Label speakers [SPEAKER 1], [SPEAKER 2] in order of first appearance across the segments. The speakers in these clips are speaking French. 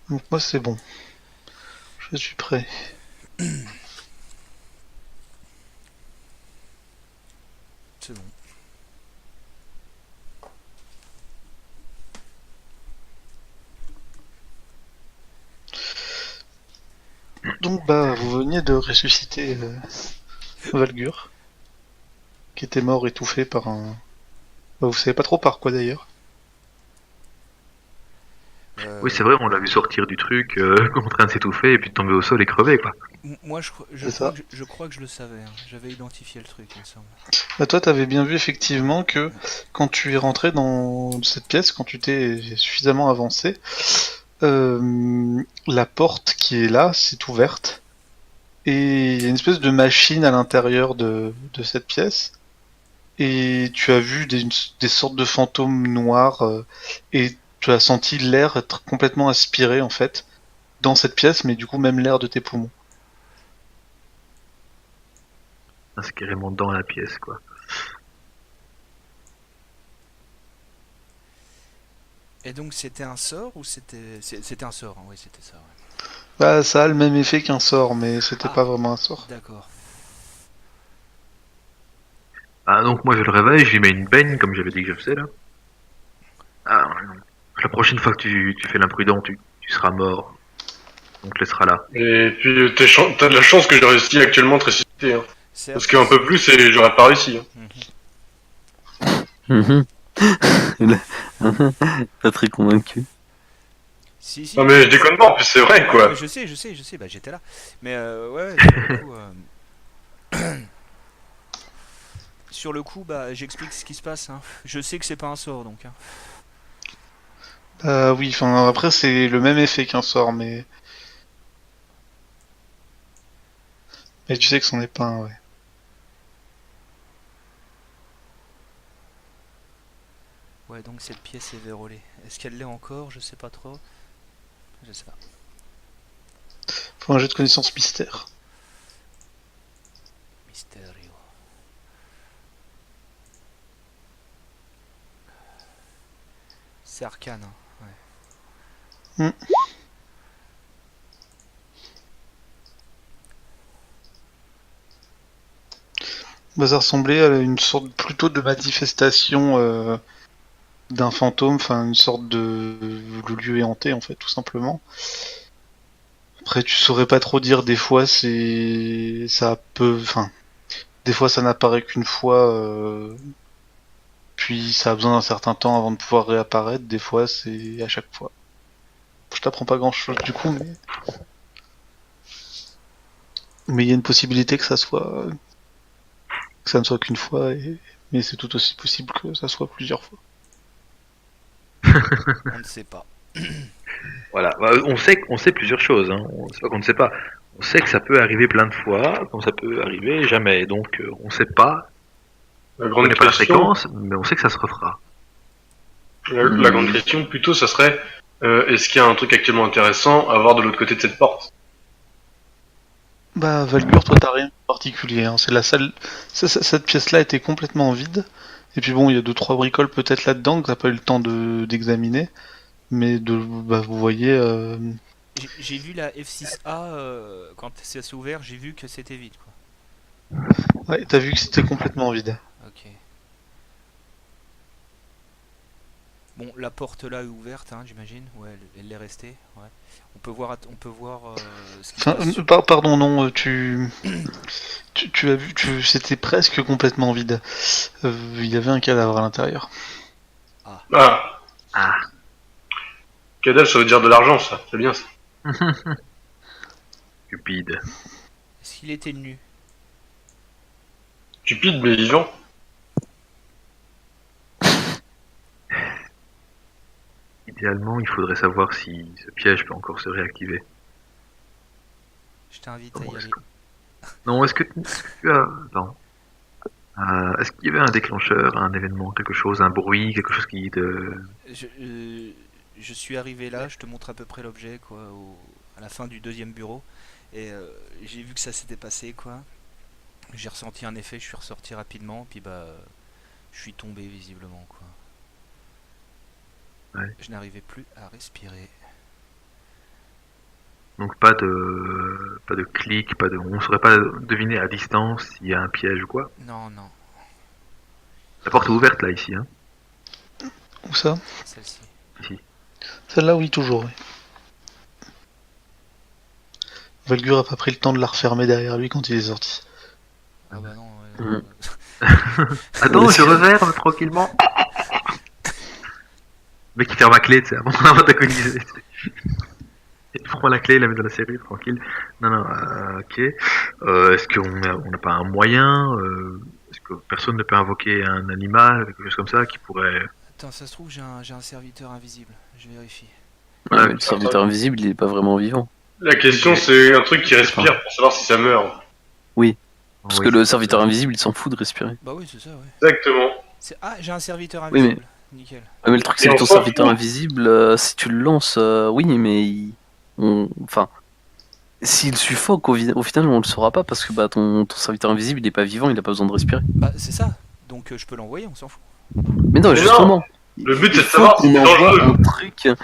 [SPEAKER 1] Donc moi c'est bon, je suis prêt.
[SPEAKER 2] C'est bon.
[SPEAKER 1] Donc bah vous veniez de ressusciter Valgur, qui était mort étouffé par un... Bah, vous savez pas trop par quoi d'ailleurs.
[SPEAKER 3] Oui,
[SPEAKER 2] Euh,
[SPEAKER 3] c'est vrai, on l'a vu sortir du truc, en train de s'étouffer et puis de tomber au sol et crever, quoi.
[SPEAKER 2] Moi,
[SPEAKER 1] C'est ça.
[SPEAKER 2] je crois que je le savais, hein. J'avais identifié le truc, il me semble.
[SPEAKER 1] Bah toi t'avais bien vu effectivement que quand tu es rentré dans cette pièce, quand tu t'es suffisamment avancé, la porte qui est là s'est ouverte et il y a une espèce de machine à l'intérieur de cette pièce et tu as vu des sortes de fantômes noirs et tu as senti l'air être complètement aspiré en fait dans cette pièce, mais du coup même l'air de tes poumons.
[SPEAKER 3] Ah, c'est carrément dans la pièce, quoi.
[SPEAKER 2] Et donc, c'était un sort ou c'était un sort, hein. Oui, c'était ça, ouais.
[SPEAKER 1] Bah ça a le même effet qu'un sort, mais c'était
[SPEAKER 2] Ah,
[SPEAKER 1] pas vraiment un sort.
[SPEAKER 2] d'accord.
[SPEAKER 3] Ah, donc moi je le réveille, je lui mets une baigne, comme j'avais dit que je faisais, là. Ah, non. La prochaine fois que tu fais l'imprudent, tu seras mort. On te laissera là.
[SPEAKER 4] Et puis t'as de la chance que j'ai réussi actuellement à te ressusciter. Hein.
[SPEAKER 2] C'est
[SPEAKER 4] Parce qu'un peu plus et j'aurais pas réussi. Hein.
[SPEAKER 2] Mhm.
[SPEAKER 5] Mhm. Pas très convaincu.
[SPEAKER 2] Si, si,
[SPEAKER 4] Non
[SPEAKER 2] mais
[SPEAKER 4] mais je déconne pas, en plus c'est vrai
[SPEAKER 2] ouais, mais
[SPEAKER 4] quoi.
[SPEAKER 2] je sais, bah j'étais là. Mais ouais, ouais, sur le coup, bah j'explique ce qui se passe, hein. Je sais que c'est pas un sort, donc, hein.
[SPEAKER 1] Oui, enfin après c'est le même effet qu'un sort, mais tu sais que c'en est pas un, ouais.
[SPEAKER 2] Ouais, donc cette pièce est vérolée. Est-ce qu'elle l'est encore? Je sais pas trop. Je sais pas.
[SPEAKER 1] Faut un jet de connaissance mystère.
[SPEAKER 2] Mysterio. C'est arcane, hein. Ouais.
[SPEAKER 1] Hmm. Bah, ça ressemblait à une sorte plutôt de manifestation d'un fantôme, enfin une sorte de le lieu est hanté en fait tout simplement. Après tu saurais pas trop dire, des fois c'est ça peut, enfin des fois ça n'apparaît qu'une fois, puis ça a besoin d'un certain temps avant de pouvoir réapparaître. Des fois c'est à chaque fois. Je t'apprends pas grand chose du coup, mais il y a une possibilité que ça ne soit qu'une fois, mais c'est tout aussi possible que ça soit plusieurs fois.
[SPEAKER 2] On ne sait pas.
[SPEAKER 3] Voilà. Bah, on sait plusieurs choses, hein. C'est pas qu'on ne sait pas. On sait que ça peut arriver plein de fois, comme ça peut arriver jamais. Donc on sait pas,
[SPEAKER 4] La
[SPEAKER 3] on
[SPEAKER 4] grande
[SPEAKER 3] connaît pas la
[SPEAKER 4] question,
[SPEAKER 3] fréquence, mais on sait que ça se refera.
[SPEAKER 4] la grande question plutôt, ça serait est-ce qu'il y a un truc actuellement intéressant à voir de l'autre côté de cette porte?
[SPEAKER 1] Bah Valgur, toi t'as rien de particulier, hein. C'est la salle, cette pièce-là était complètement vide. Et puis bon, il y a deux trois bricoles peut-être là-dedans que t'as pas eu le temps de d'examiner, mais bah vous voyez,
[SPEAKER 2] J'ai vu la F6A quand ça s'est ouvert, j'ai vu que c'était vide, quoi.
[SPEAKER 1] ouais, t'as vu que c'était complètement vide.
[SPEAKER 2] Ok. Bon, la porte là est ouverte, hein, j'imagine. Ouais, elle est restée. Ouais. On peut voir ce qui se
[SPEAKER 1] Enfin,
[SPEAKER 2] passe.
[SPEAKER 1] pardon, non, tu as vu, c'était presque complètement vide. Il y avait un cadavre à l'intérieur.
[SPEAKER 2] Ah.
[SPEAKER 4] Ah,
[SPEAKER 3] Ah.
[SPEAKER 4] cadavre ça veut dire de l'argent ça, c'est bien ça.
[SPEAKER 3] Cupide.
[SPEAKER 2] Est-ce qu'il était nu?
[SPEAKER 4] Stupide mais vivant.
[SPEAKER 3] Idéalement, il faudrait savoir si ce piège peut encore se réactiver.
[SPEAKER 2] Je t'invite à
[SPEAKER 3] Non,
[SPEAKER 2] y aller.
[SPEAKER 3] non, est-ce que tu as... Attends. Est-ce qu'il y avait un déclencheur, un événement, quelque chose, un bruit, quelque chose qui te...
[SPEAKER 2] Je, euh, je suis arrivé là, je te montre à peu près l'objet, quoi, à la fin du deuxième bureau. Et j'ai vu que ça s'était passé, quoi. J'ai ressenti un effet, je suis ressorti rapidement, puis bah, je suis tombé visiblement, quoi.
[SPEAKER 3] Ouais.
[SPEAKER 2] Je n'arrivais plus à respirer.
[SPEAKER 3] Donc pas de clic, on saurait pas deviner à distance s'il y a un piège ou quoi.
[SPEAKER 2] Non, non,
[SPEAKER 3] La porte est ouverte là ici, hein.
[SPEAKER 1] Où ça?
[SPEAKER 2] celle-ci.
[SPEAKER 3] Ici.
[SPEAKER 1] Celle-là, oui, toujours. Oui. Valgur a pas pris le temps de la refermer derrière lui quand il est sorti.
[SPEAKER 2] Ah bah non,
[SPEAKER 5] Mm.
[SPEAKER 3] Attends, je reverse tranquillement. Le mec qui ferme la clé, tu sais, avant d'agoniser. Il prend la clé, il la met dans la serrure, tranquille. Non, ok. Est-ce qu'on n'a pas un moyen est-ce que personne ne peut invoquer un animal, quelque chose comme ça, qui pourrait...
[SPEAKER 2] Attends, ça se trouve, j'ai un serviteur invisible. Je vérifie.
[SPEAKER 5] Ouais, mais le serviteur invisible, il est pas vraiment vivant.
[SPEAKER 4] La question, c'est un truc qui respire pour savoir si ça meurt.
[SPEAKER 5] Parce que le serviteur invisible, il s'en fout de respirer.
[SPEAKER 2] Bah oui, c'est ça, ouais.
[SPEAKER 4] Exactement.
[SPEAKER 2] Ah, j'ai un serviteur
[SPEAKER 5] Oui, mais-
[SPEAKER 2] invisible. Nickel.
[SPEAKER 5] Ouais, mais le truc, c'est
[SPEAKER 4] Et
[SPEAKER 5] que
[SPEAKER 4] on
[SPEAKER 5] ton
[SPEAKER 4] s'en
[SPEAKER 5] serviteur
[SPEAKER 4] fout.
[SPEAKER 5] invisible, si tu le lances, oui, mais enfin, s'il suffoque, au final, on le saura pas parce que bah, ton serviteur invisible, il est pas vivant, il a pas besoin de respirer.
[SPEAKER 2] Bah c'est ça. Donc je peux l'envoyer, on s'en fout.
[SPEAKER 5] Mais non,
[SPEAKER 4] Mais
[SPEAKER 5] justement.
[SPEAKER 4] Le but,
[SPEAKER 5] il
[SPEAKER 4] c'est de
[SPEAKER 5] faut
[SPEAKER 4] savoir si
[SPEAKER 5] qu'on
[SPEAKER 4] c'est
[SPEAKER 5] envoie
[SPEAKER 4] dangereux.
[SPEAKER 5] un truc
[SPEAKER 2] Bah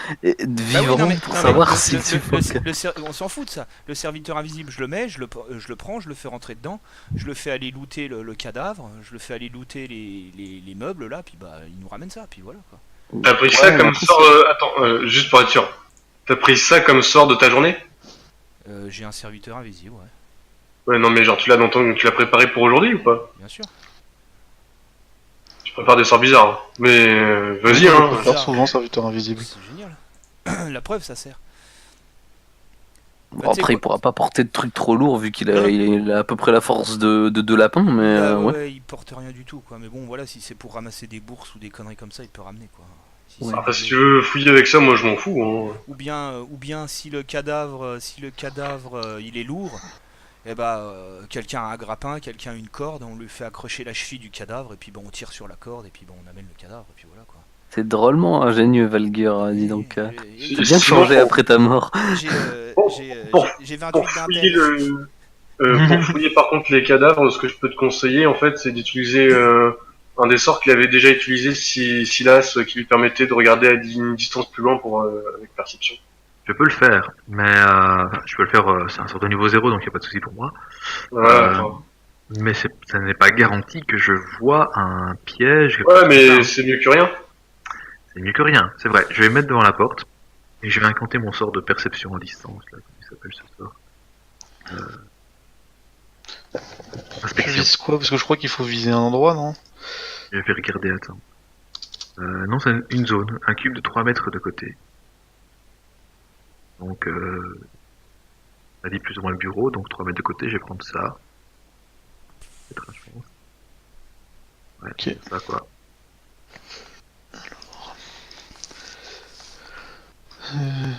[SPEAKER 5] vivant
[SPEAKER 2] oui, non, mais,
[SPEAKER 5] pour
[SPEAKER 2] non, mais
[SPEAKER 5] savoir
[SPEAKER 2] le-
[SPEAKER 5] s'il
[SPEAKER 2] le-
[SPEAKER 5] suffoque.
[SPEAKER 2] on s'en fout de ça. Le serviteur invisible, je le mets, je le prends, je le fais rentrer dedans, je le fais aller looter le cadavre, je le fais aller looter les meubles là, puis bah il nous ramène ça, puis voilà quoi.
[SPEAKER 4] T'as pris
[SPEAKER 5] Ouais,
[SPEAKER 4] ça
[SPEAKER 5] mais
[SPEAKER 4] comme
[SPEAKER 5] après,
[SPEAKER 4] sort. Attends, juste pour être sûr. T'as pris ça comme sort de ta journée?
[SPEAKER 2] J'ai un serviteur invisible, ouais,
[SPEAKER 4] Ouais, non, mais genre, tu l'as préparé pour aujourd'hui ou pas?
[SPEAKER 2] bien sûr.
[SPEAKER 4] Tu prépares des sorts bizarres. Hein. Mais vas-y,
[SPEAKER 1] On
[SPEAKER 4] hein.
[SPEAKER 1] peut faire souvent serviteur invisible.
[SPEAKER 2] C'est génial. La preuve, ça sert.
[SPEAKER 5] Bon,
[SPEAKER 2] Bah, tu sais
[SPEAKER 5] après, il
[SPEAKER 2] quoi-
[SPEAKER 5] pourra pas porter de trucs trop lourds vu qu'il
[SPEAKER 2] Non,
[SPEAKER 5] a,
[SPEAKER 2] non.
[SPEAKER 5] il a à peu près la force de deux lapins, mais
[SPEAKER 2] Bah,
[SPEAKER 5] ouais.
[SPEAKER 2] ouais, il porte rien du tout quoi. Mais bon, voilà, si c'est pour ramasser des bourses ou des conneries comme ça, il peut ramener quoi. Si
[SPEAKER 5] Ouais.
[SPEAKER 2] c'est
[SPEAKER 4] Enfin, si tu veux fouiller avec ça, moi je m'en fous. Hein.
[SPEAKER 2] ou bien si le cadavre, il est lourd, et bah quelqu'un a un grappin, quelqu'un a une corde, on lui fait accrocher la cheville du cadavre et puis bon on tire sur la corde et puis bon on amène le cadavre et puis voilà quoi.
[SPEAKER 5] C'est drôlement ingénieux, Valgur, dis donc.
[SPEAKER 2] Et-
[SPEAKER 5] T'as bien
[SPEAKER 4] Sinon,
[SPEAKER 5] changé après ta mort.
[SPEAKER 2] J'ai 28
[SPEAKER 4] Pour fouiller
[SPEAKER 2] d'intel.
[SPEAKER 4] pour fouiller par contre les cadavres, ce que je peux te conseiller en fait, c'est d'utiliser un des sorts qu'il avait déjà utilisé, Silas, qui lui permettait de regarder à une distance plus loin pour avec perception.
[SPEAKER 3] Je peux le faire, mais je peux le faire, c'est un sort de niveau 0, donc il n'y a pas de souci pour moi.
[SPEAKER 4] Voilà.
[SPEAKER 3] Euh, Mais ça n'est pas garanti que je vois un piège. quelque
[SPEAKER 4] Ouais,
[SPEAKER 3] chose comme ça,
[SPEAKER 4] mais
[SPEAKER 3] hein.
[SPEAKER 4] c'est mieux que rien.
[SPEAKER 3] C'est mieux que rien, c'est vrai. Je vais me mettre devant la porte et je vais incanter mon sort de perception à distance, là, comment il s'appelle ce sort
[SPEAKER 1] Tu
[SPEAKER 3] Inspection.
[SPEAKER 1] vises quoi? Parce que je crois qu'il faut viser un endroit, non?
[SPEAKER 3] Je vais regarder, attends. Non, c'est une zone, un cube de 3 mètres de côté. Donc, on a dit plus ou moins le bureau, donc 3 mètres de côté, je vais prendre ça. Peut-être, je pense. Ouais,
[SPEAKER 1] Ok.
[SPEAKER 3] ça quoi.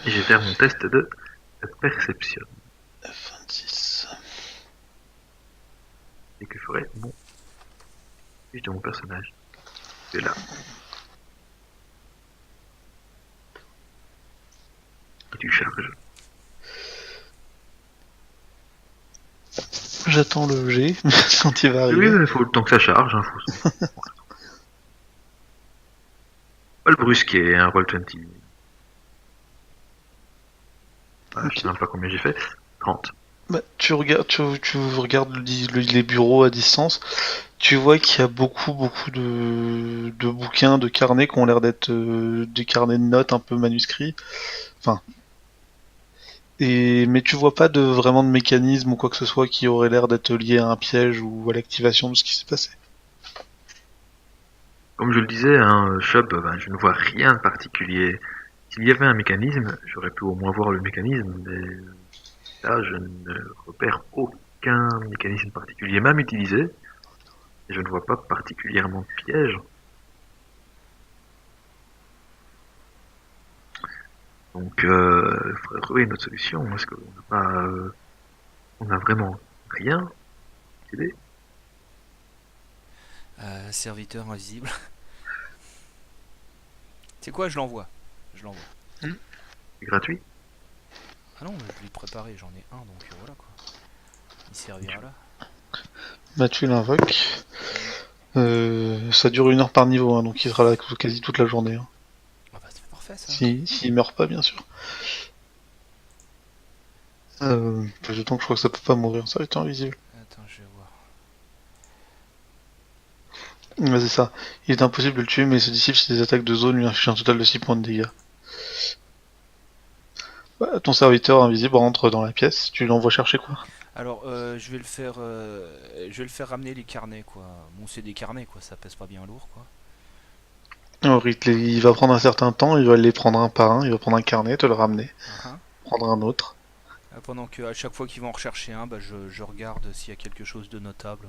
[SPEAKER 3] Et je vais faire mon test de perception.
[SPEAKER 1] F26.
[SPEAKER 3] Et que ferait mon fiche de mon personnage. C'est là. Et tu charges.
[SPEAKER 1] J'attends le G quand il va
[SPEAKER 3] Oui,
[SPEAKER 1] arriver.
[SPEAKER 3] il faut le temps que ça charge. Hein, Pas le brusquer, un roll 20. Voilà,
[SPEAKER 1] Ok.
[SPEAKER 3] je sais même pas combien j'ai fait. 30.
[SPEAKER 1] Bah, tu regardes les bureaux à distance. Tu vois qu'il y a beaucoup de bouquins, de carnets qui ont l'air d'être des carnets de notes un peu manuscrits. Enfin. Mais tu vois pas vraiment de mécanisme ou quoi que ce soit qui aurait l'air d'être lié à un piège ou à l'activation de ce qui s'est passé.
[SPEAKER 3] Comme je le disais, hein, Shop, ben, je ne vois rien de particulier. S'il y avait un mécanisme, j'aurais pu au moins voir le mécanisme, mais là, je ne repère aucun mécanisme particulier, même utilisé. Et je ne vois pas particulièrement de piège. Donc, il faudrait trouver une autre solution. Est-ce qu'on n'a pas, on a vraiment rien idée.
[SPEAKER 2] Serviteur invisible. C'est quoi, je l'envoie.
[SPEAKER 3] C'est gratuit.
[SPEAKER 2] Ah non, je l'ai préparé, j'en ai un, donc voilà quoi. Il servira là.
[SPEAKER 1] Bah tu l'invoques. Ça dure 1 heure par niveau, hein, donc il sera là quasi toute la journée. Hein.
[SPEAKER 2] Ah bah c'est parfait ça.
[SPEAKER 1] S'il meurt pas, bien sûr. D'autant que je crois que ça peut pas mourir, ça est invisible.
[SPEAKER 2] Attends, je vais voir.
[SPEAKER 1] Ouais, c'est ça. Il est impossible de le tuer, mais il se dissipe si des attaques de zone lui infligent un total de 6 points de dégâts. Bah, ton serviteur invisible rentre dans la pièce, tu l'envoies chercher quoi?
[SPEAKER 2] Alors, je vais le faire ramener les carnets, quoi. Bon, c'est des carnets, quoi. Ça pèse pas bien lourd, quoi.
[SPEAKER 1] Alors, il va prendre un certain temps, il va les prendre un par un, il va prendre un carnet, te le ramener,
[SPEAKER 2] Hein.
[SPEAKER 1] prendre un autre.
[SPEAKER 2] Pendant que à chaque fois qu'ils vont en rechercher un, bah, je regarde s'il y a quelque chose de notable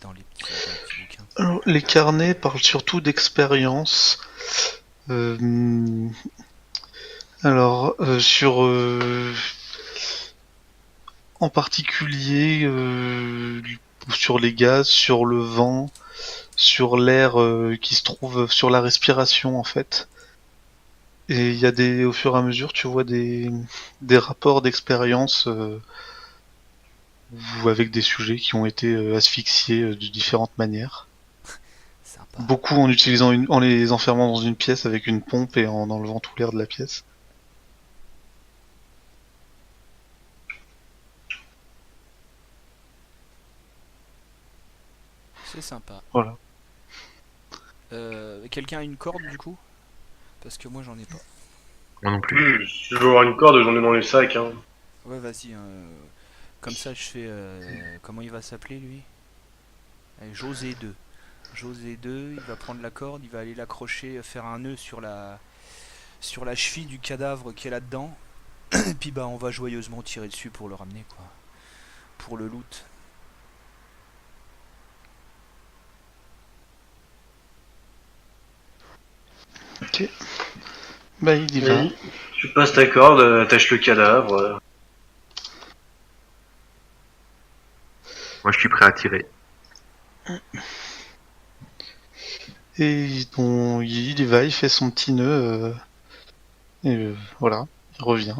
[SPEAKER 2] dans les petits bouquins.
[SPEAKER 1] Alors, les carnets parlent surtout d'expérience. Euh, en particulier sur les gaz, sur le vent, sur l'air qui se trouve sur la respiration en fait. Et il y a au fur et à mesure, tu vois des rapports d'expérience ou avec des sujets qui ont été asphyxiés de différentes manières.
[SPEAKER 2] Sympa.
[SPEAKER 1] Beaucoup en les enfermant dans une pièce avec une pompe et en enlevant tout l'air de la pièce.
[SPEAKER 2] C'est sympa.
[SPEAKER 1] Voilà.
[SPEAKER 2] Quelqu'un a une corde du coup? Parce que moi j'en ai pas.
[SPEAKER 3] Moi non plus.
[SPEAKER 4] Si je veux avoir une corde, j'en ai dans les sacs. Hein.
[SPEAKER 2] Ouais, vas-y. Comme ça, je fais. Comment il va s'appeler lui? Allez, José 2. José 2, il va prendre la corde, il va aller l'accrocher, faire un nœud sur la cheville du cadavre qui est là-dedans. Et puis bah, on va joyeusement tirer dessus pour le ramener, quoi. Pour le loot.
[SPEAKER 1] Ok. Bah il y va.
[SPEAKER 4] Oui. Tu passes ta corde, attaches le cadavre.
[SPEAKER 3] Moi, je suis prêt à tirer.
[SPEAKER 1] Et il y va, il fait son petit nœud. Et voilà, il revient.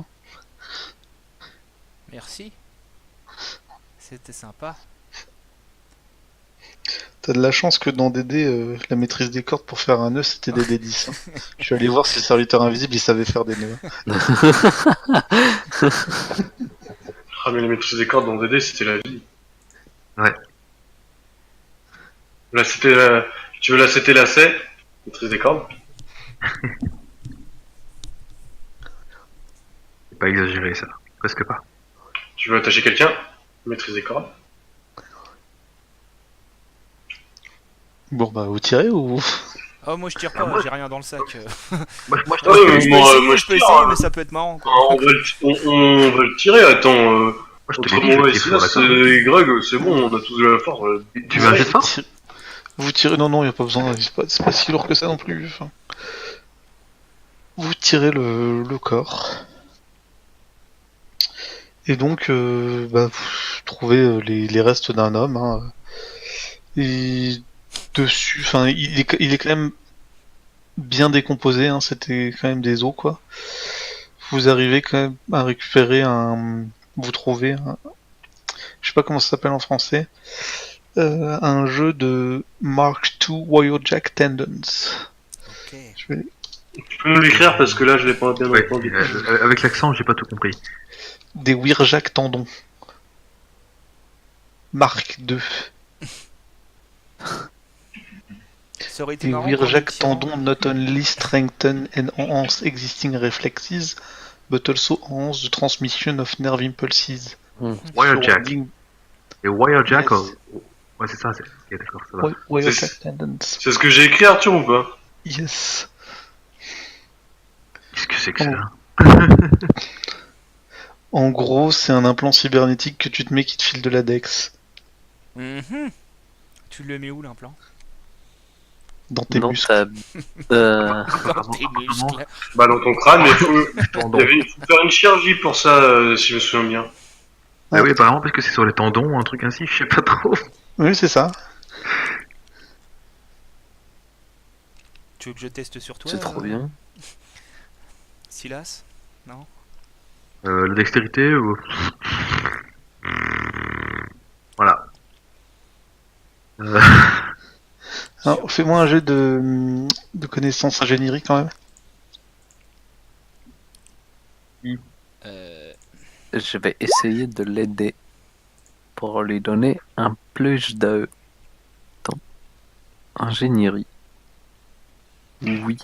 [SPEAKER 2] Merci. C'était sympa.
[SPEAKER 1] T'as de la chance que dans DD, la maîtrise des cordes pour faire un nœud, c'était des D10. Hein. Je suis allé voir si le serviteur invisible, il savait faire des nœuds.
[SPEAKER 4] Ah, mais les maîtrises des cordes dans DD, c'était la vie.
[SPEAKER 3] Ouais.
[SPEAKER 4] Là, tu veux la CT lacet, maîtrise des cordes.
[SPEAKER 3] C'est pas exagéré, ça. Presque pas.
[SPEAKER 4] Tu veux attacher quelqu'un, maîtrise des cordes.
[SPEAKER 1] Bon bah, vous tirez ou...
[SPEAKER 2] Oh, moi je tire pas, j'ai rien dans le sac.
[SPEAKER 3] Moi,
[SPEAKER 4] Ah,
[SPEAKER 2] Je peux
[SPEAKER 4] moi,
[SPEAKER 2] essayer,
[SPEAKER 4] moi,
[SPEAKER 2] je
[SPEAKER 4] je
[SPEAKER 2] peux
[SPEAKER 4] tire,
[SPEAKER 2] essayer,
[SPEAKER 4] hein.
[SPEAKER 2] mais ça peut être marrant, quoi.
[SPEAKER 4] On va le tirer, attends.
[SPEAKER 3] moi, je te
[SPEAKER 4] Entre
[SPEAKER 3] l'ai dit,
[SPEAKER 4] moi
[SPEAKER 3] je
[SPEAKER 4] et
[SPEAKER 3] tire sur la
[SPEAKER 4] Silas
[SPEAKER 3] corde.
[SPEAKER 4] et Greg, c'est bon, on a tous de la force.
[SPEAKER 3] Tu veux un jet de force?
[SPEAKER 1] Vous tirez... Non, y a pas besoin, c'est pas si lourd que ça non plus. Enfin... Vous tirez le corps. Et donc, bah, vous trouvez les restes d'un homme. Hein. Et dessus, enfin, il est quand même bien décomposé, hein, c'était quand même des os, quoi. Vous arrivez quand même à récupérer Vous trouvez je sais pas comment ça s'appelle en français. Un jeu de Mark II Wyojack Tendons.
[SPEAKER 2] Ok.
[SPEAKER 1] Je vais...
[SPEAKER 4] Tu peux nous l'écrire parce que là, je l'ai pas bien
[SPEAKER 3] Ouais,
[SPEAKER 4] entendu.
[SPEAKER 3] avec l'accent, j'ai pas tout compris.
[SPEAKER 1] Des Wyrjak tendons. Mark II.
[SPEAKER 2] Ça aurait été
[SPEAKER 1] Des
[SPEAKER 2] marrant. qu'en
[SPEAKER 1] Wyrjak
[SPEAKER 2] tirant-
[SPEAKER 1] tendons not only strengthen and enhance existing reflexes, but also enhance the transmission of nerve impulses.
[SPEAKER 3] Wirejack.
[SPEAKER 1] Surrounding-
[SPEAKER 3] Et Wirejack,
[SPEAKER 1] Yes.
[SPEAKER 3] ouais, c'est ça, c'est. Ok, d'accord, ça va.
[SPEAKER 1] Wyojack tendons.
[SPEAKER 4] C'est ce que j'ai écrit, Arthur, ou pas?
[SPEAKER 1] Yes.
[SPEAKER 3] Qu'est-ce que c'est que
[SPEAKER 1] Oh.
[SPEAKER 3] ça?
[SPEAKER 1] En gros, c'est un implant cybernétique que tu te mets qui te file de la dex
[SPEAKER 2] Mhm. Tu le mets où l'implant?
[SPEAKER 1] dans tes
[SPEAKER 5] Dans
[SPEAKER 1] muscles.
[SPEAKER 5] ta.
[SPEAKER 2] Dans
[SPEAKER 3] Apparemment-
[SPEAKER 2] tes muscles.
[SPEAKER 4] Bah, dans ton crâne, mais faut
[SPEAKER 3] Tendon.
[SPEAKER 4] faut faire une chirurgie pour ça, si je me souviens bien.
[SPEAKER 3] Ah oui, apparemment, parce que c'est sur les tendons ou un truc ainsi, je sais pas trop.
[SPEAKER 1] Oui, c'est ça.
[SPEAKER 2] Tu veux que je teste sur toi?
[SPEAKER 5] C'est trop bien.
[SPEAKER 2] Silas? Non?
[SPEAKER 3] La dextérité ou. Voilà.
[SPEAKER 1] Alors, fais-moi un jet de connaissances ingénierie quand même.
[SPEAKER 2] Euh,
[SPEAKER 5] je vais essayer de l'aider pour lui donner un plus de temps. Ingénierie. Oui.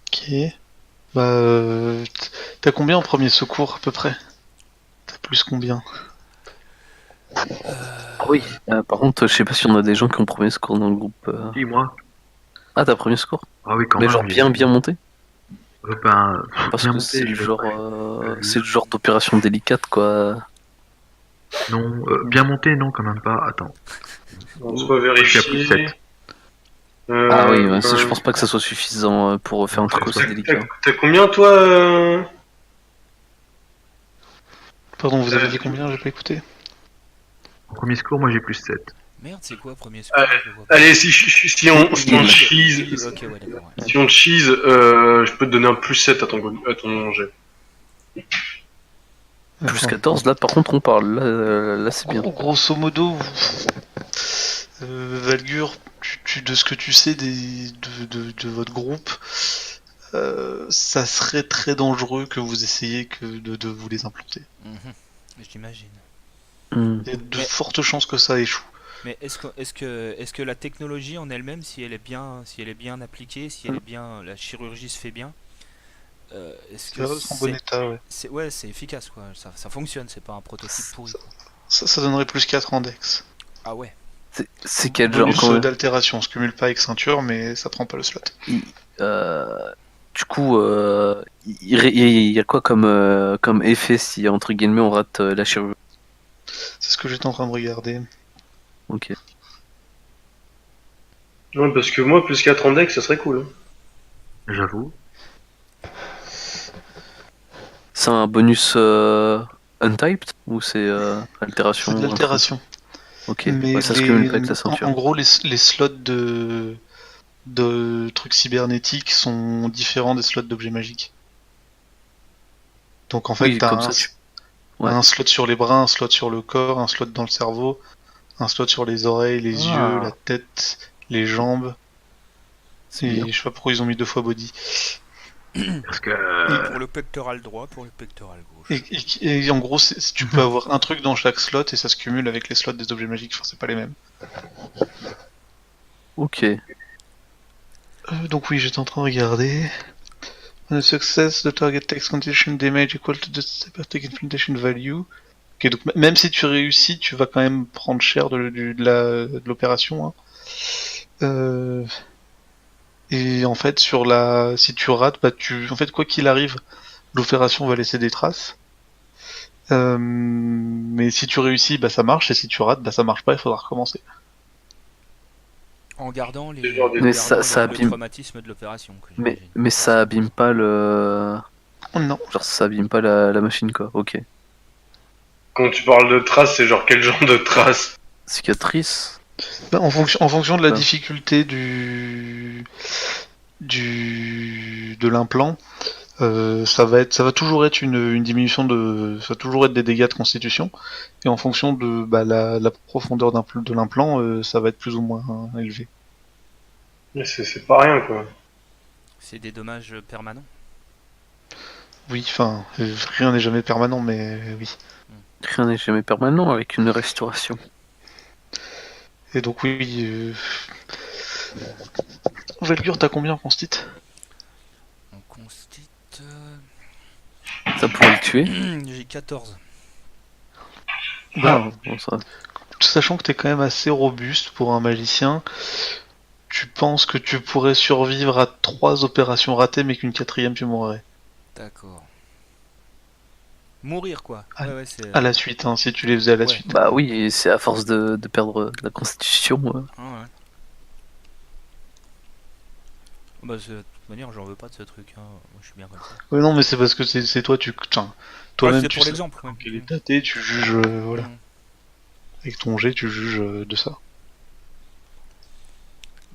[SPEAKER 1] Ok. Bah, t'as combien en premier secours à peu près? T'as plus combien?
[SPEAKER 5] Oui. Par contre, je sais pas si on a des gens qui ont premier secours dans le groupe.
[SPEAKER 3] Dis-moi.
[SPEAKER 5] Ah, t'as premier secours?
[SPEAKER 3] Ah oui, quand
[SPEAKER 5] Mais
[SPEAKER 3] même.
[SPEAKER 5] genre bien monté?
[SPEAKER 3] Ben,
[SPEAKER 5] Parce
[SPEAKER 3] bien
[SPEAKER 5] que
[SPEAKER 3] monté, je vais pas
[SPEAKER 5] c'est le genre d'opération délicate, quoi.
[SPEAKER 3] Non, bien monté, non, quand même pas. Attends.
[SPEAKER 4] On se va
[SPEAKER 3] Je suis à plus
[SPEAKER 4] vérifier.
[SPEAKER 3] 7.
[SPEAKER 5] Ah oui, ouais, je
[SPEAKER 4] Euh,
[SPEAKER 5] pense pas que ça soit suffisant pour faire un truc aussi
[SPEAKER 3] Ouais.
[SPEAKER 5] délicat.
[SPEAKER 4] T'as combien toi
[SPEAKER 1] Pardon, vous avez
[SPEAKER 4] Euh,
[SPEAKER 1] dit combien? J'ai pas écouté.
[SPEAKER 3] En premier secours, moi j'ai plus 7.
[SPEAKER 2] Merde, c'est quoi premier secours? Je le vois pas.
[SPEAKER 4] Allez, si on
[SPEAKER 5] Heal.
[SPEAKER 4] cheese,
[SPEAKER 2] Ok, ouais, d'accord. Ouais.
[SPEAKER 4] si on cheese, je peux te donner un plus 7 à ton jet.
[SPEAKER 5] Plus
[SPEAKER 1] Attends.
[SPEAKER 5] 14, là par contre on parle, là c'est bien.
[SPEAKER 1] Grosso modo, Valgur, de ce que tu sais de votre groupe, ça serait très dangereux que vous essayiez de vous les implanter.
[SPEAKER 2] Mhm. J'imagine.
[SPEAKER 5] Hmm.
[SPEAKER 1] Il y a de
[SPEAKER 2] Mais-
[SPEAKER 1] fortes chances que ça échoue.
[SPEAKER 2] Mais est-ce que la technologie en elle-même, si elle est bien appliquée, si elle est bien, la chirurgie se fait bien, est-ce
[SPEAKER 1] Ça
[SPEAKER 2] que
[SPEAKER 1] reste en bon état, ouais.
[SPEAKER 2] ouais, c'est efficace quoi. Ça fonctionne, c'est pas un prototype pourri. Quoi.
[SPEAKER 1] Ça donnerait plus 4 en dex.
[SPEAKER 2] Ah ouais.
[SPEAKER 5] C'est quel genre
[SPEAKER 1] Bonus
[SPEAKER 5] quand même
[SPEAKER 1] d'altération, on se cumule pas avec ceinture, mais ça prend pas le slot.
[SPEAKER 5] Du coup, il y a quoi comme effet si entre guillemets on rate la chirurgie?
[SPEAKER 1] C'est ce que j'étais en train de regarder.
[SPEAKER 5] Ok.
[SPEAKER 4] Ouais, parce que moi, plus 4 en deck, ça serait cool.
[SPEAKER 3] J'avoue.
[SPEAKER 5] C'est un bonus untyped ou c'est altération
[SPEAKER 1] C'est de
[SPEAKER 5] ou un truc?
[SPEAKER 1] l'altération.
[SPEAKER 5] Ok.
[SPEAKER 1] Mais
[SPEAKER 5] Ouais, ça se cumule pas avec la
[SPEAKER 1] en
[SPEAKER 5] ceinture.
[SPEAKER 1] gros, les slots de trucs cybernétiques sont différents des slots d'objets magiques. Donc en fait,
[SPEAKER 5] Oui, comme ça. Ouais.
[SPEAKER 1] t'as un slot sur les bras, un slot sur le corps, un slot dans le cerveau, un slot sur les oreilles, les yeux, la tête, les jambes.
[SPEAKER 5] C'est bien.
[SPEAKER 1] Et je sais pas pourquoi ils ont mis 2 fois body.
[SPEAKER 3] Parce que.
[SPEAKER 2] Pour le pectoral droit, pour le pectoral gauche.
[SPEAKER 1] Et en gros, tu peux avoir un truc dans chaque slot et ça se cumule avec les slots des objets magiques. Enfin, c'est pas les mêmes.
[SPEAKER 5] Ok.
[SPEAKER 1] Donc oui, j'étais en train de regarder. On a success, the target takes condition damage equal to the therapeutic implementation value. Ok, donc même si tu réussis, tu vas quand même prendre cher de l'opération. Hein. Et en fait, si tu rates, bah en fait, quoi qu'il arrive, l'opération va laisser des traces. Mais si tu réussis, bah ça marche, et si tu rates, bah ça marche pas, il faudra recommencer.
[SPEAKER 2] En gardant
[SPEAKER 5] Mais ça
[SPEAKER 2] le
[SPEAKER 5] abîme.
[SPEAKER 2] traumatisme de l'opération. Que
[SPEAKER 5] Mais,
[SPEAKER 2] j'imagine.
[SPEAKER 5] mais ça abîme pas le.
[SPEAKER 1] Non.
[SPEAKER 5] Genre ça abîme pas la machine quoi. Ok.
[SPEAKER 4] Quand tu parles de traces, c'est genre quel genre de traces?
[SPEAKER 5] Cicatrice.
[SPEAKER 1] Bah, en fonction de la
[SPEAKER 5] Ouais.
[SPEAKER 1] difficulté de l'implant, ça va toujours être une diminution ça va toujours être des dégâts de constitution, et en fonction de la profondeur de l'implant, ça va être plus ou moins élevé.
[SPEAKER 4] Mais c'est pas rien, quoi.
[SPEAKER 2] C'est des dommages permanents.
[SPEAKER 1] Oui, enfin, rien n'est jamais permanent, mais oui.
[SPEAKER 5] Rien n'est jamais permanent avec une restauration.
[SPEAKER 1] Et donc oui, Valgur, t'as combien en constit?
[SPEAKER 2] On constate.
[SPEAKER 5] Ça pourrait le tuer.
[SPEAKER 2] J'ai 14.
[SPEAKER 1] Bah,
[SPEAKER 5] Bon, ça.
[SPEAKER 1] sachant que t'es quand même assez robuste pour un magicien, tu penses que tu pourrais survivre à 3 opérations ratées, mais qu'une quatrième tu mourrais.
[SPEAKER 2] D'accord. Mourir quoi.
[SPEAKER 1] Ah,
[SPEAKER 2] Ouais, c'est.
[SPEAKER 1] À la suite, hein, si tu les faisais à la
[SPEAKER 2] Ouais.
[SPEAKER 1] suite.
[SPEAKER 5] Bah oui, et c'est à force de perdre la constitution.
[SPEAKER 2] Ah ouais. Bah, de toute manière, j'en veux pas de ce truc. Hein. Moi, je suis bien comme ça.
[SPEAKER 1] Ouais, non, mais c'est parce que c'est toi,
[SPEAKER 2] Ouais,
[SPEAKER 1] toi-même,
[SPEAKER 2] c'est
[SPEAKER 1] tu
[SPEAKER 2] pour
[SPEAKER 1] sais
[SPEAKER 2] l'exemple. Ouais.
[SPEAKER 1] quel état t'es, tu juges, voilà.
[SPEAKER 2] Mm.
[SPEAKER 1] Avec ton jet, tu juges de ça.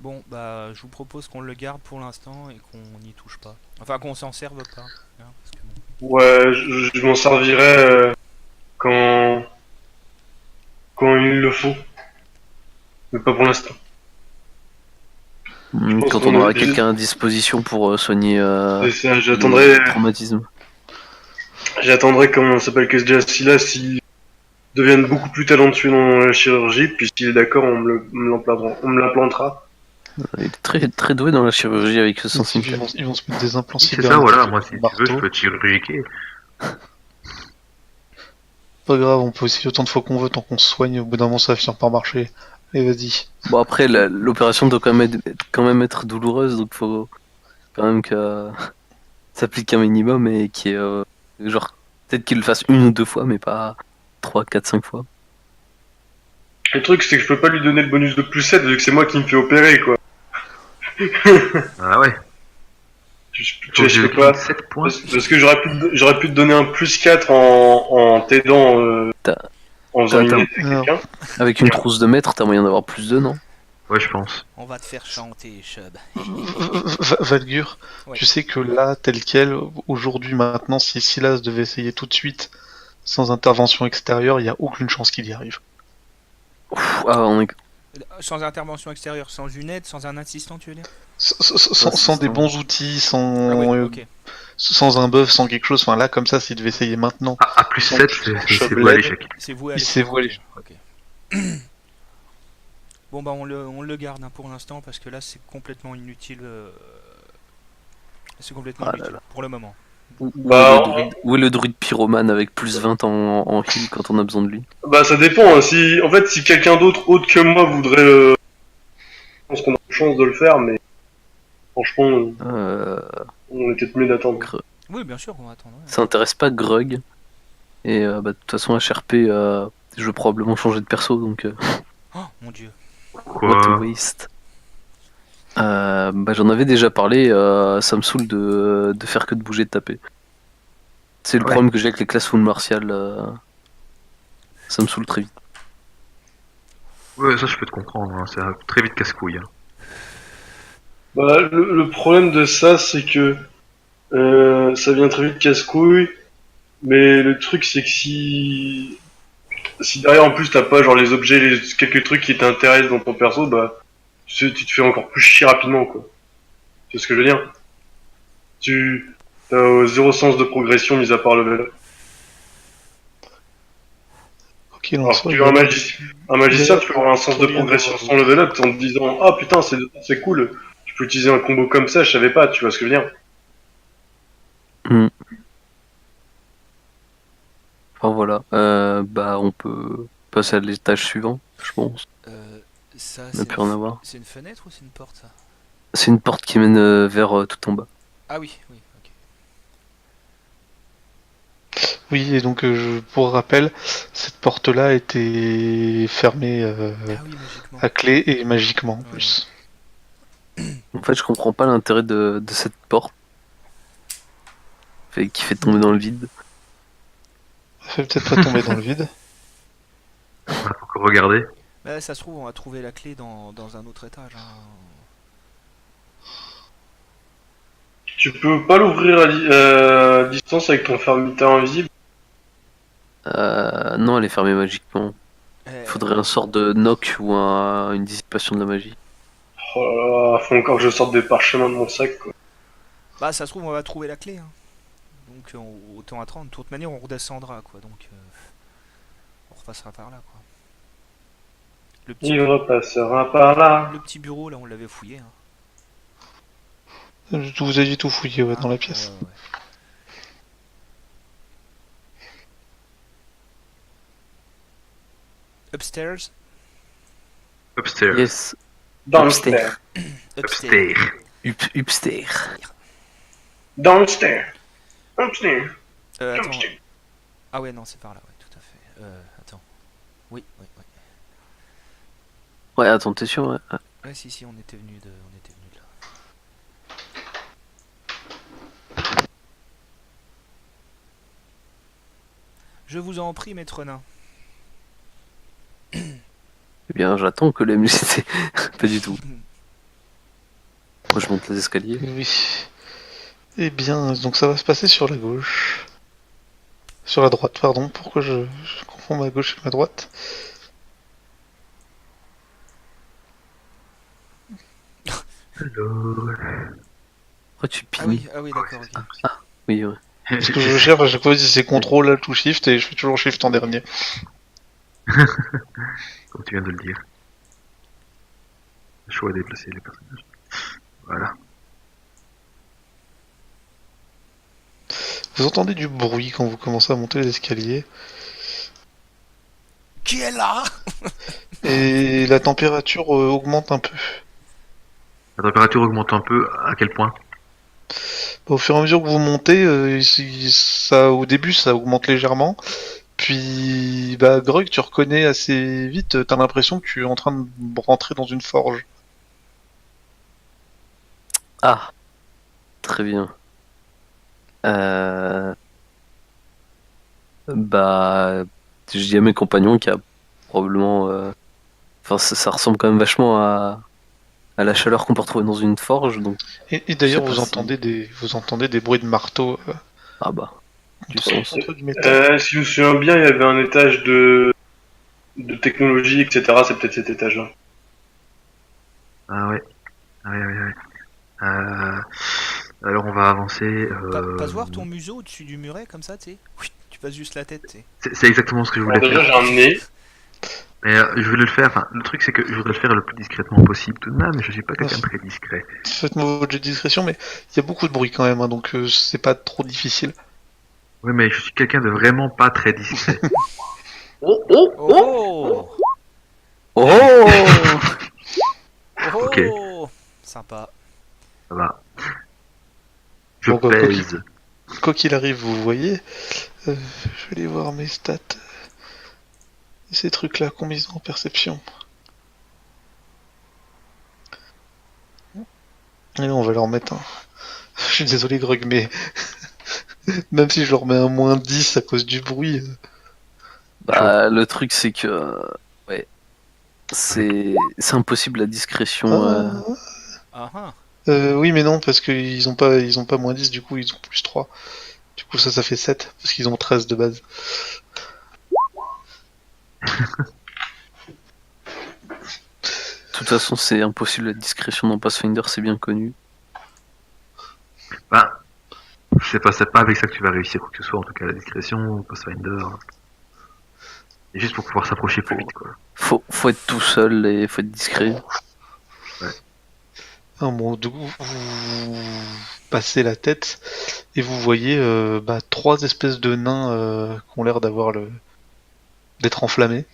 [SPEAKER 2] Bon, bah, je vous propose qu'on le garde pour l'instant et qu'on n'y touche pas. Enfin, qu'on s'en serve pas. Hein, parce que bon.
[SPEAKER 4] Ouais, je m'en servirai quand il le faut. Mais pas pour l'instant. pense
[SPEAKER 5] Quand
[SPEAKER 4] qu'on
[SPEAKER 5] on aura
[SPEAKER 4] a-
[SPEAKER 5] quelqu'un à disposition pour soigner
[SPEAKER 4] C'est ça,
[SPEAKER 5] le traumatisme.
[SPEAKER 4] j'attendrai comment ça s'appelle que déjà Silas s'il devienne beaucoup plus talentueux dans la chirurgie, puis s'il est d'accord, on me l'implantera.
[SPEAKER 5] Il est très, très doué dans la chirurgie avec son
[SPEAKER 1] Ils
[SPEAKER 5] cimetière.
[SPEAKER 1] vont, ils vont se mettre des implants
[SPEAKER 3] C'est ça, voilà,
[SPEAKER 1] cybernétiques
[SPEAKER 3] moi
[SPEAKER 1] avec
[SPEAKER 3] si
[SPEAKER 1] un
[SPEAKER 3] tu veux, je
[SPEAKER 1] marteau.
[SPEAKER 3] peux te chirurgiquer.
[SPEAKER 1] Pas grave, on peut essayer autant de fois qu'on veut tant qu'on se soigne. Au bout d'un moment, ça va finir par marcher. Et vas-y.
[SPEAKER 5] Bon, après, l'opération doit quand même être douloureuse, donc faut quand même que s'applique un minimum et qui est genre peut-être qu'il le fasse une ou deux fois, mais pas 3, 4, 5 fois.
[SPEAKER 4] Le truc, c'est que je peux pas lui donner le bonus de plus 7 vu que c'est moi qui me fais opérer, quoi.
[SPEAKER 3] Ah ouais,
[SPEAKER 4] Je sais pas.
[SPEAKER 3] 7 points.
[SPEAKER 4] Parce que j'aurais pu te donner un plus 4 en t'aidant,
[SPEAKER 5] T'as-
[SPEAKER 4] en faisant
[SPEAKER 5] t'as-
[SPEAKER 4] une
[SPEAKER 5] t'as-
[SPEAKER 4] aide à quelqu'un.
[SPEAKER 5] Avec une trousse de maître, t'as moyen d'avoir plus de, non?
[SPEAKER 3] Ouais, je pense.
[SPEAKER 2] On va te faire chanter, Chub.
[SPEAKER 1] Valgur,
[SPEAKER 2] Ouais.
[SPEAKER 1] tu sais que là, tel quel, aujourd'hui, maintenant, si Silas devait essayer tout de suite, sans intervention extérieure, il n'y a aucune chance qu'il y arrive.
[SPEAKER 5] Ah, on est...
[SPEAKER 2] Sans intervention extérieure, sans une aide, sans un assistant, tu veux dire?
[SPEAKER 1] Sans des bons outils, sans,
[SPEAKER 2] Ah oui, ok.
[SPEAKER 1] sans un buff, sans quelque chose. Enfin, là, comme ça, s'il devait essayer maintenant,
[SPEAKER 3] Ah, à plus
[SPEAKER 1] Sans-
[SPEAKER 3] 7,
[SPEAKER 1] sans
[SPEAKER 3] c'est
[SPEAKER 1] Chub
[SPEAKER 3] vous à
[SPEAKER 1] l'aide.
[SPEAKER 3] l'échec.
[SPEAKER 2] C'est vous à
[SPEAKER 1] il
[SPEAKER 2] l'échec,
[SPEAKER 1] s'est voué à
[SPEAKER 2] ok,
[SPEAKER 1] l'échec.
[SPEAKER 2] ok. Bon bah on le garde hein, pour l'instant parce que là c'est complètement inutile. C'est complètement
[SPEAKER 5] Ah là
[SPEAKER 2] inutile
[SPEAKER 5] là.
[SPEAKER 2] pour le moment.
[SPEAKER 4] Bah,
[SPEAKER 5] Où est le druide pyromane avec plus 20 en heal quand on a besoin de lui?
[SPEAKER 4] Bah, ça dépend. Hein. En fait, si quelqu'un d'autre autre que moi voudrait, je pense qu'on a une chance de le faire, mais franchement, on est peut-être mieux d'attendre.
[SPEAKER 2] Oui bien sûr on va attendre. Ouais.
[SPEAKER 5] Ça intéresse pas Grug. Et bah, de toute façon, HRP, je vais probablement changer de perso, donc
[SPEAKER 2] Oh mon dieu.
[SPEAKER 5] what a
[SPEAKER 3] Quoi?
[SPEAKER 5] waste. Bah, j'en avais déjà parlé, ça me saoule de faire que de bouger, de taper. C'est le
[SPEAKER 3] Ouais.
[SPEAKER 5] problème que j'ai avec les classes full martial, ça me saoule très vite.
[SPEAKER 3] Ouais, ça je peux te comprendre, hein, c'est très vite casse-couille. Hein.
[SPEAKER 4] Bah, le problème de ça, c'est que ça vient très vite casse-couille, mais le truc, c'est que si derrière en plus t'as pas genre les objets, quelques trucs qui t'intéressent dans ton perso, bah tu te fais encore plus chier rapidement, quoi. C'est ce que je veux dire. Tu t'as zéro sens de progression mis à part level up.
[SPEAKER 1] Ok, donc
[SPEAKER 4] Alors,
[SPEAKER 1] soit
[SPEAKER 4] tu
[SPEAKER 1] il
[SPEAKER 4] es
[SPEAKER 1] y a-
[SPEAKER 4] un magicien,
[SPEAKER 1] il y a-
[SPEAKER 4] tu peux avoir un sens de progression sans level up en te disant ah putain c'est cool, tu peux utiliser un combo comme ça, je savais pas, tu vois ce que je veux dire.
[SPEAKER 5] Enfin voilà, bah on peut passer à l'étage suivant, je pense.
[SPEAKER 2] Ça
[SPEAKER 5] On n'a plus rien à voir.
[SPEAKER 2] c'est une fenêtre ou c'est une porte ça?
[SPEAKER 5] C'est une porte qui mène vers tout en bas.
[SPEAKER 2] Ah oui oui ok.
[SPEAKER 1] Oui, et donc, pour rappel, cette porte-là était fermée
[SPEAKER 2] Ah oui magiquement.
[SPEAKER 1] à clé et magiquement en
[SPEAKER 2] Ouais.
[SPEAKER 1] plus.
[SPEAKER 5] En fait, je comprends pas l'intérêt de cette porte qui fait tomber dans le vide.
[SPEAKER 1] Ça fait peut-être pas tomber dans le vide.
[SPEAKER 3] On va encore regarder.
[SPEAKER 2] Bah, ça se trouve on va trouver la clé dans un autre étage. Hein.
[SPEAKER 4] Tu peux pas l'ouvrir à distance avec ton fermiteur invisible.
[SPEAKER 5] Non, elle est fermée magiquement.
[SPEAKER 2] Eh,
[SPEAKER 5] Il faudrait un sort de knock ou une dissipation de la magie.
[SPEAKER 4] Oh là là, faut encore que je sorte des parchemins de mon sac, quoi.
[SPEAKER 2] Bah ça se trouve on va trouver la clé. Hein. Donc autant attendre. De toute manière on redescendra quoi. Donc on repassera par là quoi. Le petit,
[SPEAKER 4] Il repassera par là.
[SPEAKER 2] le petit bureau là on l'avait fouillé. Hein.
[SPEAKER 1] Vous aviez tout fouillé ouais, dans la
[SPEAKER 2] Ah,
[SPEAKER 1] pièce.
[SPEAKER 2] ouais. Upstairs.
[SPEAKER 3] Upstairs.
[SPEAKER 5] Yes,
[SPEAKER 4] Downstairs.
[SPEAKER 3] Upstairs.
[SPEAKER 5] upstairs.
[SPEAKER 4] Downstairs. Upstairs.
[SPEAKER 2] Attends.
[SPEAKER 4] Downstairs.
[SPEAKER 2] Ah ouais non c'est par là ouais tout à fait. Attends. Oui oui oui.
[SPEAKER 5] Ouais, attends, t'es sûr? Ouais.
[SPEAKER 2] Ouais si on était venu de là. Je vous en prie maître nain.
[SPEAKER 5] Eh bien, j'attends que la musique. Pas du tout. Moi, je monte les escaliers.
[SPEAKER 1] Oui. Eh bien, donc ça va se passer sur la gauche. Sur la droite, pardon. Pourquoi je confonds ma gauche et ma droite?
[SPEAKER 3] Alors...
[SPEAKER 5] Pourquoi tu pignes?
[SPEAKER 2] Ah oui, d'accord, ok.
[SPEAKER 5] Oui, ouais.
[SPEAKER 1] Parce que je cherche à chaque fois si c'est CTRL, Alt ou Shift et je fais toujours Shift en dernier.
[SPEAKER 3] Comme tu viens de le dire. Le choix à déplacer les personnages. Voilà.
[SPEAKER 1] Vous entendez du bruit quand vous commencez à monter les escaliers.
[SPEAKER 2] Qui est là?
[SPEAKER 1] Et la température augmente un peu.
[SPEAKER 3] La température augmente un peu, à quel point?
[SPEAKER 1] Au fur et à mesure que vous montez, ça, au début ça augmente légèrement. Puis, bah, Grog, tu reconnais assez vite, t'as l'impression que tu es en train de rentrer dans une forge.
[SPEAKER 5] Ah, très bien. Euh... Bah, je dis à mes compagnons qu'il y a probablement... Enfin, ça ressemble quand même vachement à la chaleur qu'on peut retrouver dans une forge, donc
[SPEAKER 1] Et
[SPEAKER 5] je sais
[SPEAKER 1] d'ailleurs,
[SPEAKER 5] pas
[SPEAKER 1] vous
[SPEAKER 5] si...
[SPEAKER 1] entendez des bruits de marteau
[SPEAKER 5] Ah bah, du
[SPEAKER 1] contre,
[SPEAKER 5] sens.
[SPEAKER 1] contre du métal.
[SPEAKER 4] Si je me souviens bien, il y avait un étage de technologie, etc. C'est peut-être cet étage-là.
[SPEAKER 3] Ah ouais. Ah ouais, ouais, ouais. Alors on va avancer.
[SPEAKER 2] Passe voir ton museau au-dessus du muret, comme ça, tu sais. Oui, tu passes juste la tête, tu sais.
[SPEAKER 3] C'est exactement ce que je voulais
[SPEAKER 4] Alors déjà,
[SPEAKER 3] faire.
[SPEAKER 4] j'ai un nez.
[SPEAKER 3] Mais je voulais le faire. Enfin, le truc c'est que je voudrais le faire le plus discrètement possible tout de même. Mais je suis pas quelqu'un de très discret.
[SPEAKER 1] Faites-moi votre jet de discrétion, mais il y a beaucoup de bruit quand même, hein, donc c'est pas trop difficile.
[SPEAKER 3] Oui, mais je suis quelqu'un de vraiment pas très discret.
[SPEAKER 4] Oh, oh,
[SPEAKER 2] Oh
[SPEAKER 5] Oh
[SPEAKER 2] Oh
[SPEAKER 3] Ok.
[SPEAKER 2] Sympa.
[SPEAKER 3] Ça va. Je
[SPEAKER 1] Bon,
[SPEAKER 3] pèse.
[SPEAKER 1] quoi qu'il arrive, vous voyez. Je vais aller voir mes stats. Et ces trucs-là, combien ils ont en perception. Et on va leur mettre un. Je suis désolé, Grog, mais même si je leur mets un -10 à cause du bruit.
[SPEAKER 5] Bah, le truc c'est que... Ouais, c'est impossible la discrétion.
[SPEAKER 1] Ah,
[SPEAKER 2] Ah ah.
[SPEAKER 1] oui, mais non, parce qu'ils ont pas -10, du coup, ils ont +3. Du coup, ça fait 7, parce qu'ils ont 13 de base.
[SPEAKER 5] De toute façon, c'est impossible la discrétion dans Pathfinder, c'est bien connu.
[SPEAKER 3] Bah, c'est pas avec ça que tu vas réussir quoi que ce soit. En tout cas, la discrétion, Pathfinder. C'est juste pour pouvoir s'approcher plus vite, quoi.
[SPEAKER 5] Faut être tout seul et faut être discret.
[SPEAKER 1] Ah, bon, du coup, vous passez la tête et vous voyez bah, 3 espèces de nains qui ont l'air d'être enflammés.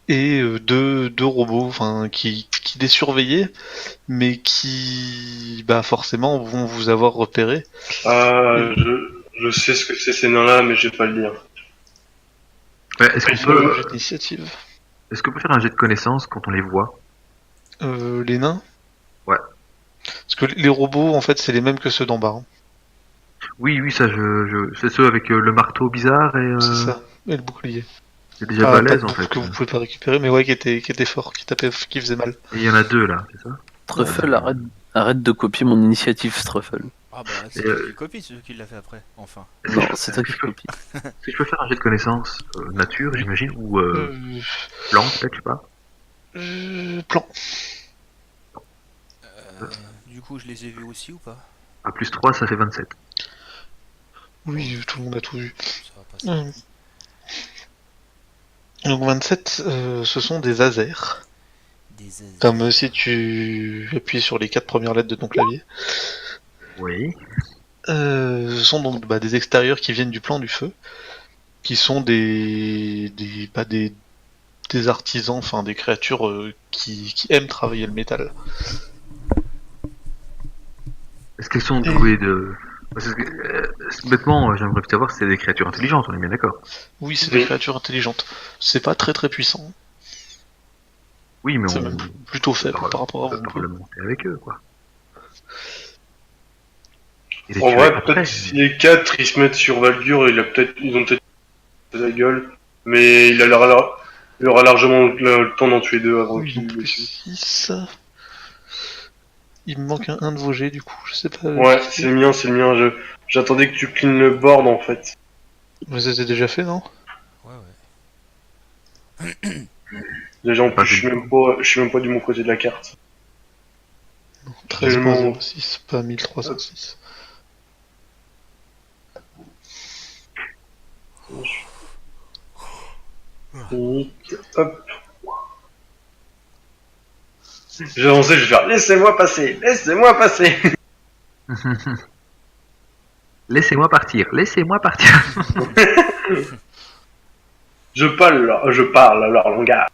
[SPEAKER 1] Et deux robots enfin, qui les surveillaient, mais qui bah, forcément vont vous avoir repéré. Et
[SPEAKER 4] je sais ce que c'est ces nains-là, mais je vais pas le dire.
[SPEAKER 3] Ouais, est-ce qu'on
[SPEAKER 1] faites-moi un
[SPEAKER 3] peut,
[SPEAKER 1] jet d'initiative.
[SPEAKER 3] est-ce qu'on peut faire un jet de connaissance quand on les voit?
[SPEAKER 1] Les nains.
[SPEAKER 3] Ouais.
[SPEAKER 1] Parce que les robots, en fait, c'est les mêmes que ceux d'en bas. Hein.
[SPEAKER 3] Oui, oui, ça, c'est ceux avec le marteau bizarre et
[SPEAKER 1] C'est ça. Et le bouclier.
[SPEAKER 3] c'est déjà
[SPEAKER 1] Pas de
[SPEAKER 3] balèze en
[SPEAKER 1] boucle
[SPEAKER 3] fait.
[SPEAKER 1] que vous pouvez pas récupérer, mais ouais, qui était fort, qui tapait, qui faisait mal.
[SPEAKER 3] Et il y en a deux là, c'est ça?
[SPEAKER 5] Truffle, arrête de copier mon initiative, Truffle.
[SPEAKER 2] Ah bah, c'est
[SPEAKER 3] Et,
[SPEAKER 2] toi qui copie, c'est toi qui l'a fait après. Enfin.
[SPEAKER 5] Non, c'est toi qui copie.
[SPEAKER 3] Si je peux faire un jet de connaissance nature, j'imagine, ou
[SPEAKER 1] Euh,
[SPEAKER 3] plante, peut-être, je sais pas.
[SPEAKER 1] Plan.
[SPEAKER 2] Du coup, je les ai vus aussi ou pas?
[SPEAKER 3] À plus 3, ça fait 27.
[SPEAKER 1] Oui, tout le monde a tout vu.
[SPEAKER 2] Ça va passer.
[SPEAKER 1] Donc 27, ce sont des ASER.
[SPEAKER 2] Des
[SPEAKER 1] Comme si tu appuies sur les 4 premières lettres de ton clavier.
[SPEAKER 3] Oui.
[SPEAKER 1] Ce sont donc bah, des extérieurs qui viennent du plan du feu, qui sont des artisans, enfin des créatures qui aiment travailler le métal.
[SPEAKER 3] Est-ce qu'elles sont douées de... Parce que, bêtement, j'aimerais savoir si c'est des créatures intelligentes, on est bien d'accord.
[SPEAKER 1] Oui, c'est des créatures intelligentes. C'est pas très très puissant.
[SPEAKER 3] Oui, mais
[SPEAKER 1] C'est
[SPEAKER 3] on
[SPEAKER 1] même plutôt faible
[SPEAKER 3] peut
[SPEAKER 1] par rapport à vous.
[SPEAKER 3] parlementer avec eux, quoi. Et les
[SPEAKER 4] En
[SPEAKER 3] tuer
[SPEAKER 4] vrai,
[SPEAKER 3] après.
[SPEAKER 4] peut-être si les 4 ils se mettent sur Valgur, ils ont peut-être la gueule, mais il aura largement le temps d'en tuer 2 avant
[SPEAKER 1] Oui, donc
[SPEAKER 4] qu'il les
[SPEAKER 1] plus
[SPEAKER 4] tue.
[SPEAKER 1] 6. Il me manque un de vos jets du coup, je sais pas.
[SPEAKER 4] Ouais, c'est le mien, c'est le mien. J'attendais que tu clean le board en fait.
[SPEAKER 1] Vous avez déjà fait, non?
[SPEAKER 2] Ouais, ouais.
[SPEAKER 4] Déjà en
[SPEAKER 3] Pas
[SPEAKER 4] plus,
[SPEAKER 3] du
[SPEAKER 4] je suis même pas du bon côté de la carte.
[SPEAKER 1] 13.06, pas 1306.
[SPEAKER 4] Hop. Je vais avancer, je vais faire laissez-moi passer, laissez-moi passer.
[SPEAKER 3] Laissez-moi partir, laissez-moi partir.
[SPEAKER 4] Je parle leur langage.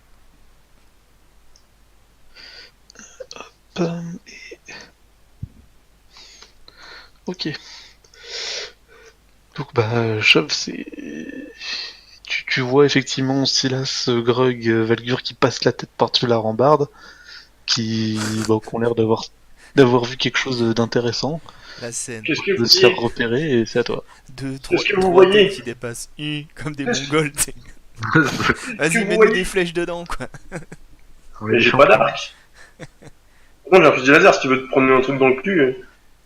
[SPEAKER 1] Pam, Ok. Donc bah, Chauve, c'est... Tu vois effectivement Silas, Grug, Valgur qui passe la tête par-dessus la rambarde, qui ont l'air d'avoir vu quelque chose d'intéressant,
[SPEAKER 2] La scène.
[SPEAKER 4] Qu'est-ce que
[SPEAKER 1] de
[SPEAKER 4] vous
[SPEAKER 1] se faire
[SPEAKER 4] voyez?
[SPEAKER 1] repérer, et c'est à toi.
[SPEAKER 2] Deux,
[SPEAKER 4] Qu'est-ce que vous
[SPEAKER 2] trois
[SPEAKER 4] voyez?
[SPEAKER 2] têtes qui dépassent. Comme des
[SPEAKER 4] Qu'est-ce-
[SPEAKER 2] mongols, t'sais.
[SPEAKER 4] que
[SPEAKER 2] Vas-y,
[SPEAKER 4] vous
[SPEAKER 2] mets-nous
[SPEAKER 4] voyez?
[SPEAKER 2] des flèches dedans, quoi.
[SPEAKER 3] On est
[SPEAKER 4] Mais
[SPEAKER 3] des
[SPEAKER 4] j'ai pas
[SPEAKER 3] champions.
[SPEAKER 4] d'arc. Par contre, j'ai un fusil laser, si tu veux te prendre un truc dans le cul,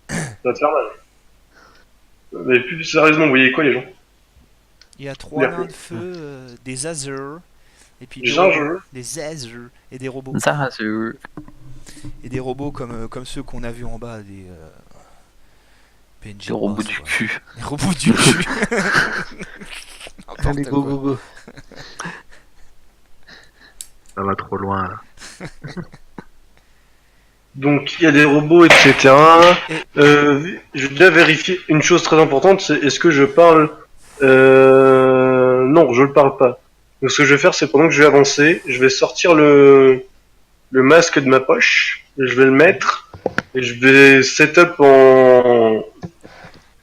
[SPEAKER 4] ça va te faire mal. Mais plus sérieusement, vous voyez quoi les gens?
[SPEAKER 2] Il y a 3 nains de feu, des Azure, et puis
[SPEAKER 4] Des
[SPEAKER 2] deux robots.
[SPEAKER 4] Azure.
[SPEAKER 2] Des Azure, et des robots.
[SPEAKER 5] Ça, c'est...
[SPEAKER 2] Et des robots comme ceux qu'on a vus en bas, des PNG
[SPEAKER 5] Des robots
[SPEAKER 2] Wars,
[SPEAKER 5] du
[SPEAKER 2] quoi.
[SPEAKER 5] cul.
[SPEAKER 2] Les robots du cul. N'importe
[SPEAKER 1] Allez, go,
[SPEAKER 2] quoi.
[SPEAKER 1] go, go.
[SPEAKER 3] Ça va trop loin là.
[SPEAKER 4] Donc il y a des robots, etc. Je vais déjà vérifier une chose très importante, c'est est-ce que je parle... Non, je ne parle pas. Donc ce que je vais faire, c'est pendant que je vais avancer, je vais sortir le masque de ma poche, et je vais le mettre, et je vais setup en...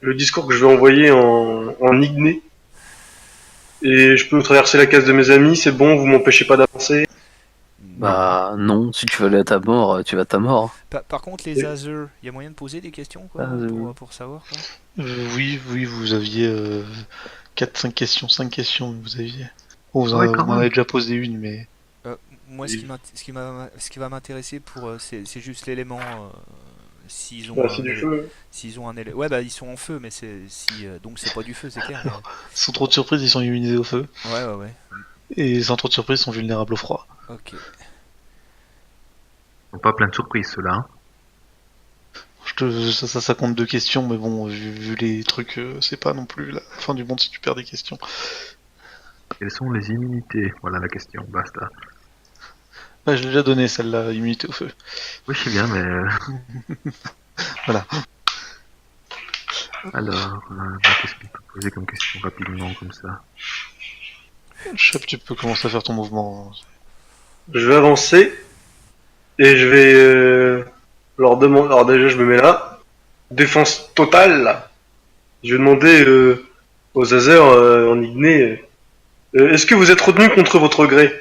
[SPEAKER 4] le discours que je vais envoyer en igné. Et je peux traverser la case de mes amis, c'est bon, vous m'empêchez pas d'avancer.
[SPEAKER 5] Bah non, si tu veux aller à ta mort, tu vas à ta mort.
[SPEAKER 2] Par contre, les Azure, il y a moyen de poser des questions, quoi,
[SPEAKER 5] Azure.
[SPEAKER 2] pour savoir, quoi.
[SPEAKER 1] Oui, vous aviez 4-5 questions, 5 questions, vous aviez. Bon, vous
[SPEAKER 3] Ouais, quand
[SPEAKER 1] m'en
[SPEAKER 3] même.
[SPEAKER 1] avez déjà posé une, mais...
[SPEAKER 2] Moi, ce qui va m'intéresser c'est juste l'élément. S'ils ont,
[SPEAKER 4] Bah, c'est du feu.
[SPEAKER 2] s'ils ont un élément. Ouais, bah ils sont en feu, mais donc c'est pas du feu, c'est clair. mais-
[SPEAKER 1] Sans trop de surprise, ils sont immunisés au feu.
[SPEAKER 2] Ouais.
[SPEAKER 1] Et sans trop de surprise, ils sont vulnérables au froid.
[SPEAKER 2] Ok.
[SPEAKER 3] Ils sont pas plein de surprises ceux-là. Hein.
[SPEAKER 1] Ça compte 2 questions, mais bon, vu les trucs, c'est pas non plus la fin du monde si tu perds des questions.
[SPEAKER 3] Quelles sont les immunités? Voilà la question, basta.
[SPEAKER 1] Bah, je l'ai déjà donné celle-là, immunité au feu.
[SPEAKER 3] Oui, je sais bien, mais...
[SPEAKER 1] Voilà.
[SPEAKER 3] Alors, qu'est-ce qu'on peut poser comme question rapidement, comme ça?
[SPEAKER 1] Chef, tu peux commencer à faire ton mouvement.
[SPEAKER 4] Je vais avancer, et je vais leur demander... Alors déjà, je me mets là. Défense totale. Je vais demander aux Azer en igné... est-ce que vous êtes retenu contre votre gré?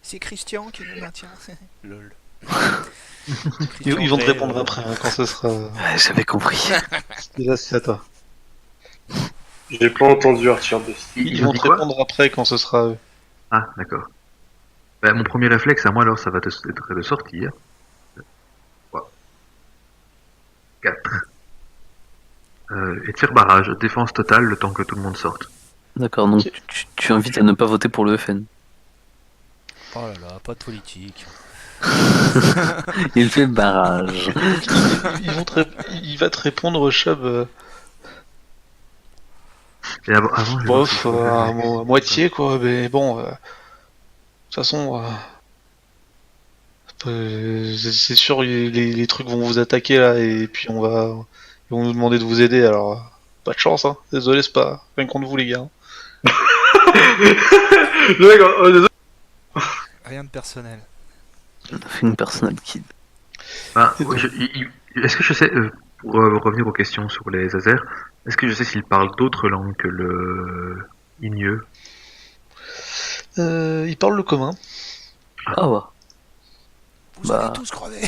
[SPEAKER 2] C'est Christian qui nous maintient. Lol.
[SPEAKER 1] Ils vont te
[SPEAKER 2] Grey,
[SPEAKER 1] répondre après, hein, quand ce sera...
[SPEAKER 5] Ouais, j'avais compris.
[SPEAKER 1] Et là, c'est à toi.
[SPEAKER 4] J'ai pas entendu Arthur Best.
[SPEAKER 1] Ils
[SPEAKER 3] ont
[SPEAKER 1] vont
[SPEAKER 3] dit
[SPEAKER 1] te
[SPEAKER 3] quoi?
[SPEAKER 1] répondre après quand ce sera eux.
[SPEAKER 3] Ah, d'accord. Bah, mon premier réflexe à moi, alors, ça va être de sortir. 3, 4. Et de faire barrage, défense totale, le temps que tout le monde sorte.
[SPEAKER 5] D'accord, donc
[SPEAKER 1] Ok.
[SPEAKER 5] tu invites à ne pas voter pour le FN.
[SPEAKER 2] Oh là là, pas de politique.
[SPEAKER 5] Il fait barrage.
[SPEAKER 1] Il va te répondre, Chubb,
[SPEAKER 3] Et avant, je vais voir
[SPEAKER 1] bof,
[SPEAKER 3] si je peux faire
[SPEAKER 1] à
[SPEAKER 3] un-
[SPEAKER 1] moitié, quoi, mais bon, de toute façon, c'est sûr, les trucs vont vous attaquer, là, et puis ils vont nous demander de vous aider, alors, pas de chance, hein, désolé, c'est pas rien contre vous, les gars.
[SPEAKER 4] Le mec, désolé.
[SPEAKER 2] Rien de personnel.
[SPEAKER 5] On a fait une personal kid.
[SPEAKER 3] Ah,
[SPEAKER 1] Et donc-
[SPEAKER 3] est-ce que je sais, pour revenir aux questions sur les Azers, est-ce que je sais s'ils parlent d'autres langues que le igneux?
[SPEAKER 1] Ils parlent le commun.
[SPEAKER 5] Ah bah.
[SPEAKER 2] Vous
[SPEAKER 5] Bah.
[SPEAKER 2] allez tous crever.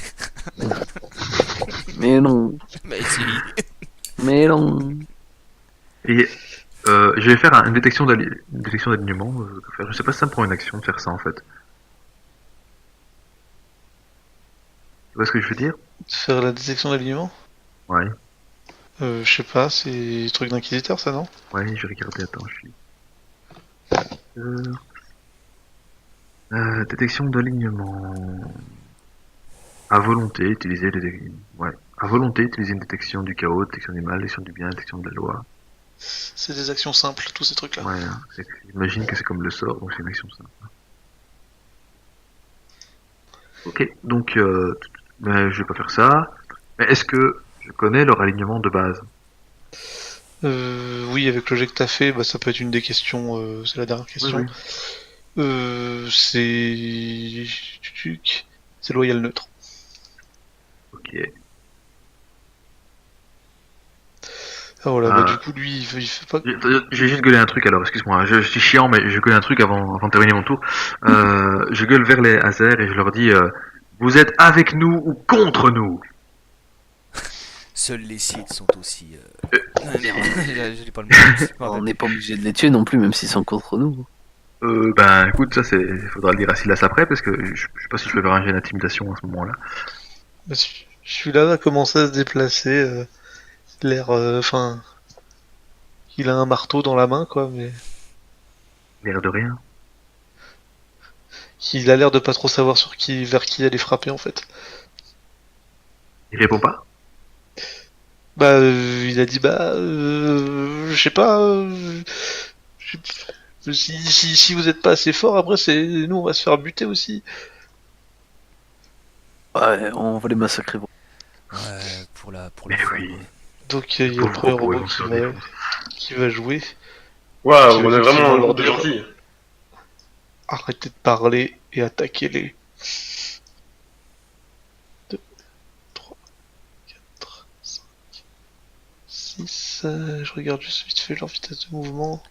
[SPEAKER 5] Mais non.
[SPEAKER 2] Mais si.
[SPEAKER 5] Mais non.
[SPEAKER 3] Et je vais faire une détection d'alignement. Je sais pas si ça me prend une action de faire ça en fait. Tu vois ce que je veux dire?
[SPEAKER 1] Faire la détection d'alignement.
[SPEAKER 3] Ouais,
[SPEAKER 1] Je sais pas, c'est truc d'inquisiteur, ça, non?
[SPEAKER 3] ouais, je vais regarder, attends, je suis... détection d'alignement... À volonté, utiliser à volonté, utiliser une détection du chaos, détection du mal, détection du bien, détection de la loi.
[SPEAKER 1] C'est des actions simples, tous ces trucs-là.
[SPEAKER 3] Ouais, hein, j'imagine que c'est comme le sort, donc c'est une action simple. Ok, donc mais je vais pas faire ça. Mais est-ce que je connais leur alignement de base?
[SPEAKER 1] Oui, avec le jet que t'as fait, bah, ça peut être une des questions. C'est la dernière
[SPEAKER 3] Oui,
[SPEAKER 1] question.
[SPEAKER 3] oui.
[SPEAKER 1] C'est. C'est loyal neutre.
[SPEAKER 3] Ok.
[SPEAKER 1] Ah voilà, bah du
[SPEAKER 3] Ah,
[SPEAKER 1] coup, lui, il fait pas.
[SPEAKER 3] j'ai juste gueulé un truc alors, excuse-moi, je suis chiant, mais je gueule un truc avant de terminer mon tour. Je gueule vers les Hazers et je leur dis vous êtes avec nous ou contre nous?
[SPEAKER 2] Seuls les Sith sont aussi. Merde, je dis pas le mot.
[SPEAKER 5] On n'est pas obligé de les tuer non plus, même s'ils sont contre nous.
[SPEAKER 3] Ben écoute, ça c'est. Faudra le dire à Silas après, parce que je sais pas si je peux faire un jet d'intimidation à ce moment-là.
[SPEAKER 1] Bah, celui-là va commencer à se déplacer. L'air. Enfin. Il a un marteau dans la main, quoi, mais.
[SPEAKER 3] L'air de rien.
[SPEAKER 1] Il a l'air de pas trop savoir vers qui aller frapper, en fait.
[SPEAKER 3] Il répond pas?
[SPEAKER 1] Bah, il a dit, bah. Je sais pas. Si vous êtes pas assez fort, après, nous, on va se faire buter aussi.
[SPEAKER 5] Ouais, on va les massacrer.
[SPEAKER 2] Ouais, pour le
[SPEAKER 3] Mais
[SPEAKER 2] fun,
[SPEAKER 3] oui.
[SPEAKER 2] quoi.
[SPEAKER 1] Donc, il y a le
[SPEAKER 3] Pauvres
[SPEAKER 1] premier
[SPEAKER 3] robots, ils
[SPEAKER 1] robot
[SPEAKER 3] vont se faire défoncer.
[SPEAKER 1] qui va jouer.
[SPEAKER 4] Waouh,
[SPEAKER 1] Qui va
[SPEAKER 4] on est vraiment
[SPEAKER 1] effectivement
[SPEAKER 4] un
[SPEAKER 1] leur
[SPEAKER 4] groupe de
[SPEAKER 1] dire
[SPEAKER 4] gentils.
[SPEAKER 1] arrêtez de parler et attaquez-les. 2, 3, 4, 5, 6. Je regarde juste vite fait leur vitesse de mouvement.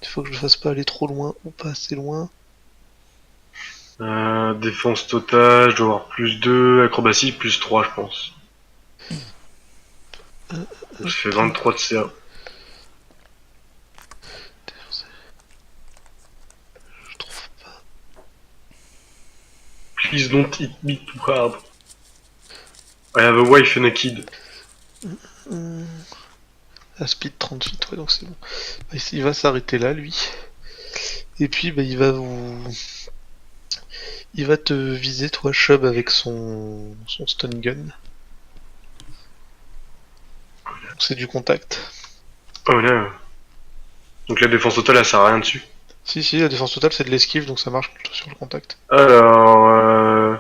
[SPEAKER 1] Il faut que je ne fasse pas aller trop loin ou pas assez loin.
[SPEAKER 4] Défense totale, je dois avoir plus 2, acrobatie plus 3, je pense. Je fais 23 de CA.
[SPEAKER 1] Je trouve pas.
[SPEAKER 4] Please don't hit me too hard. I have a wife and a kid.
[SPEAKER 1] À speed 38, ouais, donc c'est bon. Bah, il va s'arrêter là, lui. Et puis, bah, il va te viser, toi, Shub, avec son stun gun. C'est du contact.
[SPEAKER 4] Oh là. Donc la défense totale, elle sert à rien dessus.
[SPEAKER 1] Si, la défense totale, c'est de l'esquive, donc ça marche plutôt sur le contact.
[SPEAKER 4] Alors,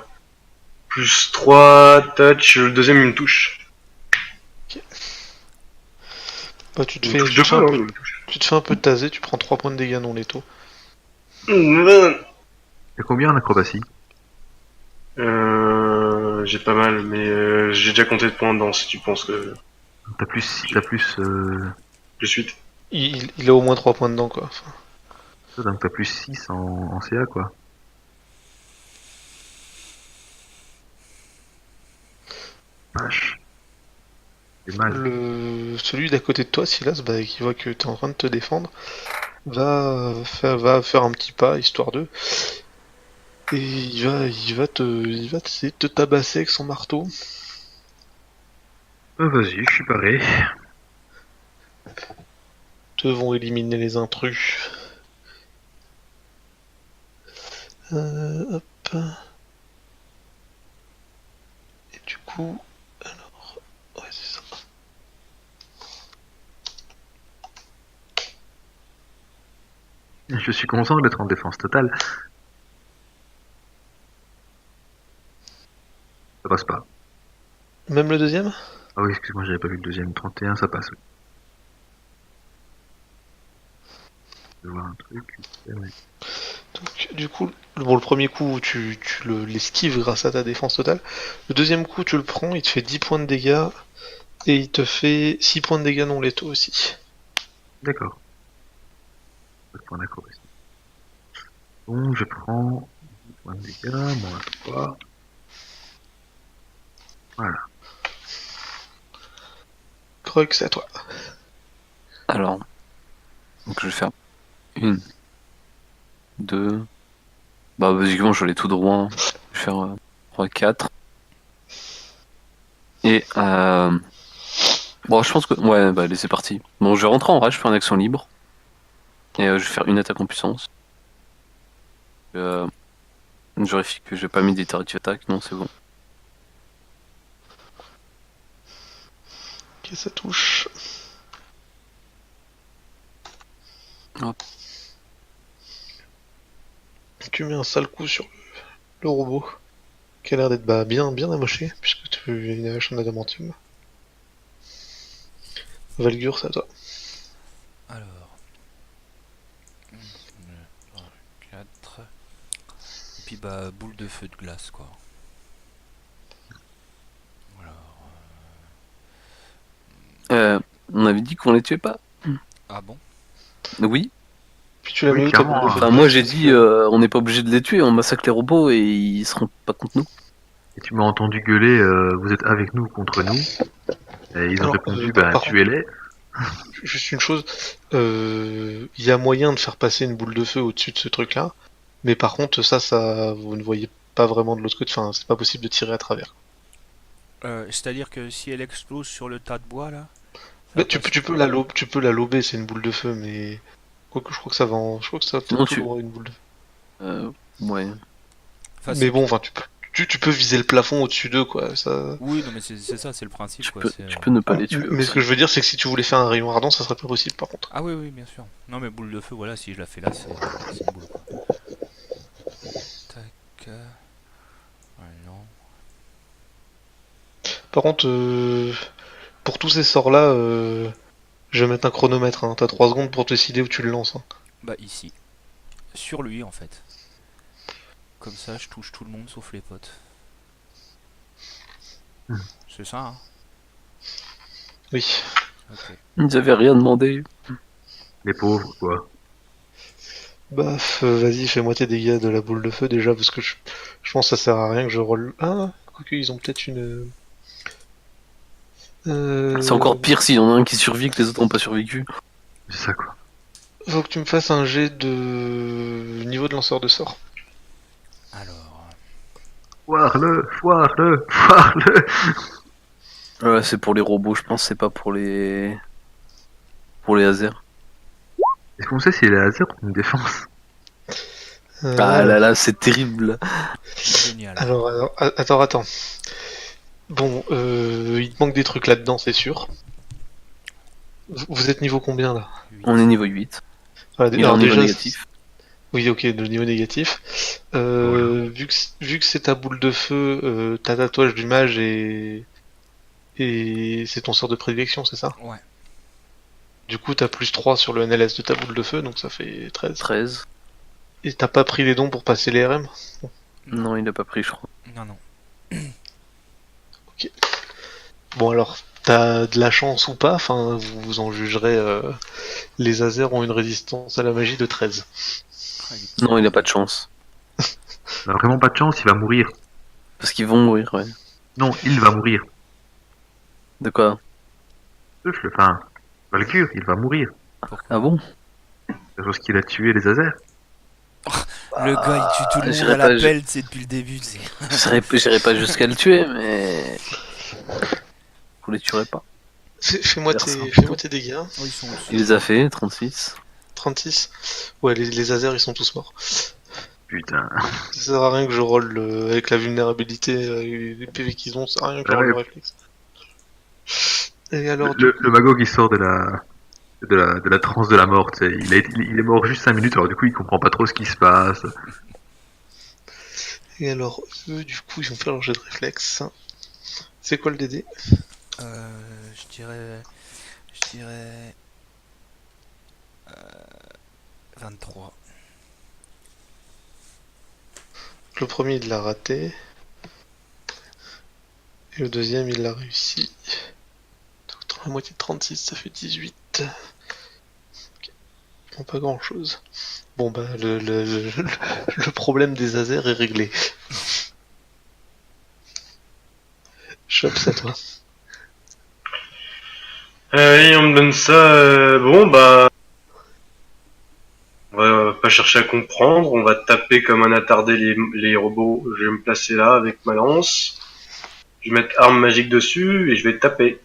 [SPEAKER 4] plus 3, touch, le deuxième il me touche.
[SPEAKER 1] Bah, tu te
[SPEAKER 4] Il
[SPEAKER 1] fais,
[SPEAKER 4] me touche deux fois, hein, il me touche.
[SPEAKER 1] tu te fais un peu taser, tu prends 3 points de dégâts non létaux.
[SPEAKER 3] T'as combien en acrobatie?
[SPEAKER 4] J'ai pas mal, mais j'ai déjà compté de points dedans si tu penses que
[SPEAKER 3] T'as plus. T'as plus.
[SPEAKER 4] de suite.
[SPEAKER 1] Il a au moins 3 points dedans, quoi. Enfin,
[SPEAKER 3] Donc t'as plus 6 en CA, quoi. Vache. C'est mal.
[SPEAKER 1] celui d'à côté de toi, Silas, bah, qui voit que t'es en train de te défendre, va faire un petit pas, histoire de. Et il va essayer de te tabasser avec son marteau.
[SPEAKER 3] Vas-y, je suis paré.
[SPEAKER 1] Devons éliminer les intrus. Hop. Et du coup, alors, ouais, c'est ça.
[SPEAKER 3] Je suis content d'être en défense totale. Ça passe pas.
[SPEAKER 1] Même le deuxième?
[SPEAKER 3] Ah oui, excuse-moi, j'avais pas vu le deuxième. 31, ça passe. Oui. Je vais voir un truc.
[SPEAKER 1] Donc, du coup, bon, le premier coup, tu l'esquives grâce à ta défense totale. Le deuxième coup, tu le prends, il te fait 10 points de dégâts. Et il te fait 6 points de dégâts non létaux aussi.
[SPEAKER 3] D'accord. Pas de point d'acrobatie. Bon, je prends 10 points de dégâts, moins 3. Voilà.
[SPEAKER 1] Croc, c'est à toi.
[SPEAKER 5] Alors, donc je vais faire une, deux. Bah, basiquement, je vais aller tout droit. Je vais faire 3, 4. Et, bon, je pense que. Ouais, bah, allez, c'est parti. Bon, je vais rentrer en rage, je fais une action libre. Et je vais faire une attaque en puissance. Je vérifie que j'ai pas mis des targeted attack. Non, c'est bon.
[SPEAKER 1] ça touche.
[SPEAKER 5] Hop.
[SPEAKER 1] Tu mets un sale coup sur le robot, qui a l'air d'être bien amoché, puisque tu as une hache en adamantium. Valgur, c'est à toi.
[SPEAKER 2] Alors. 1, 2, 3, 4. Et puis bah, boule de feu de glace, quoi. Alors.
[SPEAKER 5] On avait dit qu'on les tuait pas.
[SPEAKER 2] Ah bon?
[SPEAKER 5] Oui.
[SPEAKER 1] Puis tu l'as
[SPEAKER 3] Oui,
[SPEAKER 1] mis où ta
[SPEAKER 3] clairement,
[SPEAKER 1] boule de feu de
[SPEAKER 5] Enfin,
[SPEAKER 1] glace,
[SPEAKER 5] moi j'ai
[SPEAKER 1] parce
[SPEAKER 5] dit,
[SPEAKER 1] que-
[SPEAKER 5] on n'est pas obligé de les tuer, on massacre les robots et ils seront pas contre nous.
[SPEAKER 3] Et tu m'as entendu gueuler, vous êtes avec nous ou contre nous? Et ils ont
[SPEAKER 1] Alors,
[SPEAKER 3] répondu,
[SPEAKER 1] par contre,
[SPEAKER 3] tuez-les.
[SPEAKER 1] juste une chose, il y a moyen de faire passer une boule de feu au-dessus de ce truc-là, mais par contre, ça, vous ne voyez pas vraiment de l'autre côté, enfin, c'est pas possible de tirer à travers.
[SPEAKER 2] C'est-à-dire que si elle explose sur le tas de bois là,
[SPEAKER 1] Bah, tu peux la lober, c'est une boule de feu, mais quoique je crois que ça va, je crois que ça va
[SPEAKER 5] Non,
[SPEAKER 1] peut-être tout
[SPEAKER 5] tu-
[SPEAKER 1] droit une boule de feu.
[SPEAKER 5] Ouais.
[SPEAKER 2] enfin,
[SPEAKER 1] Mais bon, enfin, tu peux viser le plafond au-dessus d'eux, quoi. Ça.
[SPEAKER 2] oui, non mais c'est ça, c'est le principe
[SPEAKER 5] Tu
[SPEAKER 2] quoi.
[SPEAKER 5] peux,
[SPEAKER 2] c'est,
[SPEAKER 5] tu peux ne pas les tuer.
[SPEAKER 1] Mais ce que je veux dire, c'est que si tu voulais faire un rayon ardent, ça serait pas possible, par contre.
[SPEAKER 2] Ah oui, oui, bien sûr. Non mais boule de feu, voilà, si je la fais là, c'est une boule quoi. Tac. Ouais, non.
[SPEAKER 1] Par contre, pour tous ces sorts-là, je vais mettre un chronomètre. Hein. T'as 3 secondes pour décider où tu le lances. Hein.
[SPEAKER 2] Bah ici. Sur lui en fait. Comme ça, je touche tout le monde sauf les potes. C'est ça, hein?
[SPEAKER 1] Oui.
[SPEAKER 2] Ok.
[SPEAKER 5] Ils avaient rien demandé.
[SPEAKER 3] Les pauvres, quoi.
[SPEAKER 1] Bah, vas-y, fais-moi tes dégâts de la boule de feu déjà, parce que je pense que ça sert à rien que je roll. Ah, quoique ils ont peut-être une.
[SPEAKER 5] C'est encore pire s'il y en a un qui survit que les autres n'ont pas survécu.
[SPEAKER 3] C'est ça, quoi.
[SPEAKER 1] Faut que tu me fasses un jet de niveau de lanceur de sort.
[SPEAKER 2] Alors.
[SPEAKER 3] Foire-le, foire-le, foire-le.
[SPEAKER 5] Ouais, c'est pour les robots, je pense, c'est pas pour les. Pour les lasers.
[SPEAKER 3] Est-ce qu'on sait si les lasers ont une défense?
[SPEAKER 5] Ah là là, c'est terrible.
[SPEAKER 2] Génial.
[SPEAKER 1] Attends. Bon, il te manque des trucs là-dedans, c'est sûr. Vous êtes niveau combien là?
[SPEAKER 2] 8.
[SPEAKER 5] On est niveau 8.
[SPEAKER 1] Voilà,
[SPEAKER 5] Il est en niveau négatif.
[SPEAKER 1] Oui, ok, de niveau négatif. Vu que c'est ta boule de feu, ta tatouage du mage et c'est ton sort de prédilection, c'est ça?
[SPEAKER 2] Ouais.
[SPEAKER 1] Du coup, t'as plus 3 sur le NLS de ta boule de feu, donc ça fait 13.
[SPEAKER 5] 13.
[SPEAKER 1] Et t'as pas pris les dons pour passer les RM?
[SPEAKER 5] Non, il a pas pris, je crois.
[SPEAKER 2] Non, non.
[SPEAKER 1] Bon alors, t'as de la chance ou pas, enfin, vous en jugerez. Les Azers ont une résistance à la magie de 13.
[SPEAKER 2] Ah,
[SPEAKER 5] Non, il a pas de chance.
[SPEAKER 3] Il a vraiment pas de chance, il va mourir.
[SPEAKER 5] Parce qu'ils vont mourir, ouais.
[SPEAKER 3] Non, il va mourir.
[SPEAKER 5] De quoi?
[SPEAKER 3] Enfin, Valkyr, il va mourir.
[SPEAKER 5] Ah bon?
[SPEAKER 3] C'est parce qu'il a tué les Azers.
[SPEAKER 2] Le gars, il tue tout le monde
[SPEAKER 5] j'irai
[SPEAKER 2] à la
[SPEAKER 5] pas,
[SPEAKER 2] pelle, c'est depuis le début, c'est.
[SPEAKER 5] J'irai pas jusqu'à le tuer, mais. Vous les tuerez pas.
[SPEAKER 1] Fais-moi
[SPEAKER 5] Personne.
[SPEAKER 1] tes dégâts.
[SPEAKER 2] Oh, ils sont au-dessus.
[SPEAKER 5] Il les a fait, 36.
[SPEAKER 1] 36. Ouais, les Azers ils sont tous morts.
[SPEAKER 3] Putain.
[SPEAKER 1] Ça sert à rien que je roll avec la vulnérabilité, les PV qu'ils ont, ça sert à rien que je roll le réflexe. Et alors,
[SPEAKER 3] Le mago qui sort de la transe de la mort, tu sais, il est mort juste 5 minutes, alors du coup il comprend pas trop ce qui se passe.
[SPEAKER 1] eux, du coup, ils vont faire leur jet de réflexe. C'est quoi le DD?
[SPEAKER 2] Je dirais. Je dirais. 23.
[SPEAKER 1] Le premier, il l'a raté. Et le deuxième, il l'a réussi. Donc, la moitié de 36, ça fait 18. Ok. Bon, pas grand chose. Bon, bah, le problème des Azers est réglé. Chop, c'est à toi.
[SPEAKER 4] Et on me donne ça, bon bah... On va pas chercher à comprendre, on va taper comme un attardé les robots. Je vais me placer là avec ma lance. Je vais mettre arme magique dessus et je vais taper.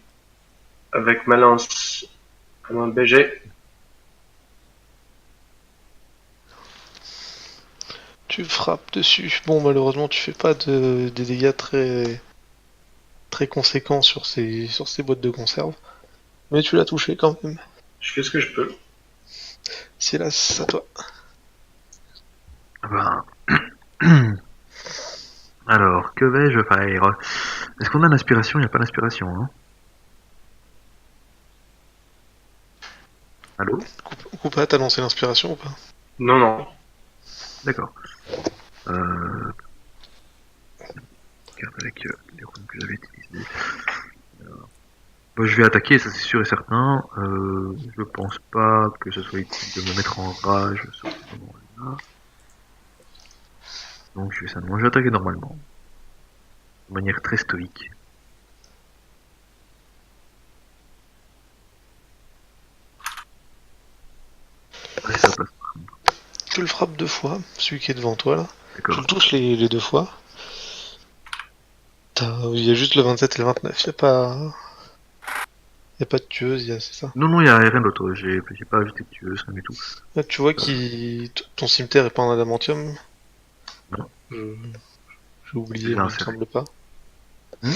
[SPEAKER 4] Avec ma lance. Comme un BG.
[SPEAKER 1] Tu frappes dessus. Bon, malheureusement, tu fais pas des dégâts très conséquents sur ces boîtes de conserve. Mais tu l'as touché quand même.
[SPEAKER 4] Je fais ce que je peux.
[SPEAKER 1] Silas, à toi.
[SPEAKER 3] Ben... Alors, que vais-je faire? Est-ce qu'on a l'inspiration? Il n'y a pas d'inspiration, hein? Allô?
[SPEAKER 1] Coupa, t'as lancé l'inspiration ou pas?
[SPEAKER 4] Non, non.
[SPEAKER 3] D'accord. Euh... Regarde avec les runes que j'avais utilisées. Bon, je vais attaquer, ça c'est sûr et certain. Je pense pas que ce soit utile de me mettre en rage sur ce moment-là. Donc je vais simplement, je vais attaquer normalement. De manière très stoïque. Ouais, ça passe.
[SPEAKER 1] Tu le frappes 2 fois, celui qui est devant toi là. Tu
[SPEAKER 3] D'accord.
[SPEAKER 1] le touches les 2 fois. Il y a juste le 27 et le 29, y a pas de tueuse, c'est ça.
[SPEAKER 3] Non, il n'y a rien d'autre. J'ai pas ajouté de tueuse, rien du tout.
[SPEAKER 1] Là, tu vois ton cimetière est pas en adamantium.
[SPEAKER 3] Non.
[SPEAKER 1] J'ai oublié,
[SPEAKER 3] C'est
[SPEAKER 1] mais il me
[SPEAKER 3] inséré.
[SPEAKER 1] semble pas.
[SPEAKER 3] Hmm.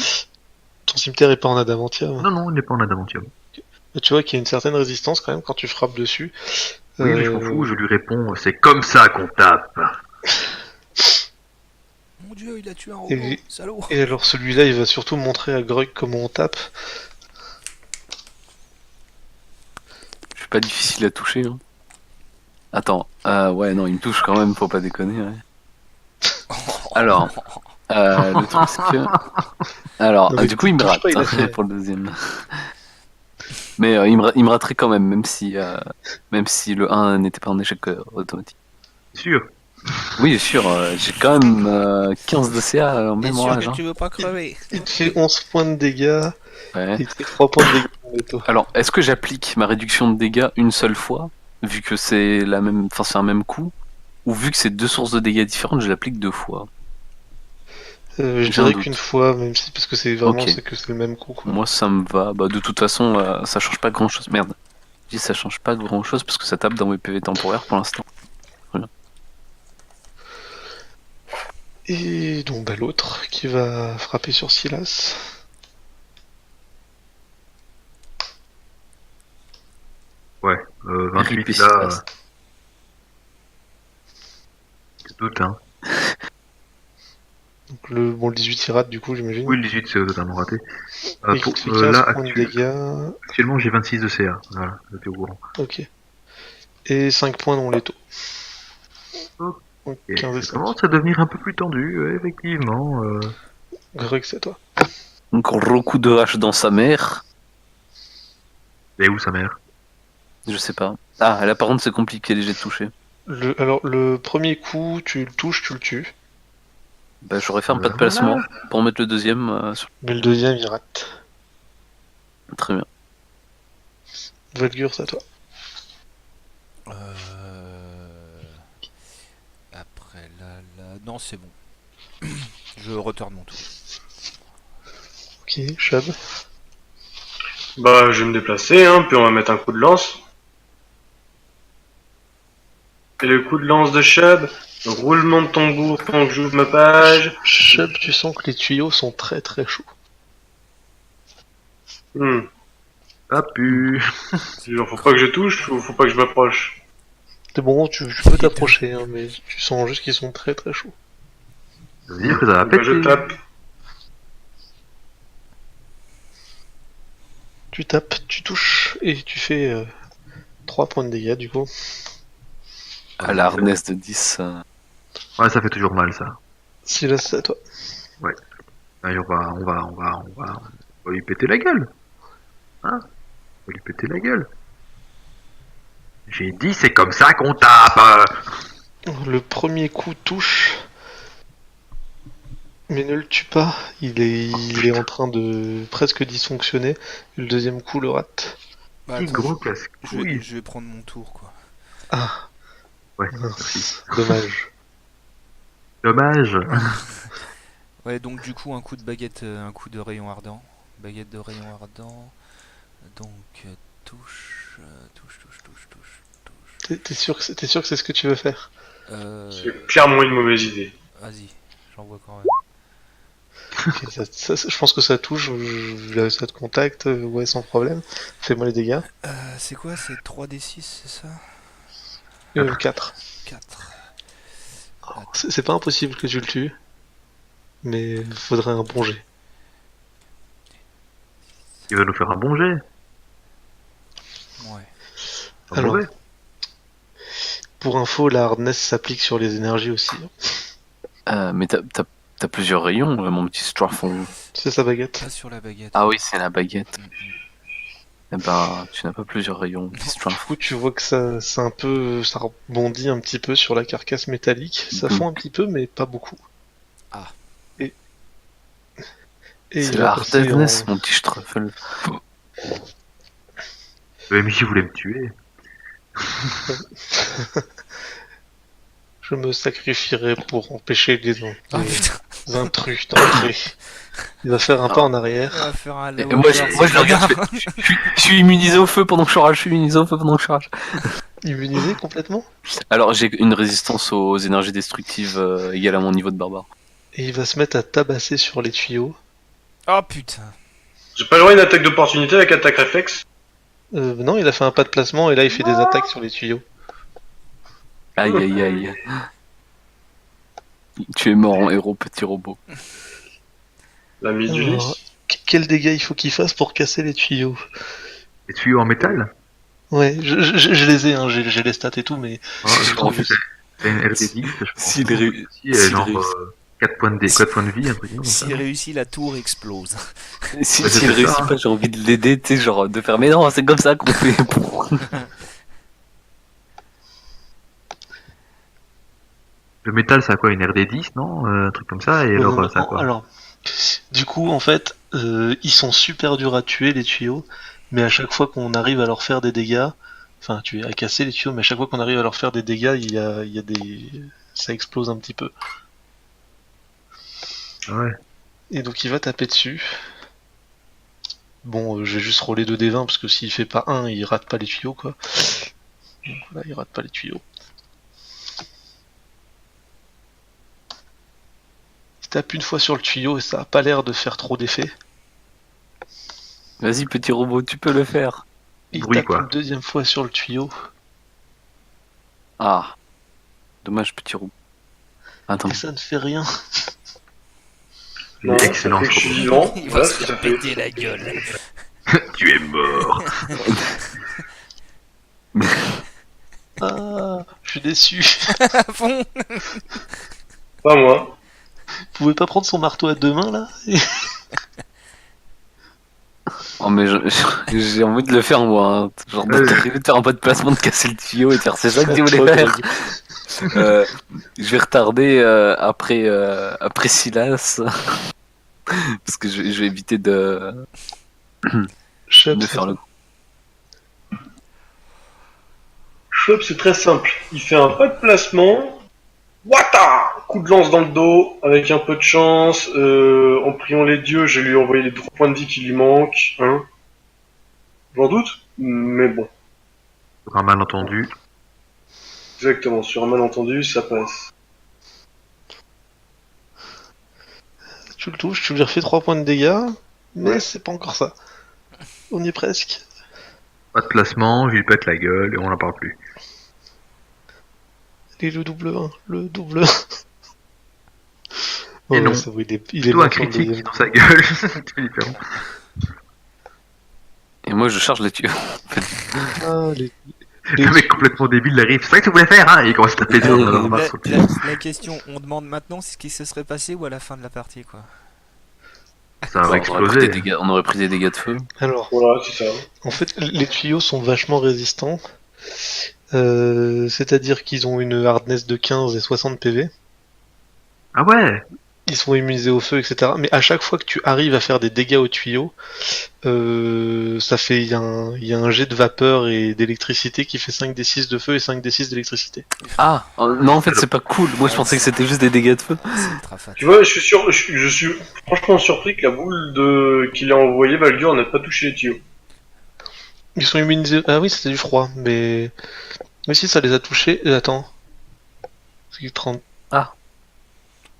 [SPEAKER 1] Ton cimetière est pas en adamantium.
[SPEAKER 3] Non, il n'est pas en adamantium.
[SPEAKER 1] Là, tu vois qu'il y a une certaine résistance quand même quand tu frappes dessus.
[SPEAKER 3] Oui, mais je m'en fous, je lui réponds, c'est comme ça qu'on tape.
[SPEAKER 2] Mon dieu, il a tué un robot,
[SPEAKER 1] Et,
[SPEAKER 2] salaud.
[SPEAKER 1] et alors celui-là, il va surtout montrer à Grog comment on tape.
[SPEAKER 5] Je suis pas difficile à toucher. Hein. Attends, ouais, non, il me touche quand même, faut pas déconner. Ouais. Alors, le truc c'est que. Alors,
[SPEAKER 1] Non, mais
[SPEAKER 5] du coup, il me
[SPEAKER 1] touche
[SPEAKER 5] rate
[SPEAKER 1] pas, il a
[SPEAKER 5] hein,
[SPEAKER 1] fait.
[SPEAKER 5] pour le deuxième. Mais il me raterait quand même, même si le 1 n'était pas un échec automatique.
[SPEAKER 3] Sûr.
[SPEAKER 5] Oui, sûr, j'ai quand même 15 de CA en
[SPEAKER 2] Bien
[SPEAKER 5] même
[SPEAKER 2] sûr
[SPEAKER 5] rage.
[SPEAKER 2] que
[SPEAKER 5] Hein.
[SPEAKER 2] tu veux pas crever.
[SPEAKER 1] Il te fait 11 points de dégâts,
[SPEAKER 5] Ouais.
[SPEAKER 1] et il te fait 3 points de dégâts dans le taux.
[SPEAKER 5] Alors, est-ce que j'applique ma réduction de dégâts une seule fois, vu que c'est la même, enfin c'est un même coup, ou vu que c'est 2 sources de dégâts différentes, je l'applique 2 fois.
[SPEAKER 1] Je
[SPEAKER 5] J'ai un
[SPEAKER 1] dirais
[SPEAKER 5] doute.
[SPEAKER 1] qu'une fois, même si, parce que c'est vraiment
[SPEAKER 5] Ok.
[SPEAKER 1] c'est le même coup, quoi.
[SPEAKER 5] Moi, ça me va. Bah, de toute façon, ça change pas grand-chose. Merde. Je dis ça change pas grand-chose parce que ça tape dans mes PV temporaires pour l'instant.
[SPEAKER 1] Et donc, bah, l'autre qui va frapper sur Silas.
[SPEAKER 3] Ouais, 28
[SPEAKER 5] RIP
[SPEAKER 3] là.
[SPEAKER 5] Silas.
[SPEAKER 3] Je doute, hein.
[SPEAKER 1] Donc, le 18 il rate, du coup, j'imagine.
[SPEAKER 3] Oui, le 18 c'est totalement raté.
[SPEAKER 1] Et qui te fait 15
[SPEAKER 3] Là,
[SPEAKER 1] points de dégâts.
[SPEAKER 3] actuellement j'ai 26 de CA. Voilà, j'étais au courant.
[SPEAKER 1] Ok. Et 5 points non létaux.
[SPEAKER 3] Ok.
[SPEAKER 1] Donc,
[SPEAKER 3] Et
[SPEAKER 1] 15 et
[SPEAKER 3] ça
[SPEAKER 1] 5.
[SPEAKER 3] commence à devenir un peu plus tendu, effectivement.
[SPEAKER 1] Greg, c'est à toi.
[SPEAKER 5] Donc, gros coup de hache dans sa mère.
[SPEAKER 3] Et où sa mère?
[SPEAKER 5] Je sais pas. Ah, là par contre, c'est compliqué les jets de toucher.
[SPEAKER 1] Alors, le premier coup, tu le touches, tu le tues.
[SPEAKER 5] Bah, je referme pas de
[SPEAKER 3] Voilà.
[SPEAKER 5] placement pour mettre le deuxième.
[SPEAKER 1] Mais le deuxième, il rate.
[SPEAKER 5] Très bien.
[SPEAKER 1] Valgur, c'est à toi.
[SPEAKER 2] Après là... Non, c'est bon. Je retourne mon tour.
[SPEAKER 1] Ok, Chab.
[SPEAKER 4] Bah, je vais me déplacer, hein, puis on va mettre un coup de lance. Et le coup de lance de Chubb, roulement de tambour pendant que j'ouvre ma page.
[SPEAKER 1] Chab, tu sens que les tuyaux sont très très chauds.
[SPEAKER 3] Ça pue.
[SPEAKER 4] Genre, faut pas que je touche ou faut pas que je m'approche?
[SPEAKER 1] C'est bon, tu peux t'approcher, hein, mais tu sens juste qu'ils sont très très chauds.
[SPEAKER 3] Ça veut dire que ça va
[SPEAKER 4] Bah,
[SPEAKER 3] péter.
[SPEAKER 4] je tape.
[SPEAKER 1] Tu tapes, tu touches, et tu fais 3 points de dégâts, du coup.
[SPEAKER 5] À la harness de 10.
[SPEAKER 3] Ouais, ça fait toujours mal, ça.
[SPEAKER 1] Silas, c'est à toi.
[SPEAKER 3] Allez, on va lui péter la gueule. Hein? On va lui péter la gueule. J'ai dit, c'est comme ça qu'on tape.
[SPEAKER 1] Le premier coup touche, mais ne le tue pas. Il est en train de presque dysfonctionner. Le deuxième coup le rate.
[SPEAKER 2] Bah,
[SPEAKER 3] Petit
[SPEAKER 2] attends,
[SPEAKER 3] gros
[SPEAKER 2] je
[SPEAKER 3] casse-couille.
[SPEAKER 2] vais prendre mon tour, quoi.
[SPEAKER 1] Ah,
[SPEAKER 3] Ouais,
[SPEAKER 1] mince.
[SPEAKER 3] merci.
[SPEAKER 1] Dommage.
[SPEAKER 3] Dommage.
[SPEAKER 2] Ouais, donc du coup, un coup de baguette, un coup de rayon ardent. Baguette de rayon ardent. Donc, touche, touche, touche, touche, touche, touche.
[SPEAKER 1] T'es sûr que c'est ce que tu veux faire?
[SPEAKER 4] C'est clairement une mauvaise idée.
[SPEAKER 2] Vas-y, j'en vois quand même.
[SPEAKER 1] Ok, je pense que ça touche, ça te contacte, ouais, sans problème. Fais-moi les dégâts.
[SPEAKER 2] C'est quoi? C'est 3d6, c'est ça?
[SPEAKER 1] 4.
[SPEAKER 2] 4.
[SPEAKER 1] C'est pas impossible que tu le tues, mais faudrait un bon jet.
[SPEAKER 3] Il va nous faire un bon jet.
[SPEAKER 2] Ouais.
[SPEAKER 3] Pas
[SPEAKER 1] Alors,
[SPEAKER 3] mauvais.
[SPEAKER 1] pour info, la hardness s'applique sur les énergies aussi.
[SPEAKER 5] Mais t'as plusieurs rayons, mon petit Strafon.
[SPEAKER 1] C'est sa baguette.
[SPEAKER 2] Pas sur la baguette.
[SPEAKER 5] Ah oui, c'est la baguette.
[SPEAKER 2] Mm, mm.
[SPEAKER 5] Eh ben, tu n'as pas plusieurs rayons, petit
[SPEAKER 1] Du
[SPEAKER 5] Strafon.
[SPEAKER 1] coup, tu vois que ça rebondit un petit peu sur la carcasse métallique. Ça
[SPEAKER 5] Mhm.
[SPEAKER 1] fond un petit peu, mais pas beaucoup.
[SPEAKER 2] Ah.
[SPEAKER 1] Et
[SPEAKER 5] C'est
[SPEAKER 1] il
[SPEAKER 5] la
[SPEAKER 1] va passer
[SPEAKER 5] hardness,
[SPEAKER 1] en...
[SPEAKER 5] mon petit Straffel.
[SPEAKER 3] Le MJ voulait me tuer.
[SPEAKER 1] Je me sacrifierai pour empêcher
[SPEAKER 2] Oh putain.
[SPEAKER 1] les intrus d'entrer. Il va faire un pas en arrière.
[SPEAKER 2] On va faire un
[SPEAKER 5] Et
[SPEAKER 2] Laowa
[SPEAKER 5] moi,
[SPEAKER 2] versus
[SPEAKER 5] je le regarde,
[SPEAKER 2] Renard.
[SPEAKER 5] je suis immunisé au feu pendant que je rage, je suis immunisé au feu pendant que je rage.
[SPEAKER 1] Immunisé complètement.
[SPEAKER 5] Alors, j'ai une résistance aux énergies destructives égale à mon niveau de barbare.
[SPEAKER 1] Et il va se mettre à tabasser sur les tuyaux.
[SPEAKER 2] Oh putain.
[SPEAKER 4] J'ai pas le droit à une attaque d'opportunité avec attaque réflexe.
[SPEAKER 1] Non, il a fait un pas de placement et là il fait des attaques sur les tuyaux.
[SPEAKER 5] Aïe aïe aïe. Tu es mort en héros, petit robot.
[SPEAKER 4] La mise du
[SPEAKER 1] Alors,
[SPEAKER 4] lys.
[SPEAKER 1] quel dégât il faut qu'il fasse pour casser les tuyaux?
[SPEAKER 3] Les tuyaux en métal.
[SPEAKER 1] Ouais, je les ai, hein, j'ai les stats et tout, mais
[SPEAKER 3] Oh,
[SPEAKER 5] Si
[SPEAKER 3] je pense que
[SPEAKER 5] réussit-
[SPEAKER 3] c'est une RD10, je pense.
[SPEAKER 5] s'il ré-
[SPEAKER 3] Si,
[SPEAKER 5] s'il
[SPEAKER 3] genre
[SPEAKER 5] réussit-
[SPEAKER 3] 4 points de vie, un truc comme ça.
[SPEAKER 2] S'il réussit, la tour explose.
[SPEAKER 5] Si,
[SPEAKER 3] Ouais,
[SPEAKER 5] s'il
[SPEAKER 3] c'est ça.
[SPEAKER 5] réussit pas, j'ai envie de l'aider, tu sais, genre de faire. Mais non, c'est comme ça qu'on fait.
[SPEAKER 3] Le métal, ça a quoi? Une RD10, non? Un truc comme ça, et alors, ça a quoi?
[SPEAKER 1] alors, du coup, en fait, ils sont super durs à tuer les tuyaux, mais à chaque fois qu'on arrive à leur faire des dégâts, enfin, tu es à casser les tuyaux, mais à chaque fois qu'on arrive à leur faire des dégâts, il y a des, ça explose un petit peu.
[SPEAKER 3] Ouais.
[SPEAKER 1] Et donc il va taper dessus. Bon, je vais juste roller 2d20 parce que s'il fait pas 1, il rate pas les tuyaux quoi. Donc voilà, il rate pas les tuyaux. Il tape une fois sur le tuyau et ça a pas l'air de faire trop d'effet.
[SPEAKER 5] Vas-y, petit robot, tu peux le faire.
[SPEAKER 1] Il
[SPEAKER 3] Bruit,
[SPEAKER 1] tape
[SPEAKER 3] quoi.
[SPEAKER 1] une deuxième fois sur le tuyau.
[SPEAKER 5] Ah. Dommage, petit robot. Attends.
[SPEAKER 1] Et ça ne fait rien.
[SPEAKER 4] Non, ça
[SPEAKER 3] Excellent.
[SPEAKER 4] fait que je suis vivant.
[SPEAKER 2] Il va
[SPEAKER 4] Voilà
[SPEAKER 2] se
[SPEAKER 4] ce que ça
[SPEAKER 2] faire
[SPEAKER 4] fait.
[SPEAKER 2] péter la gueule.
[SPEAKER 3] Tu es mort.
[SPEAKER 1] Ah, je suis déçu.
[SPEAKER 2] À fond.
[SPEAKER 4] Pas moi.
[SPEAKER 1] Vous pouvez pas prendre son marteau à deux mains là?
[SPEAKER 5] Oh, mais j'ai envie de le faire, moi. Hein. Genre, de faire un pas de placement, de casser le tuyau et de faire c'est ça que tu voulais faire. Je vais retarder après Silas. Parce que je vais éviter de faire le coup.
[SPEAKER 4] Chop, c'est très simple. Il fait un pas de placement. Wata! Coup de lance dans le dos, avec un peu de chance. En priant les dieux, je lui ai envoyé les 3 points de vie qui lui manquent. Hein. J'en doute, mais bon.
[SPEAKER 3] Sur un malentendu.
[SPEAKER 4] Exactement, sur un malentendu, ça passe.
[SPEAKER 1] Tu le touches, tu lui refais 3 points de dégâts, mais
[SPEAKER 4] Ouais.
[SPEAKER 1] c'est pas encore ça. On y est presque.
[SPEAKER 3] Pas de placement, je lui pète la gueule et on n'en parle plus.
[SPEAKER 1] Et le double 1, le double 1.
[SPEAKER 3] Et non.
[SPEAKER 1] Ça, oui, il est
[SPEAKER 3] Plutôt un
[SPEAKER 1] mort sur le
[SPEAKER 3] critique
[SPEAKER 1] deuxième.
[SPEAKER 3] dans sa gueule. C'est différent.
[SPEAKER 5] Et moi, je charge les tuyaux.
[SPEAKER 1] Ah, les
[SPEAKER 3] Le mec complètement débile arrive. C'est ça que tu voulais faire, hein? Et il commence à taper dans
[SPEAKER 2] La,
[SPEAKER 3] la main sur le pied.
[SPEAKER 2] la question, on demande maintenant ce qui se serait passé ou à la fin de la partie quoi.
[SPEAKER 3] Ça va
[SPEAKER 5] On aurait,
[SPEAKER 3] exploser.
[SPEAKER 5] pris des dégâts, on aurait pris des dégâts de feu.
[SPEAKER 1] Alors,
[SPEAKER 4] Voilà, c'est ça.
[SPEAKER 1] en fait, les tuyaux sont vachement résistants. C'est-à-dire qu'ils ont une hardness de 15 et 60 PV.
[SPEAKER 3] Ah ouais!
[SPEAKER 1] Ils sont immunisés au feu, etc. Mais à chaque fois que tu arrives à faire des dégâts aux tuyaux, ça fait, il y a un jet de vapeur et d'électricité qui fait 5d6 de feu et 5d6 d'électricité.
[SPEAKER 5] Ah, non, en fait, c'est pas cool. Moi, je pensais que c'était juste des dégâts de feu.
[SPEAKER 2] C'est ultra fat.
[SPEAKER 4] Tu vois, je suis franchement surpris que la boule qu'il a envoyée, Valdur, n'a pas touché les tuyaux.
[SPEAKER 1] Ils sont immunisés. Ah oui, c'était du froid, mais. Mais si, ça les a touchés. Attends. C'est 30.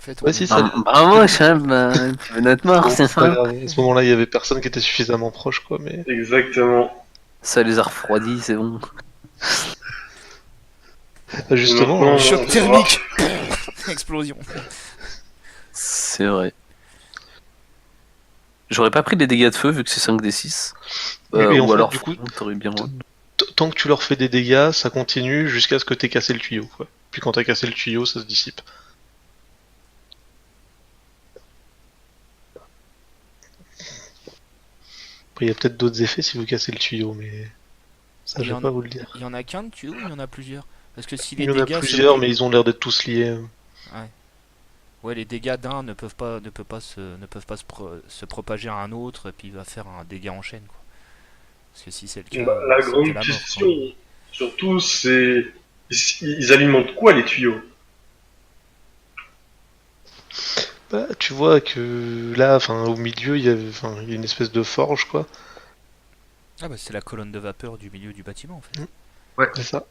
[SPEAKER 2] Fais-toi
[SPEAKER 1] Ouais, si,
[SPEAKER 2] plaisir.
[SPEAKER 1] ça-
[SPEAKER 5] Bravo, chef, tu veux notre mort, c'est
[SPEAKER 1] C'est pas
[SPEAKER 5] ça?
[SPEAKER 1] grave. À ce moment-là, il y avait personne qui était suffisamment proche, quoi. Mais
[SPEAKER 4] Exactement.
[SPEAKER 5] Ça les a refroidis, c'est bon.
[SPEAKER 1] justement,
[SPEAKER 4] maintenant,
[SPEAKER 2] Choc thermique. Explosion.
[SPEAKER 5] C'est vrai. J'aurais pas pris les dégâts de feu vu que c'est 5d6.
[SPEAKER 1] Et en
[SPEAKER 5] Ou
[SPEAKER 1] fait,
[SPEAKER 5] alors,
[SPEAKER 1] du coup,
[SPEAKER 5] t'aurais bien.
[SPEAKER 1] tant que tu leur fais des dégâts, ça continue jusqu'à ce que t'aies cassé le tuyau, quoi. Puis quand t'as cassé le tuyau, ça se dissipe. Après, il y a peut-être d'autres effets si vous cassez le tuyau, mais ça,
[SPEAKER 2] Il
[SPEAKER 1] je
[SPEAKER 2] y
[SPEAKER 1] vais
[SPEAKER 2] en
[SPEAKER 1] pas
[SPEAKER 2] a-
[SPEAKER 1] vous le dire.
[SPEAKER 2] Il y en a qu'un de tuyau ou il y en a plusieurs? Parce que si
[SPEAKER 1] Il
[SPEAKER 2] les
[SPEAKER 1] y en a
[SPEAKER 2] dégâts
[SPEAKER 1] plusieurs, mais ils ont l'air d'être tous liés.
[SPEAKER 2] Ouais, les dégâts d'un ne peuvent pas, se propager à un autre, et puis il va faire un dégât en chaîne, quoi. Parce que si c'est le cas,
[SPEAKER 4] bah, la
[SPEAKER 2] c'était
[SPEAKER 4] grande
[SPEAKER 2] la mort,
[SPEAKER 4] question,
[SPEAKER 2] quoi.
[SPEAKER 4] surtout, c'est ils alimentent quoi les tuyaux?
[SPEAKER 1] Bah, tu vois que là, enfin, au milieu, il y a une espèce de forge, quoi.
[SPEAKER 2] Ah bah c'est la colonne de vapeur du milieu du bâtiment, en fait.
[SPEAKER 1] C'est ça.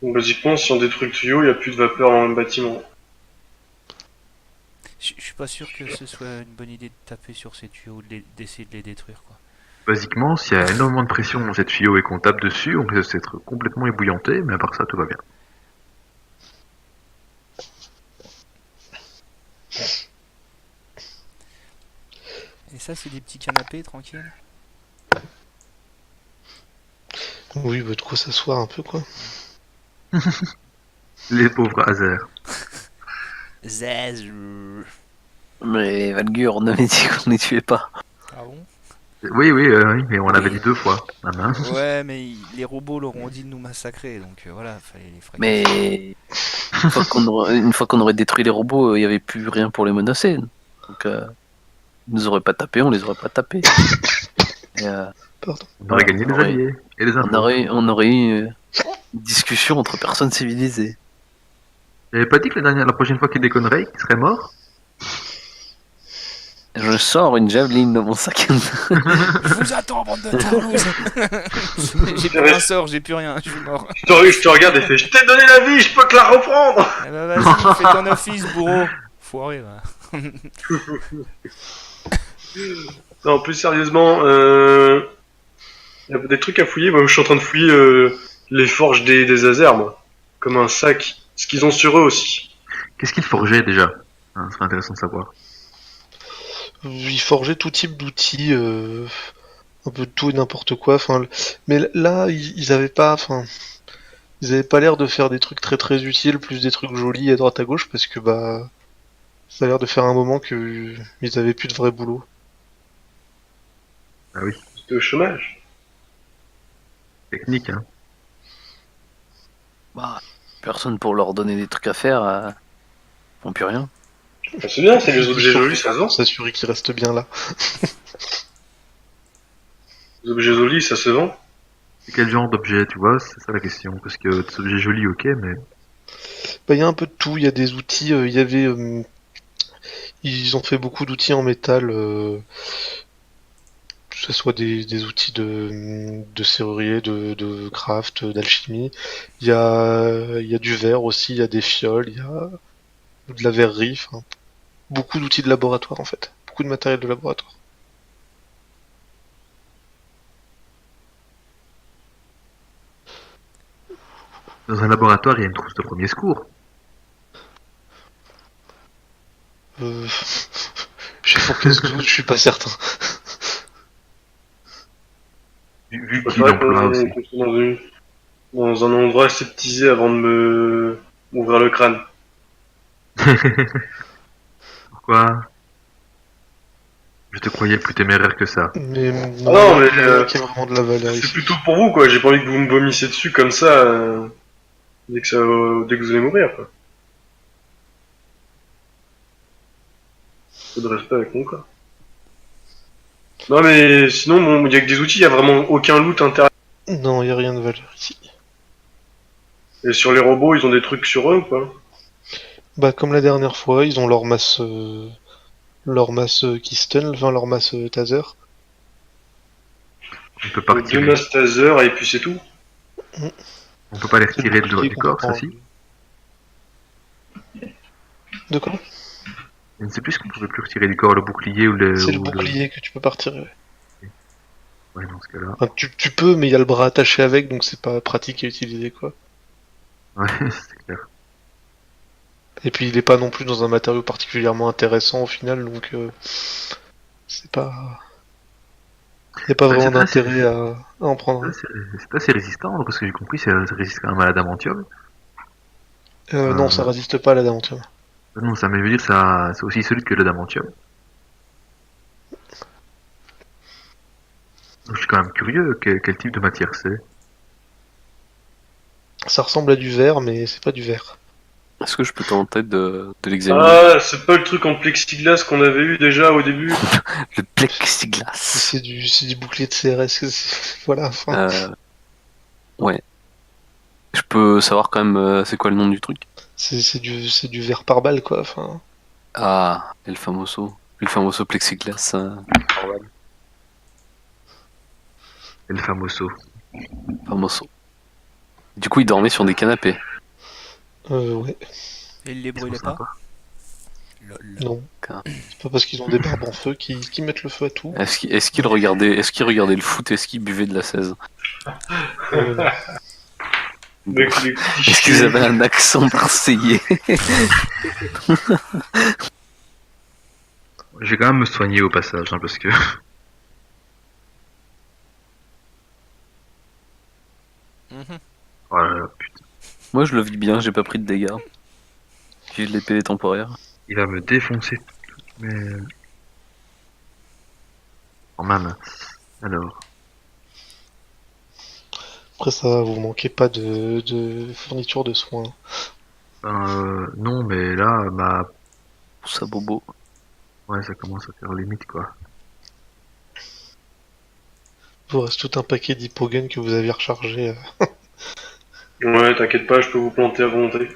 [SPEAKER 4] Donc basiquement, si on détruit le tuyau, il n'y a plus de vapeur dans le bâtiment.
[SPEAKER 2] Je suis pas sûr que ce soit une bonne idée de taper sur ces tuyaux ou d'essayer de les détruire, quoi.
[SPEAKER 3] Basiquement, s'il y a énormément de pression dans cette tuyau et qu'on tape dessus, on risque d'être complètement ébouillanté, mais à part ça, tout va bien.
[SPEAKER 2] Et ça, c'est des petits canapés tranquilles.
[SPEAKER 1] Oui, bah, de quoi s'asseoir un peu, quoi.
[SPEAKER 3] Les pauvres Azer.
[SPEAKER 2] Zaz.
[SPEAKER 5] Mais Valgur, on avait dit qu'on les tuait pas.
[SPEAKER 2] Ah bon?
[SPEAKER 3] Oui, mais on l'avait dit 2 fois. Ah mince.
[SPEAKER 2] Ouais, mais les robots leur ont dit de nous massacrer, donc voilà, fallait les fracasser.
[SPEAKER 5] Mais une fois qu'on aurait détruit les robots, il n'y avait plus rien pour les menacer. Donc, ils nous auraient pas tapé, on les aurait pas tapés. Et,
[SPEAKER 1] Pardon.
[SPEAKER 3] On aurait gagné les alliés et les infos.
[SPEAKER 5] on aurait eu une discussion entre personnes civilisées.
[SPEAKER 3] J'avais pas dit que la prochaine fois qu'il déconnerait, qu'il serait mort?
[SPEAKER 5] Je sors une javeline de mon sac.
[SPEAKER 2] Je vous attends, bande de tarlouses. J'ai plus un sort, j'ai plus rien, je suis mort.
[SPEAKER 4] Je te regarde et fais, je t'ai donné la vie, je peux te la reprendre.
[SPEAKER 2] Eh ben vas-y, fais ton office, bourreau. Foiré, va.
[SPEAKER 4] Non, plus sérieusement, il y a des trucs à fouiller. Moi, je suis en train de fouiller les forges des Azers, moi. Comme un sac. Ce qu'ils ont sur eux aussi.
[SPEAKER 3] Qu'est-ce qu'il forgeait déjà? Ce serait intéressant de savoir.
[SPEAKER 1] Ils forgeaient tout type d'outils, un peu de tout et n'importe quoi. Enfin, mais là, ils avaient pas, enfin, ils avaient pas l'air de faire des trucs très très utiles, plus des trucs jolis à droite à gauche, parce que bah, ça a l'air de faire un moment que ils avaient plus de vrai boulot.
[SPEAKER 3] Ah oui,
[SPEAKER 4] C'était au chômage.
[SPEAKER 3] technique, hein.
[SPEAKER 5] Bah, personne pour leur donner des trucs à faire, ils font plus rien.
[SPEAKER 4] Ah, c'est bien, c'est les objets jolis, ça se vend.
[SPEAKER 1] S'assurer qu'ils restent bien là.
[SPEAKER 4] Les objets jolis, ça se vend.
[SPEAKER 3] C'est quel genre d'objet, tu vois? C'est ça la question. Parce que des objets jolis, ok, mais
[SPEAKER 1] Bah, il y a un peu de tout. Il y a des outils. Il y avait, ils ont fait beaucoup d'outils en métal. Que ce soit des outils de serrurier, de craft, d'alchimie. Il y a du verre aussi, il y a des fioles, il y a de la verrerie, enfin, beaucoup d'outils de laboratoire en fait. Beaucoup de matériel de laboratoire.
[SPEAKER 3] dans un laboratoire, il y a une trousse de premier secours.
[SPEAKER 1] Euh... J'ai fourqué ce doute, je suis pas certain.
[SPEAKER 3] Vu
[SPEAKER 4] C'est
[SPEAKER 3] qu'il
[SPEAKER 4] vrai
[SPEAKER 3] emploie
[SPEAKER 4] qu'on
[SPEAKER 3] aussi.
[SPEAKER 4] est dans un endroit aseptisé avant de m'ouvrir le crâne.
[SPEAKER 3] Pourquoi? Je te croyais plus téméraire que ça.
[SPEAKER 1] Mais
[SPEAKER 4] non, mais,
[SPEAKER 1] il y a qui a vraiment de la valeur
[SPEAKER 4] C'est
[SPEAKER 1] ici.
[SPEAKER 4] plutôt pour vous, quoi. J'ai pas envie que vous me vomissiez dessus comme ça, dès que vous allez mourir, quoi. Faut de respect avec mon corps. Non, mais sinon, bon, il y a que des outils, il y a vraiment aucun loot intérieur.
[SPEAKER 1] Non, il y a rien de valeur ici.
[SPEAKER 4] Et sur les robots, ils ont des trucs sur eux ou pas?
[SPEAKER 1] Bah comme la dernière fois, ils ont leur masse qui stun, enfin leur masse taser.
[SPEAKER 3] On peut pas
[SPEAKER 4] Deux
[SPEAKER 3] retirer.
[SPEAKER 4] masses taser et puis c'est tout.
[SPEAKER 3] On peut pas les
[SPEAKER 1] C'est
[SPEAKER 3] retirer
[SPEAKER 1] le bouclier
[SPEAKER 3] du
[SPEAKER 1] qu'on peut
[SPEAKER 3] corps,
[SPEAKER 1] pas
[SPEAKER 3] ça
[SPEAKER 1] enlever.
[SPEAKER 3] si?
[SPEAKER 6] De quoi?
[SPEAKER 3] Je ne sais plus ce qu'on pouvait plus retirer du corps, le bouclier ou le...
[SPEAKER 6] C'est le
[SPEAKER 3] ou
[SPEAKER 6] bouclier que tu peux pas retirer. Ouais.
[SPEAKER 3] Ouais, dans ce cas-là.
[SPEAKER 6] Enfin, tu peux, mais il y a le bras attaché avec, donc c'est pas pratique à utiliser, quoi.
[SPEAKER 3] Ouais, c'est clair.
[SPEAKER 6] Et puis il est pas non plus dans un matériau particulièrement intéressant au final, donc c'est pas... Y a pas
[SPEAKER 3] Ouais,
[SPEAKER 6] vraiment d'intérêt à en prendre un.
[SPEAKER 3] c'est assez résistant, parce que j'ai compris, ça résiste quand même à l'adamantium.
[SPEAKER 6] Non, ça
[SPEAKER 3] Euh,
[SPEAKER 6] résiste pas à l'adamantium.
[SPEAKER 3] non, ça veut dire ça, c'est aussi solide que l'adamantium. Donc, je suis quand même curieux, quel type de matière c'est.
[SPEAKER 6] Ça ressemble à du verre, mais c'est pas du verre.
[SPEAKER 5] Est-ce que je peux tenter de l'examiner?
[SPEAKER 4] Ah, c'est pas le truc en plexiglas qu'on avait eu déjà au début.
[SPEAKER 5] Le plexiglas.
[SPEAKER 6] C'est du bouclier de CRS. Voilà, enfin.
[SPEAKER 5] Euh, ouais. Je peux savoir quand même c'est quoi le nom du truc?
[SPEAKER 6] C'est du verre par balle, quoi. Enfin,
[SPEAKER 5] Ah, El famoso plexiglas.
[SPEAKER 3] El famoso.
[SPEAKER 5] Famoso. Du coup, il dormait sur des canapés.
[SPEAKER 6] ouais,
[SPEAKER 2] Et il les
[SPEAKER 3] Ils sont
[SPEAKER 2] brûlait pas?
[SPEAKER 3] sympas.
[SPEAKER 2] Lol.
[SPEAKER 6] non.
[SPEAKER 5] Canapé.
[SPEAKER 6] C'est pas parce qu'ils ont des barbes en feu qu'ils mettent le feu à tout.
[SPEAKER 5] Est-ce qu'il regardait le foot? Est-ce qu'il buvait de la 16?
[SPEAKER 6] Non.
[SPEAKER 4] Mec, les
[SPEAKER 5] Est-ce qu'ils
[SPEAKER 4] clichés.
[SPEAKER 5] avaient un accent marseillais?
[SPEAKER 3] Je vais quand même me soigner au passage, hein, parce que...
[SPEAKER 2] Mhm.
[SPEAKER 3] Oh là là, putain.
[SPEAKER 5] Moi, je le vis bien, j'ai pas pris de dégâts. J'ai de l'épée temporaire.
[SPEAKER 3] Il va me défoncer toutes mes... En main. Alors,
[SPEAKER 6] Après ça, va, vous manquez pas de fourniture de soins.
[SPEAKER 3] non, mais là,
[SPEAKER 5] Ça bobo.
[SPEAKER 3] ouais, ça commence à faire limite, quoi.
[SPEAKER 6] Il vous reste tout un paquet d'hypogun que vous aviez rechargé.
[SPEAKER 4] Ouais, t'inquiète pas, je peux vous planter à volonté.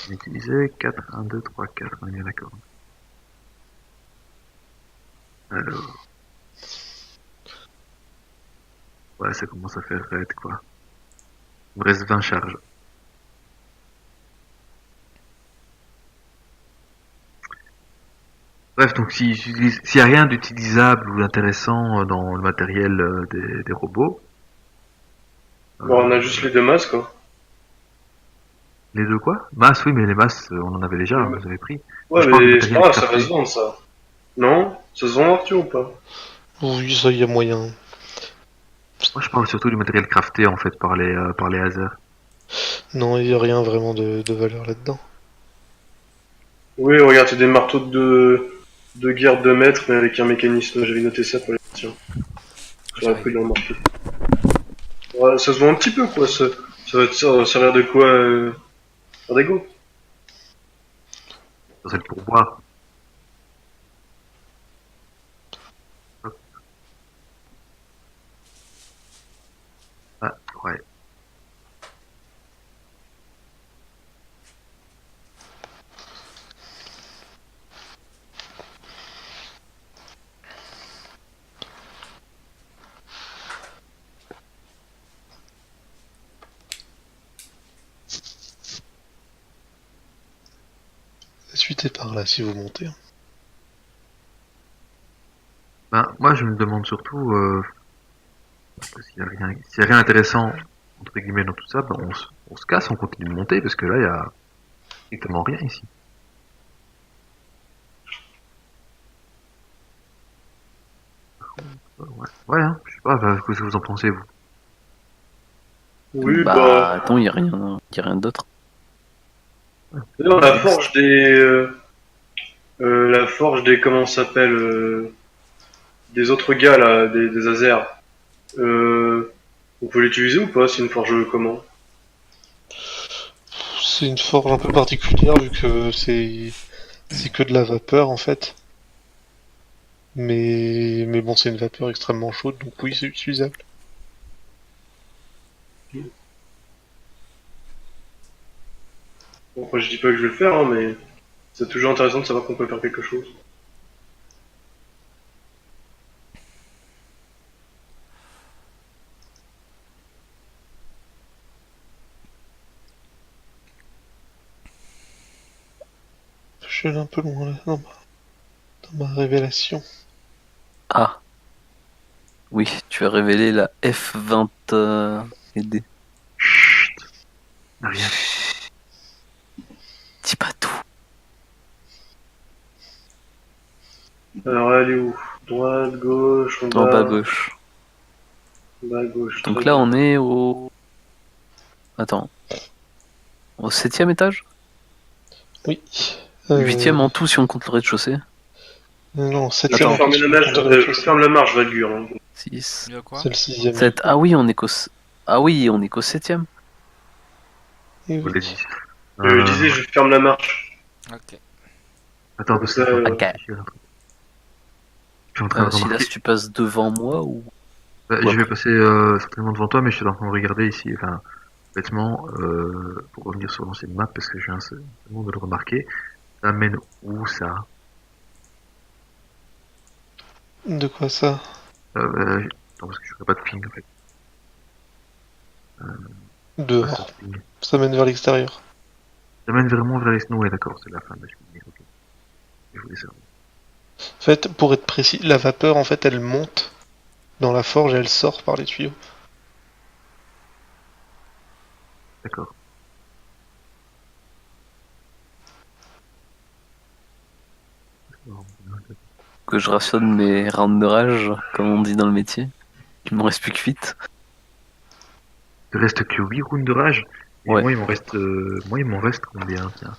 [SPEAKER 3] On utilisait 4, 1, 2, 3, 4, on est bien d'accord. Alors, ouais, ça commence à faire raide, quoi. Il me reste 20 charges. Bref, donc s'il y a rien d'utilisable ou d'intéressant dans le matériel des robots,
[SPEAKER 4] Bon, on a juste les deux masques, quoi.
[SPEAKER 3] les deux quoi? Masses, oui, mais les masses, on en avait déjà,
[SPEAKER 4] Oui,
[SPEAKER 3] vous avez pris.
[SPEAKER 4] Ouais,
[SPEAKER 3] Je parle de
[SPEAKER 4] mais c'est pas
[SPEAKER 3] matériel
[SPEAKER 4] grave, ça va
[SPEAKER 3] crafté.
[SPEAKER 4] se vendre, ça. Non? Ça se vend Arthur ou pas?
[SPEAKER 6] Oui, ça y a moyen.
[SPEAKER 3] Moi, je parle surtout du matériel crafté, en fait, par les hasards.
[SPEAKER 6] Non, il y a rien vraiment de valeur là-dedans.
[SPEAKER 4] Oui, regarde, c'est des marteaux de guerre de mètres, mais avec un mécanisme. J'avais noté ça pour les tiens. J'aurais
[SPEAKER 2] J'arrive.
[SPEAKER 4] pris dans le marqué. Ouais, ça se vend un petit peu, quoi. Ça va te servir de quoi faire des go.
[SPEAKER 3] Ça, c'est le pourboire. Hop. Ah, ouais.
[SPEAKER 6] La suite est par là si vous montez.
[SPEAKER 3] Ben, moi, je me demande surtout, s'il y a rien d'intéressant, entre guillemets, dans tout ça, ben, on se casse, on continue de monter, parce que là, il y a strictement rien ici. Ouais, ouais, hein, je sais pas, ben, qu'est-ce que vous en pensez, vous?
[SPEAKER 4] Oui,
[SPEAKER 5] Bah, attends, y a rien d'autre.
[SPEAKER 4] d'ailleurs, la forge des, comment ça s'appelle, des autres gars, là, des Azers. On peut l'utiliser ou pas? C'est une forge comment?
[SPEAKER 6] C'est une forge un peu particulière vu que c'est que de la vapeur en fait. Mais bon, c'est une vapeur extrêmement chaude, donc oui, c'est utilisable.
[SPEAKER 4] Bon, après, je dis pas que je vais le faire, hein, mais c'est toujours intéressant de savoir qu'on peut faire quelque chose.
[SPEAKER 6] suis allé un peu loin là, dans ma révélation.
[SPEAKER 5] Ah. Oui, tu as révélé la F20 et D.
[SPEAKER 3] Chut. Rien.
[SPEAKER 5] Dis pas tout.
[SPEAKER 4] Alors, elle est où? Droite, gauche, en
[SPEAKER 5] En bas à
[SPEAKER 4] bas,
[SPEAKER 5] gauche.
[SPEAKER 4] bas, gauche.
[SPEAKER 5] Donc
[SPEAKER 4] très
[SPEAKER 5] là,
[SPEAKER 4] bien.
[SPEAKER 5] on est au... Attends. Au 7ème étage?
[SPEAKER 6] Oui.
[SPEAKER 5] 8ème en tout si on compte le rez-de-chaussée.
[SPEAKER 6] Non,
[SPEAKER 4] Je
[SPEAKER 6] 7ème en
[SPEAKER 4] ferme
[SPEAKER 6] plus,
[SPEAKER 4] la
[SPEAKER 6] je compte le rez-de-chaussée.
[SPEAKER 4] ferme la marche, Valgur. Hein.
[SPEAKER 5] 6,
[SPEAKER 2] Il y a quoi?
[SPEAKER 6] C'est le 6ème.
[SPEAKER 5] 7. Ah oui, on est qu'au... Ah oui, on est qu'au 7ème.
[SPEAKER 6] Et
[SPEAKER 3] On
[SPEAKER 6] oui.
[SPEAKER 3] l'a dit.
[SPEAKER 4] Je disais, je ferme la marche.
[SPEAKER 2] Ok.
[SPEAKER 3] Attends,
[SPEAKER 4] Comme
[SPEAKER 3] parce
[SPEAKER 4] ça,
[SPEAKER 3] que
[SPEAKER 5] Ok.
[SPEAKER 3] je suis en train de
[SPEAKER 5] Silas,
[SPEAKER 3] remarquer.
[SPEAKER 5] tu passes devant moi ou...
[SPEAKER 3] Bah,
[SPEAKER 5] ou
[SPEAKER 3] je vais
[SPEAKER 5] après
[SPEAKER 3] passer certainement devant toi, mais je suis en train de regarder ici, enfin, bêtement, pour revenir sur l'ancienne map, parce que je viens seulement de le remarquer. Ça mène où ça?
[SPEAKER 6] De quoi ça?
[SPEAKER 3] Attends, parce que je ferai pas de ping en fait. Pas
[SPEAKER 6] Dehors.
[SPEAKER 3] de ping.
[SPEAKER 6] Ça mène vers l'extérieur.
[SPEAKER 3] Ça mène vraiment vers les snows, ouais, d'accord, c'est la fin de la cheminée, ok. Je voulais savoir.
[SPEAKER 6] En fait, pour être précis, la vapeur, en fait, elle monte dans la forge et elle sort par les tuyaux.
[SPEAKER 3] D'accord.
[SPEAKER 5] que je rationne mes rounds de rage, comme on dit dans le métier. Il m'en reste plus que 8.
[SPEAKER 3] Il te reste que 8 rounds de rage. Et
[SPEAKER 5] Ouais.
[SPEAKER 3] moi, il m'en reste combien, tiens?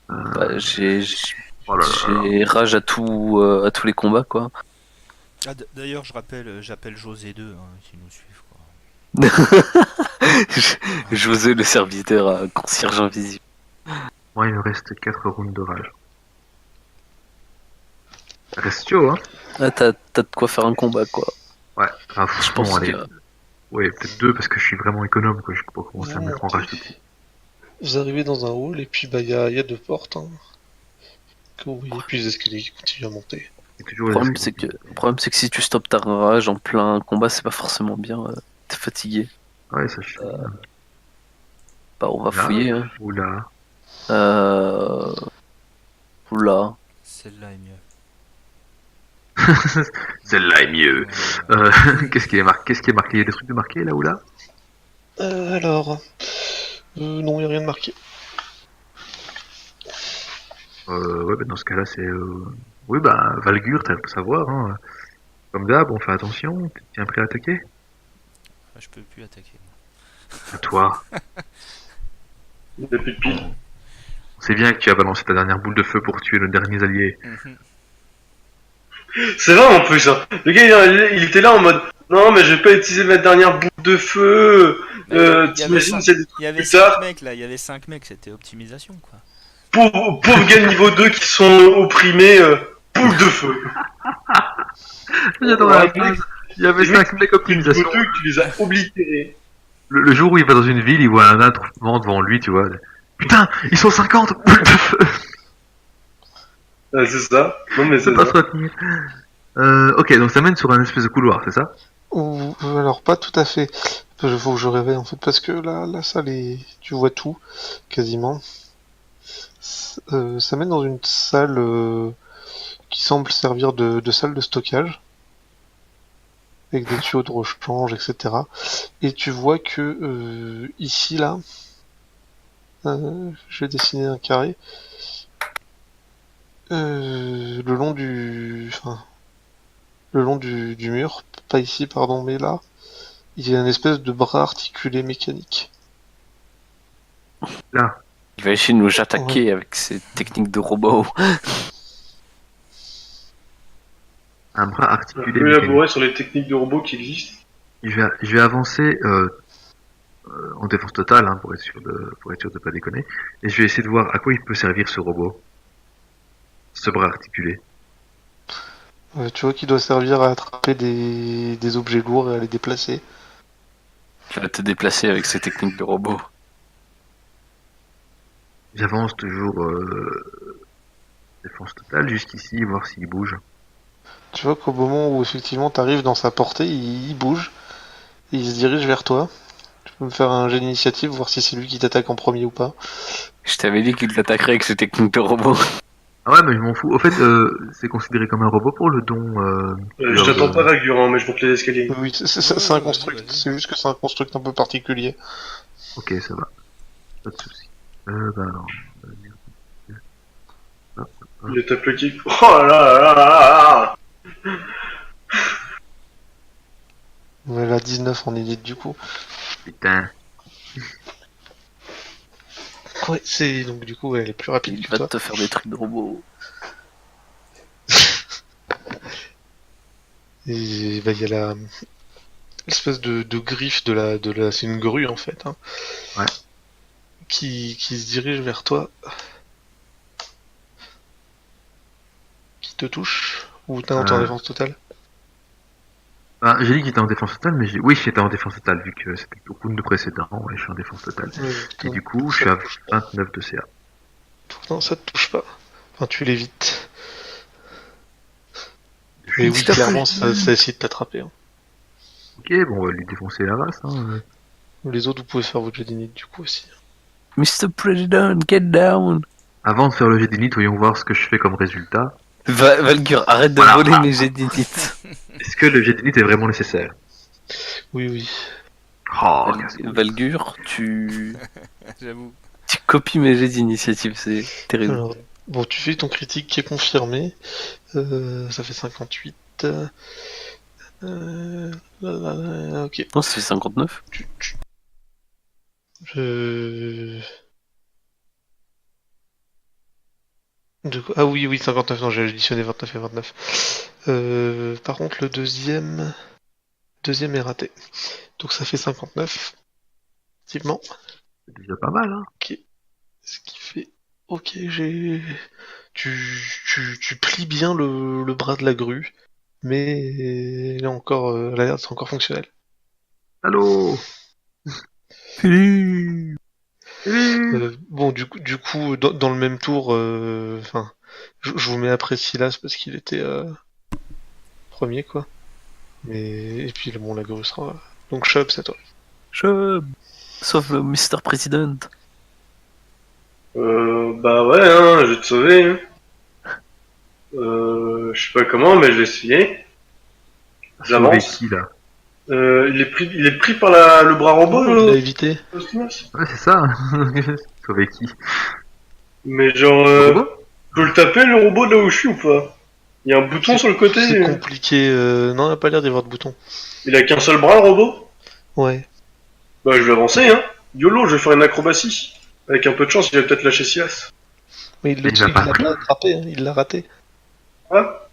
[SPEAKER 5] Bah, j'ai
[SPEAKER 3] Oh là là là.
[SPEAKER 5] j'ai rage à tous les combats, quoi.
[SPEAKER 2] Ah, d'ailleurs, j'appelle José 2, hein, s'ils nous suivent, quoi.
[SPEAKER 5] Je vous ai le serviteur à concierge invisible.
[SPEAKER 3] Moi, il me reste 4 rounds de rage. Ça reste chaud, hein?
[SPEAKER 5] Ah, t'as de quoi faire un combat, quoi.
[SPEAKER 3] Ouais, enfin,
[SPEAKER 5] Je
[SPEAKER 3] bon,
[SPEAKER 5] pense
[SPEAKER 3] allez.
[SPEAKER 5] que...
[SPEAKER 3] Ouais, peut-être 2 parce que je suis vraiment économe, quoi. Je peux pas commencer à me mettre en rage tout de suite.
[SPEAKER 6] Vous arrivez dans un hall et puis bah y a 2 portes. Hein, que vous voyez, puis les escaliers qui continuent à monter.
[SPEAKER 3] C'est toujours
[SPEAKER 5] Le
[SPEAKER 3] les
[SPEAKER 5] problème,
[SPEAKER 3] escaliers.
[SPEAKER 5] le problème, c'est que si tu stoppes ta rage en plein combat, c'est pas forcément bien. T'es fatigué.
[SPEAKER 3] Ouais, ça, je sais.
[SPEAKER 5] Bah, on va
[SPEAKER 3] Là.
[SPEAKER 5] fouiller, hein.
[SPEAKER 3] Oula.
[SPEAKER 5] Oula.
[SPEAKER 2] Celle-là est mieux.
[SPEAKER 3] Celle-là est mieux.
[SPEAKER 2] Ouais.
[SPEAKER 3] Qu'est-ce qui est marqué? Il y a des trucs de marqué là ou là?
[SPEAKER 6] Alors... non, y a rien de marqué.
[SPEAKER 3] Ouais, bah dans ce cas-là, c'est. Oui, bah, Valgur, t'as le savoir, hein. Comme d'hab, on fait attention. Tu tiens prêt à attaquer?
[SPEAKER 2] Ah, je peux plus attaquer. Moi.
[SPEAKER 3] À toi.
[SPEAKER 4] Il n'y a plus de pile.
[SPEAKER 3] On sait bien que tu as balancé ta dernière boule de feu pour tuer nos derniers alliés.
[SPEAKER 2] Mhm.
[SPEAKER 4] C'est vrai en plus. Hein. Le gars, il était là en mode non, mais je vais pas utiliser ma dernière boule de feu.
[SPEAKER 2] Mais il y avait
[SPEAKER 4] T'imagines,
[SPEAKER 2] cinq-
[SPEAKER 4] c'est des
[SPEAKER 2] Il y avait
[SPEAKER 4] plus tard.
[SPEAKER 2] 5 mecs là, il y avait 5 mecs, c'était optimisation quoi.
[SPEAKER 4] Pauvres gars niveau 2 qui sont opprimés. Boule de feu.
[SPEAKER 3] J'adore la phrase. Il y avait
[SPEAKER 4] Les
[SPEAKER 3] 5 mecs optimisation.
[SPEAKER 4] Niveau 2, tu les as oblitérés.
[SPEAKER 3] Le jour où il va dans une ville, il voit un attroupement devant lui, tu vois. Putain, ils sont 50 boules de feu.
[SPEAKER 4] C'est ça. Non, mais
[SPEAKER 3] C'est
[SPEAKER 4] c'est
[SPEAKER 3] pas
[SPEAKER 4] ça.
[SPEAKER 3] se retenir. Ok, donc ça mène sur un espèce de couloir, c'est ça?
[SPEAKER 6] Ou alors pas tout à fait. Il faut que je réveille en fait parce que là, la salle est... Tu vois tout, quasiment. Ça mène dans une salle qui semble servir de salle de stockage. Avec des tuyaux de rechange, etc. Et tu vois que ici, là, je vais dessiner un carré. Le long du... Enfin, le long du mur, pas ici, pardon, mais là, il y a une espèce de bras articulé mécanique.
[SPEAKER 3] Là.
[SPEAKER 5] Il va essayer de nous attaquer avec ses techniques de robot.
[SPEAKER 3] Un bras
[SPEAKER 4] On
[SPEAKER 3] articulé
[SPEAKER 4] peut
[SPEAKER 3] mécanique.
[SPEAKER 4] élaborer sur les techniques de robots qui existent.
[SPEAKER 3] Je vais avancer en défense totale, hein, pour être sûr de pas déconner. Et je vais essayer de voir à quoi il peut servir ce robot. Ce bras articulé.
[SPEAKER 6] Tu vois qu'il doit servir à attraper des objets lourds et à les déplacer.
[SPEAKER 5] Il va te déplacer avec ses techniques de robot.
[SPEAKER 3] J'avance toujours défense totale jusqu'ici, voir s'il bouge.
[SPEAKER 6] Tu vois qu'au moment où effectivement t'arrives dans sa portée, il bouge et il se dirige vers toi. Tu peux me faire un jet d'initiative, voir si c'est lui qui t'attaque en premier ou pas.
[SPEAKER 5] Je t'avais dit qu'il t'attaquerait avec ses techniques de robot.
[SPEAKER 3] Ah ouais, mais je m'en fous. Au fait, c'est considéré comme un robot pour le don.
[SPEAKER 4] Je t'attends pas, Valgur, hein, mais je monte les escaliers.
[SPEAKER 6] Oui, c'est
[SPEAKER 2] Ouais,
[SPEAKER 6] un
[SPEAKER 2] vas-y,
[SPEAKER 6] construct.
[SPEAKER 2] vas-y.
[SPEAKER 6] C'est juste que c'est un construct un peu particulier.
[SPEAKER 3] Ok, ça va. Pas de soucis. Bah alors. Hop,
[SPEAKER 4] Il est tape le kick. Oh là là là là là.
[SPEAKER 6] Ouais, la 19 en élite du coup.
[SPEAKER 3] putain.
[SPEAKER 6] Ouais, c'est donc du coup ouais, elle est plus rapide
[SPEAKER 5] Il
[SPEAKER 6] que
[SPEAKER 5] va
[SPEAKER 6] toi.
[SPEAKER 5] te faire des trucs de robot.
[SPEAKER 6] Et bah il y a la l'espèce de griffe c'est une grue en fait, hein,
[SPEAKER 3] Ouais.
[SPEAKER 6] qui se dirige vers toi, qui te touche ou t'es en défense totale.
[SPEAKER 3] Ah, j'ai dit qu'il était en défense totale, mais oui, j'étais en défense totale, vu que c'était le round précédent, ouais, je suis en défense totale.
[SPEAKER 6] Ouais,
[SPEAKER 3] Et du coup, je
[SPEAKER 6] ça
[SPEAKER 3] suis à
[SPEAKER 6] te touche pas.
[SPEAKER 3] 29 de CA.
[SPEAKER 6] Non, ça te touche pas. Enfin, tu l'évites.
[SPEAKER 3] Je
[SPEAKER 6] Mais
[SPEAKER 3] suis
[SPEAKER 6] oui, clairement, ça essaie de t'attraper. Hein.
[SPEAKER 3] Ok, bon, on va lui défoncer la race, hein.
[SPEAKER 6] Les autres, vous pouvez faire votre jet d'init du coup aussi.
[SPEAKER 5] Mr. President, get down!
[SPEAKER 3] Avant de faire le jet d'init, voyons voir ce que je fais comme résultat.
[SPEAKER 5] Valgur, arrête de
[SPEAKER 3] Voilà.
[SPEAKER 5] voler mes jets d'init.
[SPEAKER 3] Est-ce que le jet d'init est vraiment nécessaire?
[SPEAKER 6] Oui, oui.
[SPEAKER 3] Oh, casse-couille.
[SPEAKER 5] Valgur, tu
[SPEAKER 2] J'avoue.
[SPEAKER 5] copies mes jets d'initiative, c'est terrible.
[SPEAKER 6] Alors, bon, tu fais ton critique qui est confirmé. Ça fait 58. Ok.
[SPEAKER 5] Non, c'est 59.
[SPEAKER 6] Je... Ah oui, oui, 59, non, j'ai additionné 29 et 29. Par contre, le deuxième est raté. Donc ça fait 59, effectivement.
[SPEAKER 3] C'est déjà pas mal, hein.
[SPEAKER 6] Ok. Ce qui fait... Ok, j'ai... Tu plies bien le bras de la grue, mais là encore, elle a l'air d'être encore fonctionnelle.
[SPEAKER 3] Allô?
[SPEAKER 5] Philippe.
[SPEAKER 6] Bon, du coup, dans le même tour, enfin, je vous mets après Silas parce qu'il était premier, quoi. Mais et puis bon, la grue sera. Donc Chubb, c'est à toi.
[SPEAKER 5] Sauf le Mr. President.
[SPEAKER 4] Bah ouais, hein, je vais te sauver. Hein. Je sais pas comment, mais je vais essayer.
[SPEAKER 3] Sauver
[SPEAKER 4] J'avance.
[SPEAKER 3] qui, là?
[SPEAKER 4] Il est pris par le bras robot,
[SPEAKER 6] Il a évité.
[SPEAKER 4] Postumus.
[SPEAKER 3] Ouais, c'est ça. Sauver qui?
[SPEAKER 4] Mais genre,
[SPEAKER 3] Le robot?
[SPEAKER 4] je peux le taper le robot de là où je suis ou pas? Il y a un bouton sur le côté.
[SPEAKER 6] C'est compliqué. Non, il n'a pas l'air d'y avoir de bouton.
[SPEAKER 4] Il a qu'un seul bras, le robot?
[SPEAKER 6] Ouais.
[SPEAKER 4] Bah, je vais avancer, hein. YOLO, je vais faire une acrobatie. Avec un peu de chance, il va peut-être lâcher Silas.
[SPEAKER 6] Mais le
[SPEAKER 3] Il
[SPEAKER 6] truc,
[SPEAKER 3] l'a
[SPEAKER 6] il
[SPEAKER 3] pas
[SPEAKER 6] l'a
[SPEAKER 3] pris.
[SPEAKER 6] pas attrapé, hein, il l'a raté.
[SPEAKER 4] Ah.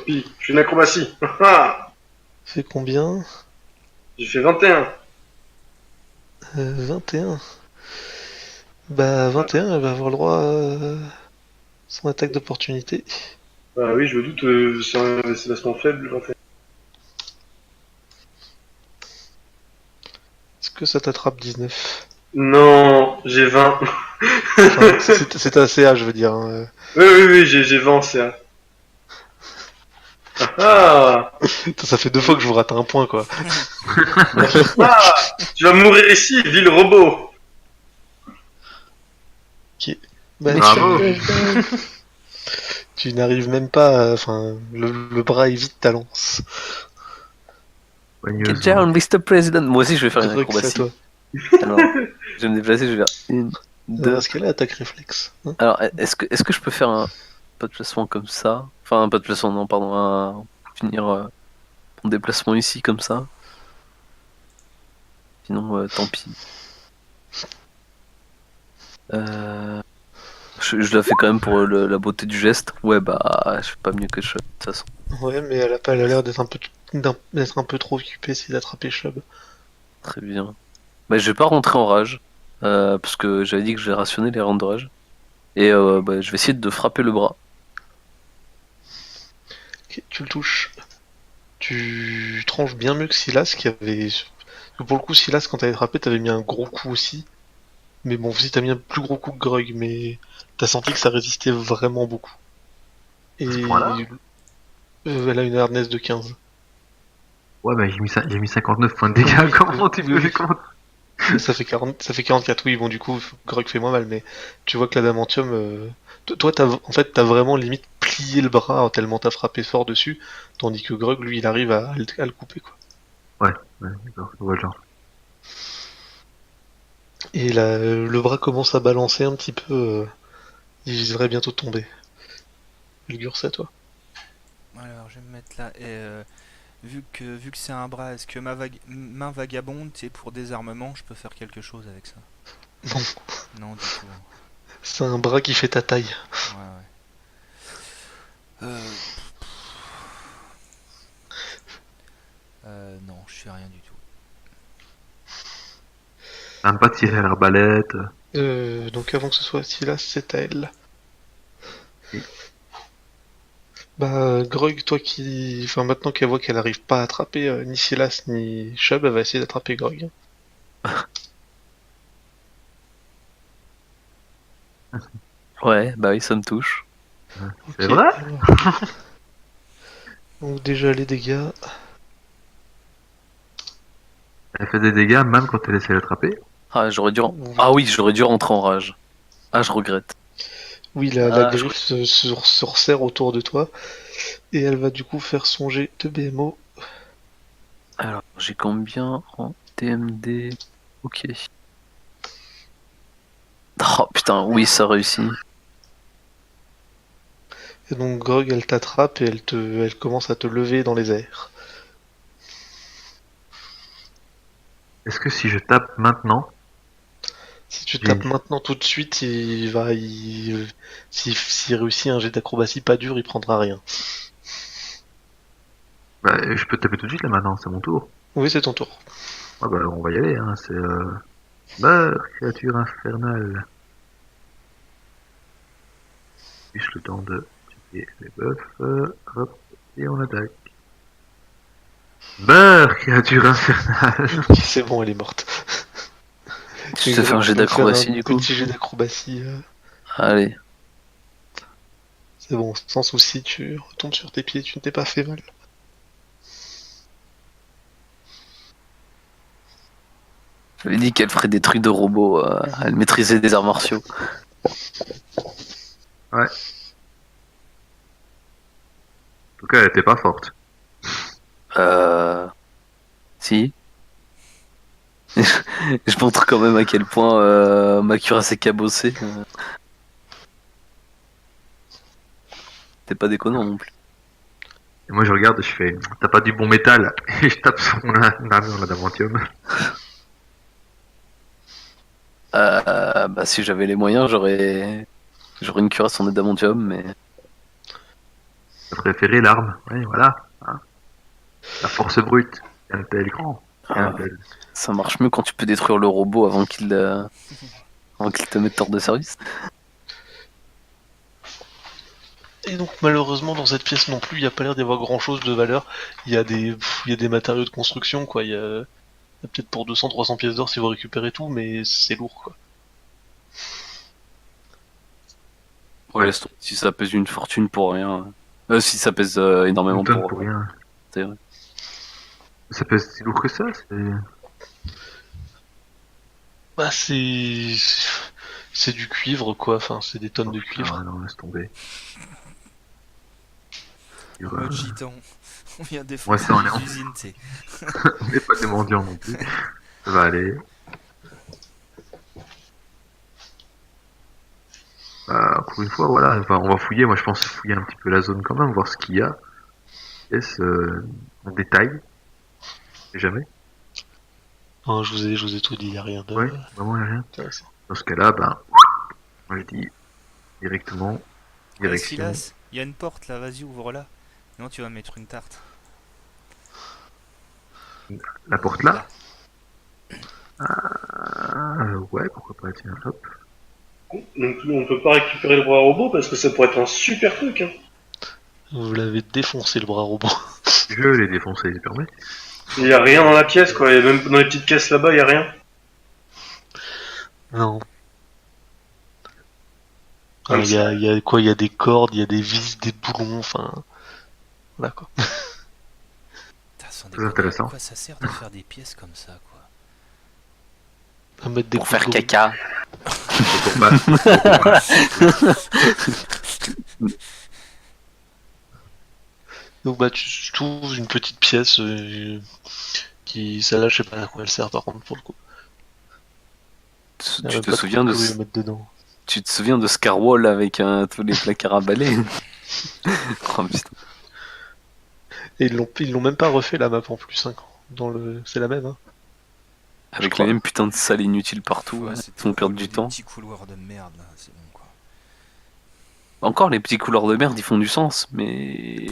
[SPEAKER 4] Puis, je fais une acrobatie. Ah.
[SPEAKER 6] Fait combien
[SPEAKER 4] J'ai fait 21.
[SPEAKER 6] 21. Bah, 21, elle va avoir le droit à son attaque d'opportunité.
[SPEAKER 4] Bah oui, je me doute, c'est vachement faible, le 21.
[SPEAKER 6] Est-ce que ça t'attrape 19?
[SPEAKER 4] Non, j'ai 20.
[SPEAKER 6] Enfin, c'est assez A, je veux dire. Hein.
[SPEAKER 4] Oui, j'ai 20 en CA. Ah,
[SPEAKER 6] Ça fait 2 fois que je vous rate un point, quoi.
[SPEAKER 4] ah, tu vas mourir ici, ville robot.
[SPEAKER 6] Bah,
[SPEAKER 3] Bravo.
[SPEAKER 6] tu n'arrives même pas. Enfin, le bras évite ta lance.
[SPEAKER 5] Get
[SPEAKER 3] Soigneusement.
[SPEAKER 5] down, Mr. President. Moi aussi, je vais faire une
[SPEAKER 6] Greg, c'est à
[SPEAKER 5] acrobatie.
[SPEAKER 6] toi.
[SPEAKER 5] Alors, je vais me déplacer, je vais faire une, deux.
[SPEAKER 6] Dans ce cas-là, attaque réflexe. Hein.
[SPEAKER 5] Alors, est-ce que je peux faire un pas de placement comme ça? Enfin, un pas de placement, non, pardon, finir mon déplacement ici comme ça. Sinon, tant pis. Je la fais quand même pour la beauté du geste. Ouais, bah, je fais pas mieux que je de toute façon.
[SPEAKER 6] Ouais, mais elle a l'air d'être d'être un peu trop occupée, c'est d'attraper Chubb.
[SPEAKER 5] Très bien. Bah, je vais pas rentrer en rage. Parce que j'avais dit que je vais rationner les rangs de rage. Et bah, je vais essayer de frapper le bras.
[SPEAKER 6] Ok, tu le touches. Tu tranches bien mieux que Silas qui avait. Pour le coup, Silas, quand t'avais frappé, t'avais mis un gros coup aussi. Mais bon, si t'as mis un plus gros coup que Grog, mais t'as senti que ça résistait vraiment beaucoup. Et
[SPEAKER 3] ce point-là
[SPEAKER 6] elle a une hardness de 15.
[SPEAKER 3] Ouais, bah j'ai mis 59 points de dégâts. Comment tu veux comment...
[SPEAKER 6] Ça fait 44, oui, bon, du coup, Grog fait moins mal, mais tu vois que l'adamantium. Toi, t'as vraiment limite plié le bras tellement t'as frappé fort dessus, tandis que Grog, lui, il arrive à le couper, quoi.
[SPEAKER 3] Ouais, d'accord, je vois le genre.
[SPEAKER 6] Et là, le bras commence à balancer un petit peu. Il devrait bientôt tomber. Fulgur, c'est à toi.
[SPEAKER 2] Alors, je vais me mettre là. Et vu que c'est un bras, est-ce que main vagabonde, c'est pour désarmement, je peux faire quelque chose avec ça?
[SPEAKER 6] Non,
[SPEAKER 2] Non, du tout.
[SPEAKER 6] c'est un bras qui fait ta taille.
[SPEAKER 2] Ouais, ouais. Non, je fais rien du tout.
[SPEAKER 3] Même pas tirer à l'arbalète.
[SPEAKER 6] Donc avant que ce soit Silas, c'est à elle.
[SPEAKER 3] Oui.
[SPEAKER 6] Bah, Grog, toi qui. Enfin, maintenant qu'elle voit qu'elle arrive pas à attraper ni Silas ni Chubb, elle va essayer d'attraper Grog.
[SPEAKER 5] Ouais, bah oui, ça me touche.
[SPEAKER 3] C'est
[SPEAKER 6] Ok,
[SPEAKER 3] vrai?
[SPEAKER 6] alors. Donc, déjà, les dégâts.
[SPEAKER 3] Elle fait des dégâts même quand elle essaie d'attraper.
[SPEAKER 5] Ah, Ah oui, j'aurais dû rentrer en rage. Ah, je regrette.
[SPEAKER 6] Oui, la
[SPEAKER 5] Ah,
[SPEAKER 6] griffe se resserre autour de toi. Et elle va du coup faire son jet de BMO.
[SPEAKER 5] Alors, j'ai combien en TMD? Ok. Oh putain, oui, ça réussit.
[SPEAKER 6] Et donc, Grog, elle t'attrape et elle commence à te lever dans les airs.
[SPEAKER 3] Est-ce que si je tape maintenant,
[SPEAKER 6] Si tu
[SPEAKER 3] j'ai
[SPEAKER 6] tapes maintenant tout de suite, s'il réussit un jet d'acrobatie pas dur, il prendra rien.
[SPEAKER 3] bah, je peux taper tout de suite là maintenant, c'est mon tour.
[SPEAKER 6] Oui, c'est ton tour.
[SPEAKER 3] Ah bah on va y aller, hein. C'est bah, créature infernale. Juste le temps de tuer les buffs. Hop, et on attaque. Beurre, créature infernale.
[SPEAKER 6] Ok, c'est bon, elle est morte.
[SPEAKER 5] Tu te fais un jet d'acrobatie du coup?
[SPEAKER 6] Petit jet d'acrobatie.
[SPEAKER 5] Allez.
[SPEAKER 6] C'est bon, sans souci, tu retombes sur tes pieds, tu ne t'es pas fait mal.
[SPEAKER 5] J'avais dit qu'elle ferait des trucs de robot. Elle maîtrisait des arts martiaux.
[SPEAKER 3] Ouais. En tout cas, elle était pas forte.
[SPEAKER 5] Si. Je montre quand même à quel point ma cuirasse est cabossée. T'es pas déconnant non plus.
[SPEAKER 3] Et moi je regarde, je fais, t'as pas du bon métal. Et je tape sur mon armure d'adamantium.
[SPEAKER 5] Bah si j'avais les moyens, j'aurais une cuirasse en adamantium, mais
[SPEAKER 3] J'ai préféré l'arme. Oui, voilà. Hein. La force brute. Un tel grand. Un
[SPEAKER 5] ah,
[SPEAKER 3] tel.
[SPEAKER 5] ça marche mieux quand tu peux détruire le robot avant qu'il te mette hors de service.
[SPEAKER 6] Et donc malheureusement dans cette pièce non plus, il n'y a pas l'air d'y avoir grand chose de valeur. Il y a des matériaux de construction, quoi. Il y a peut-être pour 200-300 pièces d'or si vous récupérez tout, mais c'est lourd, quoi.
[SPEAKER 5] Ouais, laisse tomber. Si ça pèse une fortune pour rien. Si ça pèse énormément
[SPEAKER 3] Une tonne
[SPEAKER 5] pour
[SPEAKER 3] pour rien.
[SPEAKER 5] c'est vrai.
[SPEAKER 3] Ça pèse si lourd que ça, c'est.
[SPEAKER 6] Bah c'est du cuivre, quoi. Enfin, c'est des tonnes
[SPEAKER 3] Oh
[SPEAKER 6] de
[SPEAKER 3] putain,
[SPEAKER 6] cuivre.
[SPEAKER 3] non, laisse tomber.
[SPEAKER 2] En mode gitan. On vient
[SPEAKER 3] Ouais,
[SPEAKER 2] défoncer
[SPEAKER 3] ça, on est
[SPEAKER 2] les usines, tu sais.
[SPEAKER 3] On n'est pas des mendiants non plus. Ça va aller. Bah, encore une fois, voilà. Enfin, on va fouiller. Moi, je pense fouiller un petit peu la zone quand même, voir ce qu'il y a. Est-ce en détail? Je sais jamais.
[SPEAKER 6] Hein, je vous ai tout dit, il n'y a rien de
[SPEAKER 3] Ouais, vraiment, il n'y a rien.
[SPEAKER 6] intéressant.
[SPEAKER 3] Dans ce cas-là, ben, moi, je dis directement, direction.
[SPEAKER 2] Silas, il y a une porte là, vas-y, ouvre-la. Non, tu vas mettre une tarte.
[SPEAKER 3] La porte là? Ouais, pourquoi pas, tiens, hop.
[SPEAKER 4] Donc on peut pas récupérer le bras robot parce que ça pourrait être un super truc. Hein.
[SPEAKER 6] Vous l'avez défoncé le bras robot.
[SPEAKER 3] Je l'ai défoncé, je permets.
[SPEAKER 4] Il y a rien dans la pièce quoi, et même dans les petites caisses là-bas, il y a rien.
[SPEAKER 6] Non.
[SPEAKER 4] Comme
[SPEAKER 6] Il y a quoi? Il y a des cordes, il y a des vis, des boulons, enfin. Voilà quoi.
[SPEAKER 2] Putain, sans
[SPEAKER 3] Très
[SPEAKER 2] déconner, à
[SPEAKER 3] intéressant.
[SPEAKER 2] quoi ça sert de faire des pièces comme ça, quoi?
[SPEAKER 6] À mettre des
[SPEAKER 5] Pour
[SPEAKER 6] coups
[SPEAKER 5] faire
[SPEAKER 6] de gomme.
[SPEAKER 5] caca.
[SPEAKER 3] Pour pas-
[SPEAKER 6] Donc bah tu trouves une petite pièce qui, celle-là, je sais pas à quoi elle sert par contre pour le coup. Il y a
[SPEAKER 5] Tu
[SPEAKER 6] même
[SPEAKER 5] te
[SPEAKER 6] pas
[SPEAKER 5] souviens de
[SPEAKER 6] trou à mettre dedans.
[SPEAKER 5] tu te souviens de Scarwall avec tous les placards à balai? Oh putain.
[SPEAKER 6] Et ils l'ont même pas refait la map en plus, hein. C'est la même, hein.
[SPEAKER 5] Avec
[SPEAKER 6] crois.
[SPEAKER 5] les mêmes putains de salles inutiles partout,
[SPEAKER 2] Ouais,
[SPEAKER 5] hein.
[SPEAKER 2] c'était
[SPEAKER 5] Ils font perdre
[SPEAKER 2] cool,
[SPEAKER 5] du
[SPEAKER 2] les
[SPEAKER 5] temps.
[SPEAKER 2] petits couloirs de merde là, c'est bon quoi.
[SPEAKER 5] Encore les petits couloirs de merde, ils font du sens, mais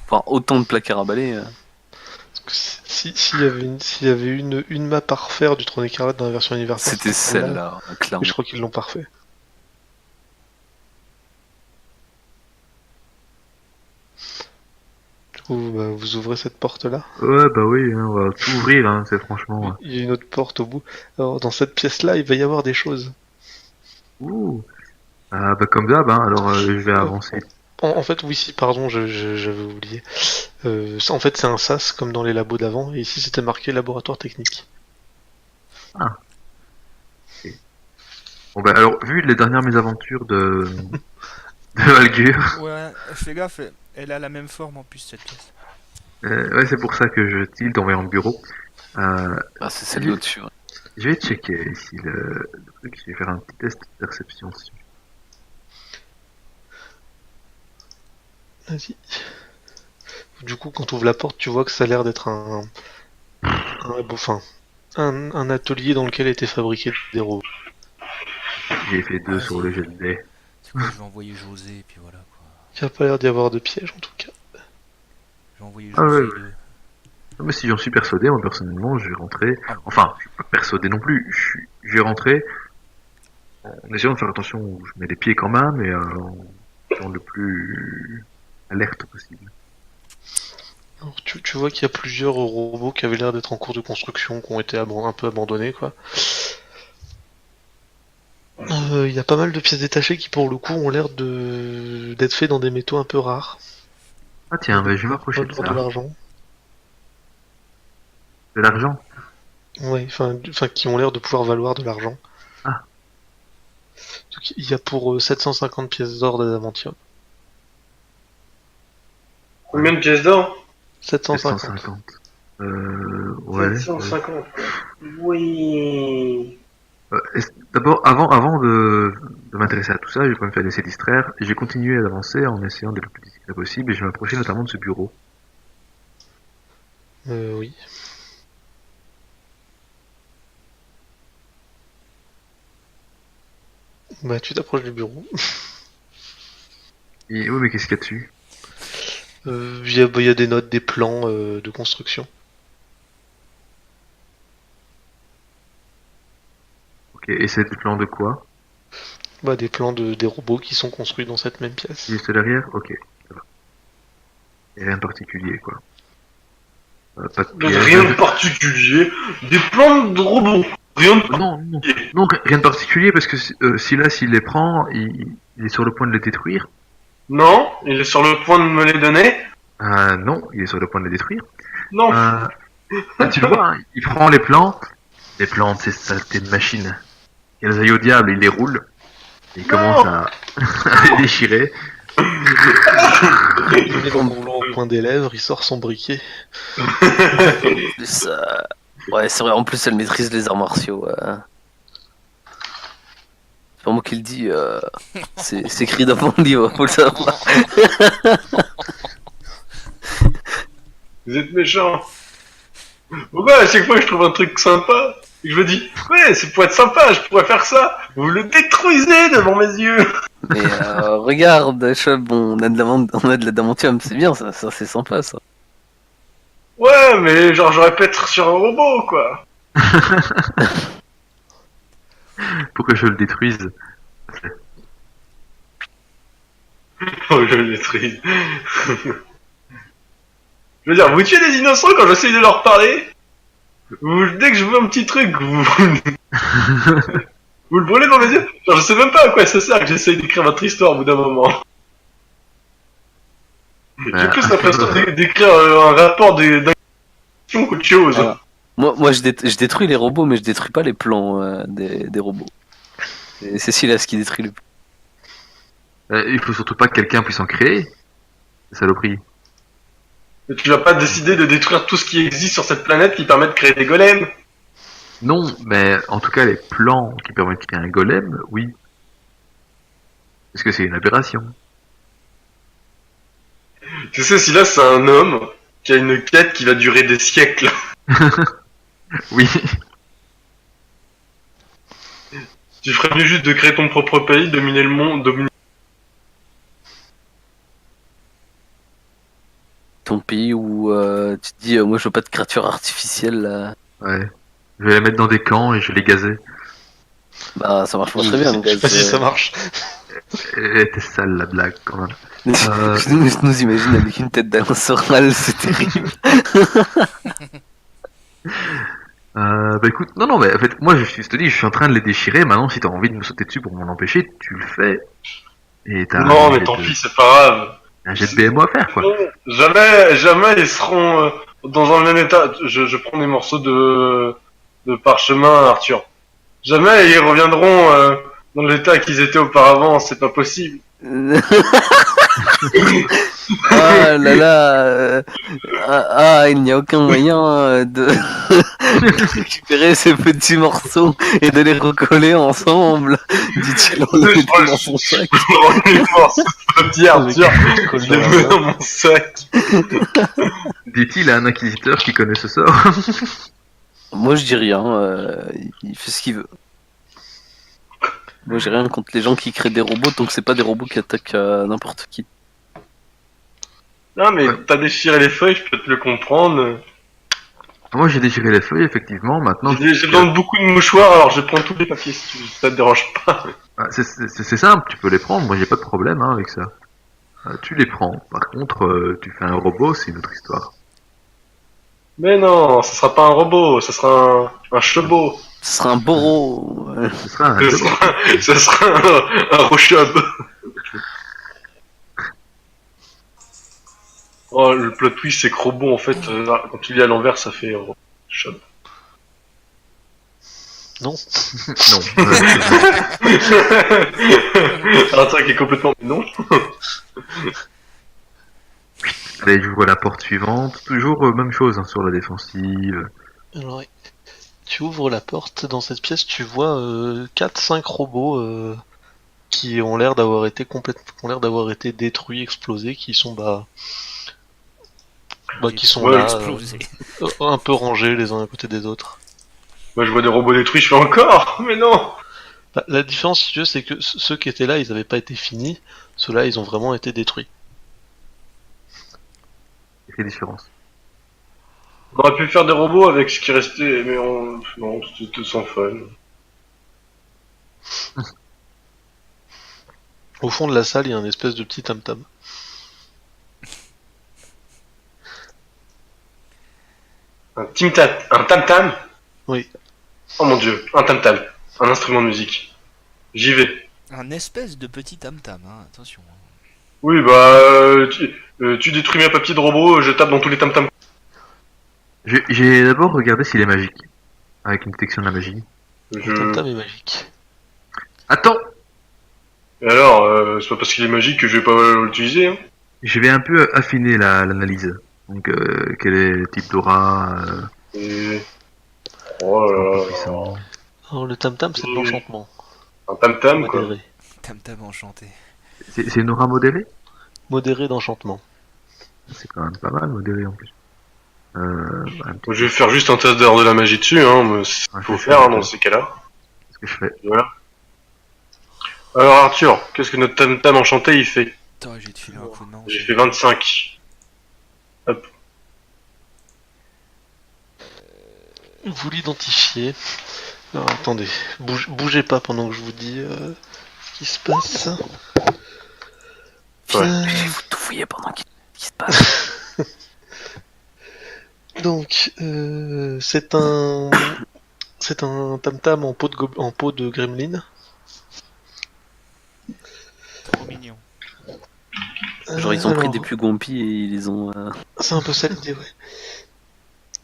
[SPEAKER 5] enfin autant de placards à balai.
[SPEAKER 6] Parce que s'il y avait une map à refaire du Trône Écarlate dans la version anniversaire,
[SPEAKER 5] C'était celle-là,
[SPEAKER 6] Et
[SPEAKER 5] clairement.
[SPEAKER 6] je crois qu'ils l'ont pas refait. Du coup, bah, vous ouvrez cette porte-là.
[SPEAKER 3] Ouais, bah oui, hein, on va tout ouvrir, hein, c'est franchement.
[SPEAKER 6] Il y a une autre porte au bout. Alors, dans cette pièce-là, il va y avoir des choses.
[SPEAKER 3] Ouh. Ah, bah comme d'hab, hein, alors je vais avancer.
[SPEAKER 6] En fait, oui, si, pardon, j'avais oublié. En fait, c'est un sas comme dans les labos d'avant, et ici c'était marqué laboratoire technique.
[SPEAKER 3] Bon, bah alors, vu les dernières mésaventures de Valgur,
[SPEAKER 2] Ouais, fais gaffe, elle a la même forme en plus cette pièce.
[SPEAKER 3] ouais, c'est pour ça que je tilte en voyant le bureau. Euh,
[SPEAKER 5] Ah, c'est celle au-dessus. Ouais.
[SPEAKER 3] je vais checker ici le truc, je vais faire un petit test de perception.
[SPEAKER 6] Vas-y. Du coup, quand tu ouvres la porte, tu vois que ça a l'air d'être un atelier dans lequel étaient fabriqués des robots.
[SPEAKER 3] J'ai fait 2
[SPEAKER 2] Vas-y.
[SPEAKER 3] sur le jet de dés.
[SPEAKER 2] C'est quoi, je vais envoyer José et puis voilà quoi.
[SPEAKER 6] Il n'y a pas l'air d'y avoir de piège en tout cas.
[SPEAKER 2] Je vais envoyer
[SPEAKER 3] Ah
[SPEAKER 2] José
[SPEAKER 3] ouais, ouais.
[SPEAKER 2] de...
[SPEAKER 3] Non, mais si j'en suis persuadé, moi personnellement, je vais rentrer.
[SPEAKER 2] Ah.
[SPEAKER 3] Enfin, je suis pas persuadé non plus. Je vais rentrer en essayant de faire attention où je mets les pieds quand même, et en étant le plus alerte possible.
[SPEAKER 6] Alors, tu vois qu'il y a plusieurs robots qui avaient l'air d'être en cours de construction, qui ont été un peu abandonnés quoi. Il y a pas mal de pièces détachées qui pour le coup ont l'air d'être faits dans des métaux un peu rares.
[SPEAKER 3] Ah tiens, bah, je vais m'approcher de
[SPEAKER 6] De
[SPEAKER 3] ça.
[SPEAKER 6] l'argent.
[SPEAKER 3] De l'argent.
[SPEAKER 6] Ouais, enfin qui ont l'air de pouvoir valoir de l'argent.
[SPEAKER 3] Ah.
[SPEAKER 6] Donc il y a pour 750 pièces d'or d'adamantium.
[SPEAKER 4] Combien de pièces d'or?
[SPEAKER 6] 750.
[SPEAKER 3] 750. Ouais.
[SPEAKER 4] 750. Oui.
[SPEAKER 3] D'abord, avant de m'intéresser à tout ça, je vais pas me faire laisser distraire. J'ai continué à avancer en essayant d'être le plus discret possible, et je vais m'approcher notamment de ce bureau.
[SPEAKER 6] Oui. Bah tu t'approches du bureau.
[SPEAKER 3] Et oui, mais qu'est-ce qu'il y a dessus?
[SPEAKER 6] Il y a des notes, des plans de construction.
[SPEAKER 3] Ok, et c'est le plan de quoi?
[SPEAKER 6] Bah des plans des robots qui sont construits dans cette même pièce.
[SPEAKER 3] Juste derrière? Ok, ça va. Et rien de particulier, quoi. Pas de
[SPEAKER 4] Donc,
[SPEAKER 3] piège.
[SPEAKER 4] rien de particulier. Des plans de robots. Rien de
[SPEAKER 3] Non, non, non, rien de particulier, parce que s'il les prend, il est sur le point de les détruire.
[SPEAKER 4] Non, il est sur le point de me les donner.
[SPEAKER 3] Non, il est sur le point de les détruire.
[SPEAKER 4] Non.
[SPEAKER 3] Là, tu le vois, hein, il prend les plantes de ces saletés de machines. Il les aille au diable, il les roule. Et il commence à les déchirer.
[SPEAKER 6] Il met en roulant au point des lèvres, il sort son briquet.
[SPEAKER 5] Plus, ouais, c'est vrai, en plus elle maîtrise les arts martiaux. C'est pas moi qui le dis, c'est écrit dans mon livre, faut le savoir.
[SPEAKER 4] Vous êtes méchants. Pourquoi à chaque fois que je trouve un truc sympa, je me dis, ouais, c'est pour être sympa, je pourrais faire ça. Vous le détruisez devant mes yeux.
[SPEAKER 5] Mais regarde, Chub, on a de l'adamantium, c'est bien, ça c'est sympa ça.
[SPEAKER 4] Ouais, mais genre j'aurais pu être sur un robot, quoi.
[SPEAKER 3] Pour que je le détruise.
[SPEAKER 4] Oh, je le détruis. Je veux dire, vous tuez des innocents quand j'essaye de leur parler. Dès que je vois un petit truc, vous le brûlez dans mes yeux. Genre, je sais même pas à quoi ça sert que j'essaye d'écrire votre histoire au bout d'un moment. J'ai plus l'impression d'écrire un rapport d'information qu'autre chose.
[SPEAKER 5] Voilà. Moi je détruis les robots, mais je détruis pas les plans des robots. C'est Silas qui détruit les plans.
[SPEAKER 3] Il faut surtout pas que quelqu'un puisse en créer. Saloperie.
[SPEAKER 4] Mais tu vas pas décider de détruire tout ce qui existe sur cette planète qui permet de créer des golems.
[SPEAKER 3] Non, mais en tout cas, les plans qui permettent de créer un golem, oui. Parce que c'est une aberration.
[SPEAKER 4] Tu sais, si là c'est un homme qui a une quête qui va durer des siècles.
[SPEAKER 3] Oui.
[SPEAKER 4] Tu ferais mieux juste de créer ton propre pays, dominer le monde, dominer...
[SPEAKER 5] Ton pays où tu te dis, moi je veux pas de créatures artificielles là.
[SPEAKER 3] Ouais. Je vais les mettre dans des camps et je vais les gazer.
[SPEAKER 5] Bah ça marche pas très bien.
[SPEAKER 6] Je sais pas si ça marche.
[SPEAKER 3] Elle était sale la blague quand même.
[SPEAKER 5] Je nous imagine avec une tête d'Alain Soral, c'est terrible.
[SPEAKER 3] Bah écoute, non, mais en fait, moi je te dis, je suis en train de les déchirer. Maintenant, si t'as envie de me sauter dessus pour m'en empêcher, tu le fais. Et t'as
[SPEAKER 4] Non, mais tant pis, c'est pas grave.
[SPEAKER 3] un jet de BMO à faire, quoi.
[SPEAKER 4] Non, jamais ils seront dans un même état. Je prends des morceaux de parchemin, Arthur. Jamais ils reviendront dans l'état qu'ils étaient auparavant, c'est pas possible.
[SPEAKER 5] Ah là là, il n'y a aucun moyen de récupérer ces petits morceaux et de les recoller ensemble, dit-il en le mettant dans son sac.
[SPEAKER 4] Je prends les morceaux de papier, Arthur, je les mets dans mon sac.
[SPEAKER 3] Dit-il à un inquisiteur qui connaît ce sort.
[SPEAKER 5] Moi je dis rien, il fait ce qu'il veut. Moi j'ai rien contre les gens qui créent des robots tant que c'est pas des robots qui attaquent n'importe qui.
[SPEAKER 4] Non, mais
[SPEAKER 3] Ouais.
[SPEAKER 4] t'as déchiré les feuilles, je peux te le comprendre.
[SPEAKER 3] Moi j'ai déchiré les feuilles, effectivement. Maintenant,
[SPEAKER 4] J'ai besoin de beaucoup de mouchoirs, alors je prends tous les papiers si ça te dérange pas.
[SPEAKER 3] C'est simple, tu peux les prendre. Moi j'ai pas de problème avec ça. Tu les prends. Par contre, tu fais un robot, c'est une autre histoire.
[SPEAKER 4] Mais non, ce sera pas un robot, ce sera un chebot.
[SPEAKER 5] Ce sera un boro.
[SPEAKER 3] Ce sera un
[SPEAKER 4] Ce
[SPEAKER 3] robot.
[SPEAKER 4] sera un rochob. Oh, le plot twist, c'est que robot, en fait, quand tu lis à l'envers, ça fait rochob.
[SPEAKER 6] Non.
[SPEAKER 3] Non.
[SPEAKER 4] Un truc qui est complètement... Non.
[SPEAKER 3] Allez, j'ouvre la porte suivante. Toujours même chose hein, sur la défensive.
[SPEAKER 6] Alors, oui. Tu ouvres la porte, dans cette pièce, tu vois 4-5 robots qui ont l'air d'avoir été détruits, explosés, qui sont qui sont
[SPEAKER 4] Ouais,
[SPEAKER 6] là,
[SPEAKER 2] Explosé.
[SPEAKER 6] un peu rangés les uns à côté des autres.
[SPEAKER 4] Moi, je vois des robots détruits, je fais encore. Mais non.
[SPEAKER 6] La différence, si tu veux, c'est que ceux qui étaient là, ils n'avaient pas été finis. Ceux-là, ils ont vraiment été détruits.
[SPEAKER 3] Quelle différence.
[SPEAKER 4] On aurait pu faire des robots avec ce qui restait, mais non, c'était sans fun.
[SPEAKER 6] Au fond de la salle, il y a un espèce de petit tam-tam.
[SPEAKER 4] Un tam-tam.
[SPEAKER 6] Oui.
[SPEAKER 4] Oh mon dieu, un tam-tam, un instrument de musique. J'y vais.
[SPEAKER 2] Un espèce de petit tam-tam, hein, attention.
[SPEAKER 4] Oui, bah, tu détruis mes papiers de robot, je tape dans tous les tam-tams.
[SPEAKER 3] J'ai d'abord regardé s'il est magique. Avec une détection de la magie.
[SPEAKER 6] Le tam-tam est magique.
[SPEAKER 3] Attends.
[SPEAKER 4] Et alors, c'est pas parce qu'il est magique que je vais pas l'utiliser, hein.
[SPEAKER 3] Je vais un peu affiner l'analyse. Donc, quel est le type d'aura
[SPEAKER 4] Et... Oh là là.
[SPEAKER 3] puissant.
[SPEAKER 6] Alors, le tam-tam, c'est de l'enchantement.
[SPEAKER 4] Un tam-tam, quoi.
[SPEAKER 6] Modéré.
[SPEAKER 2] Tam-tam enchanté.
[SPEAKER 3] C'est une aura modérée.
[SPEAKER 6] Modéré d'enchantement.
[SPEAKER 3] C'est quand même pas mal modéré en plus. Un petit
[SPEAKER 4] Moi, je vais faire juste un test d'art de la magie dessus, hein, mais c'est ce
[SPEAKER 3] Ouais,
[SPEAKER 4] qu'il faut
[SPEAKER 3] je
[SPEAKER 4] faire
[SPEAKER 3] fais
[SPEAKER 4] hein, dans ces cas-là.
[SPEAKER 3] ce que je fais.
[SPEAKER 4] Voilà. Alors Arthur, qu'est-ce que notre tam-tam enchanté il fait?
[SPEAKER 2] Attends, je vais te filer un coup de main.
[SPEAKER 4] J'ai fait 25.
[SPEAKER 6] Vous l'identifiez. Alors, attendez, bougez pas pendant que je vous dis ce qui se passe.
[SPEAKER 4] Ouais.
[SPEAKER 5] Vous tout fouillez pendant qu'il se passe.
[SPEAKER 6] Donc, c'est un tam-tam en peau de gremlin.
[SPEAKER 2] Trop mignon.
[SPEAKER 5] Genre ils ont pris
[SPEAKER 6] Alors,
[SPEAKER 5] des pugompis et ils les ont...
[SPEAKER 6] c'est un peu ça l'idée, ouais.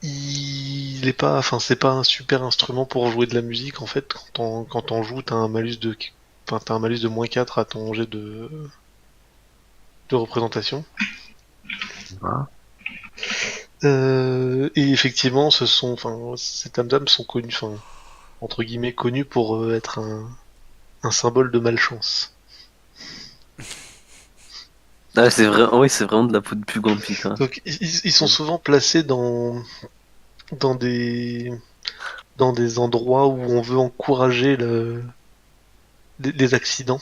[SPEAKER 6] Ils il est pas, enfin c'est pas un super instrument pour jouer de la musique en fait. Quand t'en joues, t'as un malus de, enfin t'as un malus de -4 à ton jet de représentation.
[SPEAKER 3] Voilà.
[SPEAKER 6] Et effectivement, ces tam-tams sont connus, enfin entre guillemets connus pour être un symbole de malchance.
[SPEAKER 5] Ah, c'est vrai, oui, c'est vraiment de la peau de pug en pique. Hein.
[SPEAKER 6] Donc ils sont souvent placés dans des dans des endroits où on veut encourager les accidents.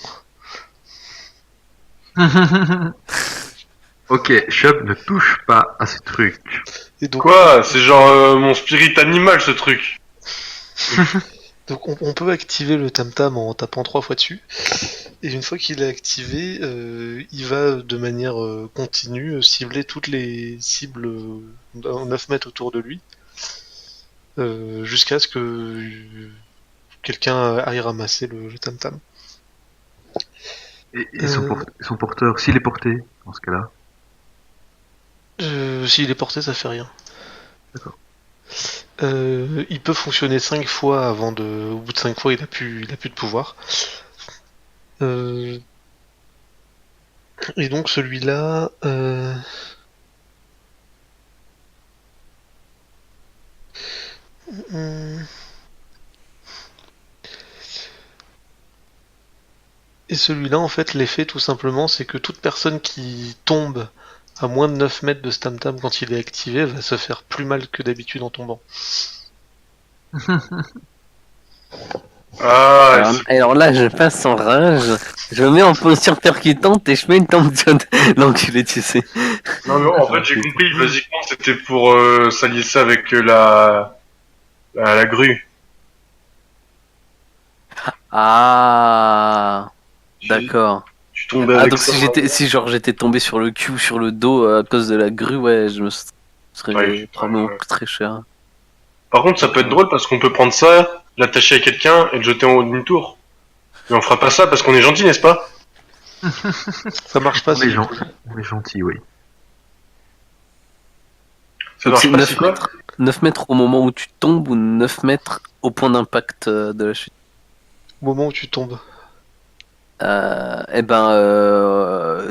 [SPEAKER 3] Ok, Chub ne touche pas à ce truc.
[SPEAKER 6] Et donc,
[SPEAKER 4] Quoi? C'est genre mon spirit animal ce truc.
[SPEAKER 6] donc on peut activer le tam-tam en tapant 3 fois dessus. Et une fois qu'il est activé, il va de manière continue cibler toutes les cibles 9 mètres autour de lui. Jusqu'à ce que quelqu'un aille ramasser le tam-tam.
[SPEAKER 3] Et son porteur, s'il est porté, dans ce cas-là.
[SPEAKER 6] S'il est porté, ça fait rien.
[SPEAKER 3] D'accord.
[SPEAKER 6] Il peut fonctionner 5 fois avant de. Au bout de 5 fois, il a plus de pouvoir. Et donc celui-là. Et celui-là, en fait, l'effet tout simplement, c'est que toute personne qui tombe à moins de 9 mètres de ce tam-tam quand il est activé va se faire plus mal que d'habitude en tombant.
[SPEAKER 4] Ah,
[SPEAKER 5] Alors là, je passe en rage, je me mets en posture percutante et je mets une tombstone. L'enculé, tu sais.
[SPEAKER 4] non mais en fait j'ai compris, basiquement c'était pour s'allier ça avec la grue.
[SPEAKER 5] Ah, d'accord.
[SPEAKER 4] Tu tombais
[SPEAKER 5] Ah,
[SPEAKER 4] avec
[SPEAKER 5] donc
[SPEAKER 4] ça.
[SPEAKER 5] si genre j'étais tombé sur le cul ou sur le dos à cause de la grue, ouais, je me serais
[SPEAKER 4] Ouais,
[SPEAKER 5] probablement
[SPEAKER 4] ouais.
[SPEAKER 5] coûté très cher.
[SPEAKER 4] Par contre ça peut être drôle parce qu'on peut prendre ça, l'attacher à quelqu'un et le jeter en haut d'une tour. Mais on fera pas ça parce qu'on est gentil, n'est-ce pas?
[SPEAKER 6] Ça marche pas,
[SPEAKER 3] On est,
[SPEAKER 6] si.
[SPEAKER 3] on est gentil, oui.
[SPEAKER 4] Ça
[SPEAKER 5] Donc
[SPEAKER 4] marche
[SPEAKER 5] c'est
[SPEAKER 4] pas
[SPEAKER 5] 9
[SPEAKER 4] si quoi?
[SPEAKER 5] mètres, 9 mètres au moment où tu tombes ou 9 mètres au point d'impact de la chute.
[SPEAKER 6] Au moment où tu tombes.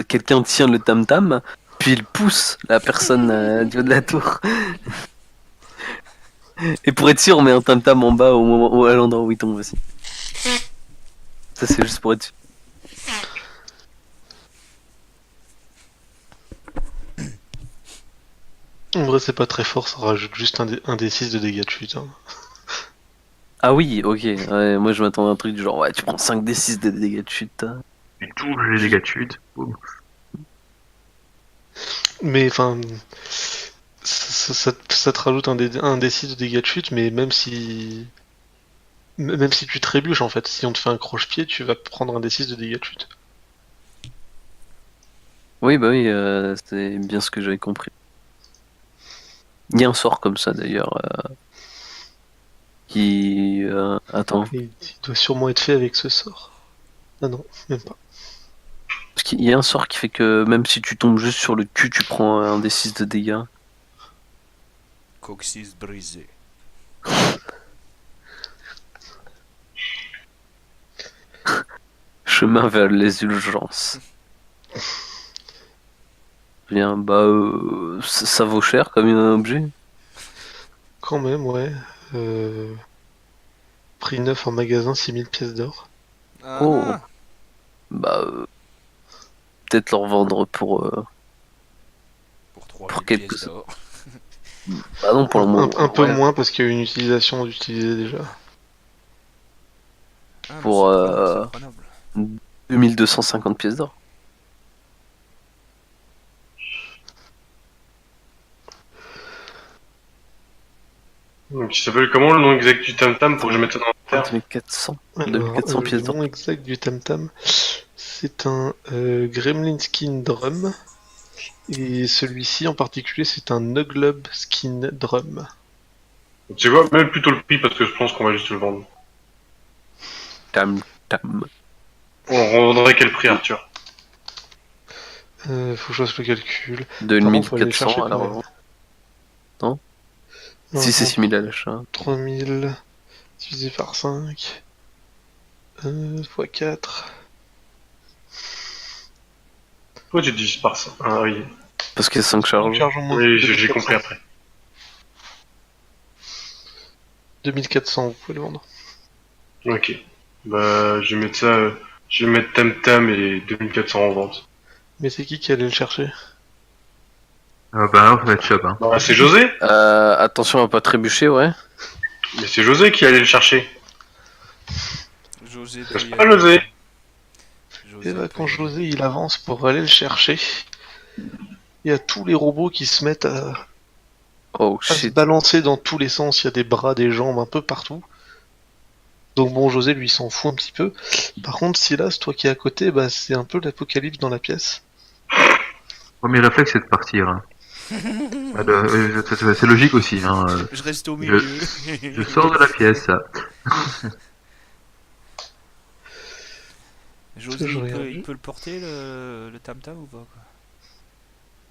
[SPEAKER 5] Quelqu'un tient le tam-tam, puis il pousse la personne du haut de la tour. Et pour être sûr, on met un tam-tam en bas à l'endroit où il tombe aussi. Ça, c'est juste pour être sûr.
[SPEAKER 6] En vrai, c'est pas très fort, ça rajoute juste un D6 de dégâts de chute. Hein.
[SPEAKER 5] Ah oui, ok. Ouais, moi, je m'attendais à un truc du genre, ouais, tu prends 5d6 de dégâts de chute.
[SPEAKER 3] Tu touches les dégâts de chute. Boum.
[SPEAKER 6] Mais enfin, ça te rajoute un D6 de dégâts de chute, mais même si tu trébuches en fait, si on te fait un croche-pied, tu vas prendre un D6 de dégâts de chute.
[SPEAKER 5] Oui, bah oui, c'est bien ce que j'avais compris. Il y a un sort comme ça d'ailleurs. Qui. Attends.
[SPEAKER 6] Et il doit sûrement être fait avec ce sort. Ah non, même pas.
[SPEAKER 5] Parce qu'il y a un sort qui fait que même si tu tombes juste sur le cul, tu prends un D6 de dégâts.
[SPEAKER 2] Coccyx brisé.
[SPEAKER 5] Chemin vers les urgences. Bien, bah, ça vaut cher comme un objet.
[SPEAKER 6] Quand même, ouais. Prix neuf en magasin, 6000 pièces d'or.
[SPEAKER 2] Ah,
[SPEAKER 5] Oh.
[SPEAKER 2] ah.
[SPEAKER 5] Bah, peut-être leur vendre pour.
[SPEAKER 2] Pour 3
[SPEAKER 5] Pour
[SPEAKER 2] 000
[SPEAKER 5] quelques-
[SPEAKER 2] pièces d'or.
[SPEAKER 5] Bah non, pour le moment.
[SPEAKER 6] Un peu
[SPEAKER 5] ouais,
[SPEAKER 6] moins parce qu'il y a une utilisation d'utiliser déjà.
[SPEAKER 2] Ah, mais
[SPEAKER 5] Pour,
[SPEAKER 2] c'est prenable.
[SPEAKER 5] 2250 pièces d'or.
[SPEAKER 4] Donc il s'appelle comment le nom exact du tam tam pour que je mette ça dans la terre?
[SPEAKER 5] 2400.
[SPEAKER 6] Alors,
[SPEAKER 5] 2400 pièces
[SPEAKER 6] le
[SPEAKER 5] d'or.
[SPEAKER 6] nom exact du tam-tam, c'est un Gremlin Skin Drum. Et celui-ci en particulier, c'est un Nuglob Skin Drum.
[SPEAKER 4] Tu sais quoi? Mets plutôt le prix parce que je pense qu'on va juste le vendre.
[SPEAKER 5] Tam tam.
[SPEAKER 4] On revendrait quel prix, Arthur?
[SPEAKER 6] Faut que je fasse le calcul.
[SPEAKER 5] 2400
[SPEAKER 6] faut aller chercher
[SPEAKER 5] alors.
[SPEAKER 6] quand même.
[SPEAKER 5] Si c'est 6000 à l'achat.
[SPEAKER 6] 3000 divisé par 5 x 4.
[SPEAKER 4] Pourquoi tu divises par ça? Ah oui.
[SPEAKER 5] Parce qu'il y a 5 charges.
[SPEAKER 6] Charge en moins.
[SPEAKER 4] Oui, j'ai compris après.
[SPEAKER 6] 2400, vous pouvez le vendre.
[SPEAKER 4] Ok. Bah, je vais mettre ça. Je vais mettre Tam Tam et 2400 en vente.
[SPEAKER 6] Mais c'est qui allait le chercher?
[SPEAKER 3] Bah alors, ça va être Chubb, hein.
[SPEAKER 4] Bah, c'est José.
[SPEAKER 5] Attention à pas trébucher, ouais.
[SPEAKER 4] Mais c'est José qui allait le chercher.
[SPEAKER 2] José
[SPEAKER 4] C'est pas José.
[SPEAKER 6] Et bah, quand José il avance pour aller le chercher, il y a tous les robots qui se mettent
[SPEAKER 5] Oh
[SPEAKER 6] à se
[SPEAKER 5] shit.
[SPEAKER 6] balancer dans tous les sens. Il y a des bras, des jambes un peu partout. Donc bon, José lui s'en fout un petit peu. Par contre, Silas, toi qui es à côté, bah c'est un peu l'apocalypse dans la pièce.
[SPEAKER 3] Premier réflexe, c'est de partir. Hein. C'est logique aussi. Hein.
[SPEAKER 2] Je reste au milieu.
[SPEAKER 3] Je sors de la pièce.
[SPEAKER 2] José,
[SPEAKER 6] Je regarde.
[SPEAKER 2] il peut le porter le tam-tam ou pas quoi?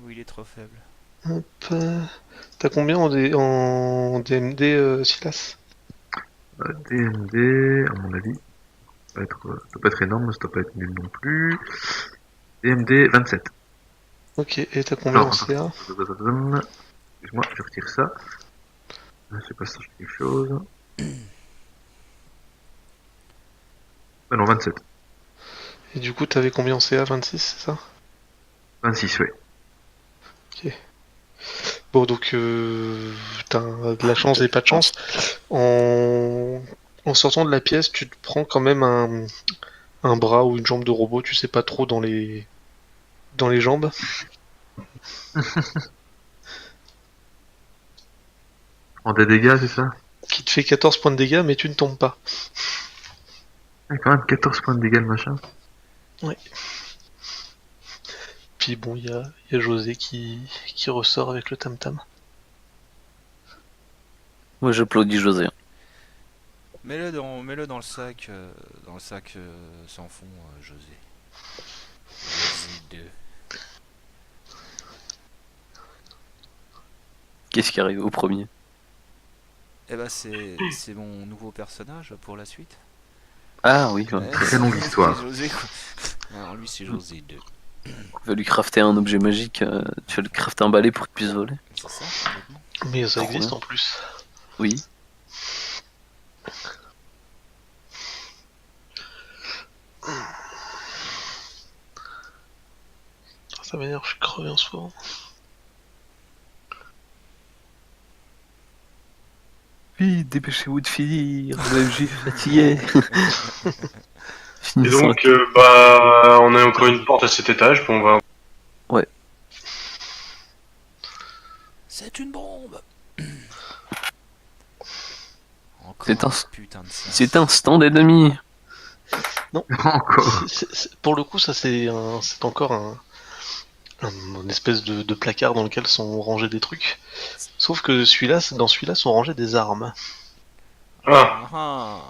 [SPEAKER 2] Ou il est trop faible?
[SPEAKER 6] Hop. T'as combien en DMD, Silas?
[SPEAKER 3] DMD, à mon avis, ça doit pas être énorme, ça doit pas être nul non plus. DMD 27.
[SPEAKER 6] Ok, et t'as combien en CA?
[SPEAKER 3] Excuse-moi, je retire ça. Je sais pas si j'ai quelque chose. Ah non, 27.
[SPEAKER 6] Et du coup, t'avais combien en CA? 26, c'est ça?
[SPEAKER 3] 26, oui.
[SPEAKER 6] Bon, donc, t'as de la chance et pas de chance. En sortant de la pièce, tu te prends quand même un bras ou une jambe de robot, tu sais pas trop dans les jambes.
[SPEAKER 3] En des dégâts, c'est ça?
[SPEAKER 6] Qui te fait 14 points de dégâts, mais tu ne tombes pas.
[SPEAKER 3] Ah, quand même 14 points de dégâts, le machin.
[SPEAKER 6] Puis bon, il y a José qui ressort avec le tam-tam.
[SPEAKER 5] Moi j'applaudis José.
[SPEAKER 2] Mets-le dans le sac, sans fond, José. José 2.
[SPEAKER 5] Qu'est-ce qui arrive au premier?
[SPEAKER 2] Eh ben c'est mon nouveau personnage pour la suite.
[SPEAKER 5] Ah oui, ouais.
[SPEAKER 2] Ouais,
[SPEAKER 3] Très longue histoire.
[SPEAKER 2] c'est José, quoi. Alors lui c'est José 2.
[SPEAKER 5] Tu vas lui crafter un objet magique, tu vas lui crafter un balai pour qu'il puisse voler.
[SPEAKER 2] C'est ça, complètement.
[SPEAKER 6] Mais ça
[SPEAKER 5] Trop
[SPEAKER 6] existe
[SPEAKER 5] bien.
[SPEAKER 6] en plus.
[SPEAKER 5] Oui.
[SPEAKER 6] Ça m'énerve, je suis crevé en ce moment.
[SPEAKER 5] Vite, dépêchez-vous de finir, même j'ai fatigué.
[SPEAKER 4] Et
[SPEAKER 5] Finissons.
[SPEAKER 4] donc, bah, on a encore une porte à cet étage, puis on va.
[SPEAKER 2] C'est une bombe. Encore
[SPEAKER 5] C'est un-
[SPEAKER 2] putain de ça.
[SPEAKER 5] C'est un stand ennemi.
[SPEAKER 3] Encore.
[SPEAKER 6] Pour le coup, ça c'est encore une espèce de placard dans lequel sont rangés des trucs. Sauf que dans celui-là sont rangées des armes.
[SPEAKER 4] Ah,
[SPEAKER 2] Ah,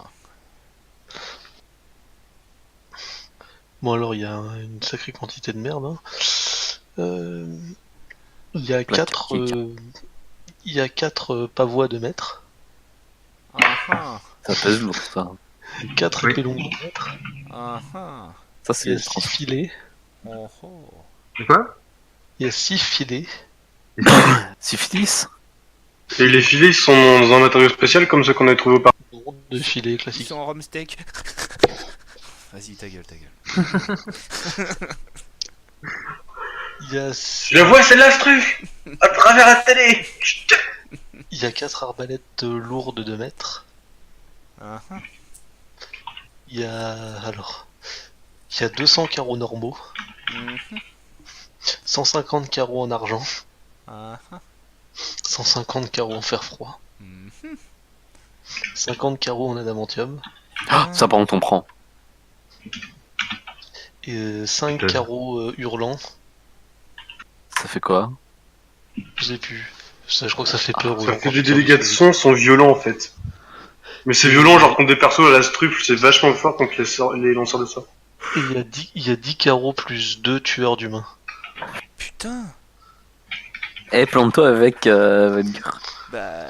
[SPEAKER 6] Bon alors il y a une sacrée quantité de merde. Hein. Il y a
[SPEAKER 5] Placard
[SPEAKER 6] quatre pavois de mètre,
[SPEAKER 2] ah,
[SPEAKER 5] Ça pèse lourd, ça.
[SPEAKER 6] 4
[SPEAKER 3] Oui.
[SPEAKER 6] épées longues de mètre,
[SPEAKER 2] ah, ah.
[SPEAKER 5] Ça,
[SPEAKER 6] il y a
[SPEAKER 5] c'est
[SPEAKER 6] 6 filets,
[SPEAKER 2] Oh, oh.
[SPEAKER 3] C'est quoi?
[SPEAKER 6] il y a 6 filets,
[SPEAKER 5] syphilis.
[SPEAKER 4] et les filets sont dans un matériau spécial comme ceux qu'on a trouvé au parc.
[SPEAKER 6] de filets
[SPEAKER 2] Ils
[SPEAKER 6] classiques.
[SPEAKER 2] sont en rhum steak. Vas-y, ta gueule, ta gueule.
[SPEAKER 6] Il y a,
[SPEAKER 4] Je vois, c'est l'instru à travers la télé.
[SPEAKER 6] il y a 4 arbalètes lourdes de mètre.
[SPEAKER 2] Ah, ah.
[SPEAKER 6] Il y a 200 carreaux normaux,
[SPEAKER 2] Mhm.
[SPEAKER 6] 150 carreaux en argent,
[SPEAKER 2] Ah, ah.
[SPEAKER 6] 150 carreaux en fer froid,
[SPEAKER 2] Mhm.
[SPEAKER 6] 50 carreaux en adamantium
[SPEAKER 5] Ah, ça, par contre, on prend.
[SPEAKER 6] et 5
[SPEAKER 3] Ok.
[SPEAKER 6] carreaux hurlants.
[SPEAKER 5] Ça fait quoi?
[SPEAKER 6] Je sais plus. Ça, je crois que ça fait peur aux
[SPEAKER 4] Ça
[SPEAKER 6] gens.
[SPEAKER 4] fait que les dégâts de son sont violents en fait. Mais c'est violent, genre contre des persos à la struffle, c'est vachement fort contre les lanceurs de sorts.
[SPEAKER 6] Et il y a 10 carreaux plus 2 tueurs d'humains.
[SPEAKER 2] Putain.
[SPEAKER 5] Eh, plante-toi avec Valkyr.
[SPEAKER 2] Bah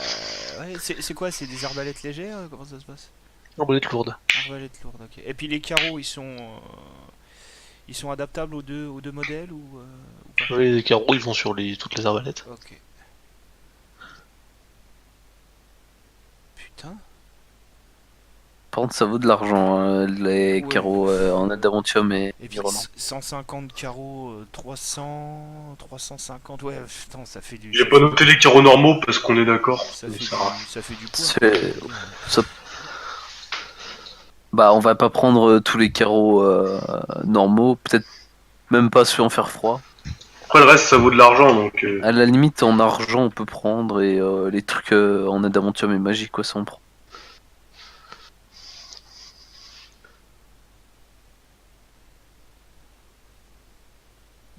[SPEAKER 2] ouais, c'est quoi? C'est des arbalètes légères? Comment ça se passe?
[SPEAKER 6] Arbalète lourde.
[SPEAKER 2] Arbalètes lourdes, ok. Et puis les carreaux, ils sont adaptables aux deux modèles ou pas?
[SPEAKER 6] Oui, les carreaux, ils vont sur toutes les arbalètes.
[SPEAKER 2] Ok. Putain.
[SPEAKER 5] Par contre, ça vaut de l'argent, les
[SPEAKER 2] Ouais.
[SPEAKER 5] carreaux en adamantium et
[SPEAKER 2] Et puis
[SPEAKER 5] Irolan.
[SPEAKER 2] 150 carreaux, 350, ouais, putain, ça fait du.
[SPEAKER 4] J'ai pas noté les carreaux normaux parce qu'on est d'accord.
[SPEAKER 2] Ça fait,
[SPEAKER 4] Ça va.
[SPEAKER 2] ça fait du poids.
[SPEAKER 5] C'est-
[SPEAKER 2] quoi, je veux dire.
[SPEAKER 5] ça- Bah, on va pas prendre tous les carreaux normaux, peut-être même pas ceux en fer froid.
[SPEAKER 4] Après, le reste, ça vaut de l'argent, donc...
[SPEAKER 5] À la limite, en argent, on peut prendre, et les trucs en adamantium et magique, quoi, ça on prend.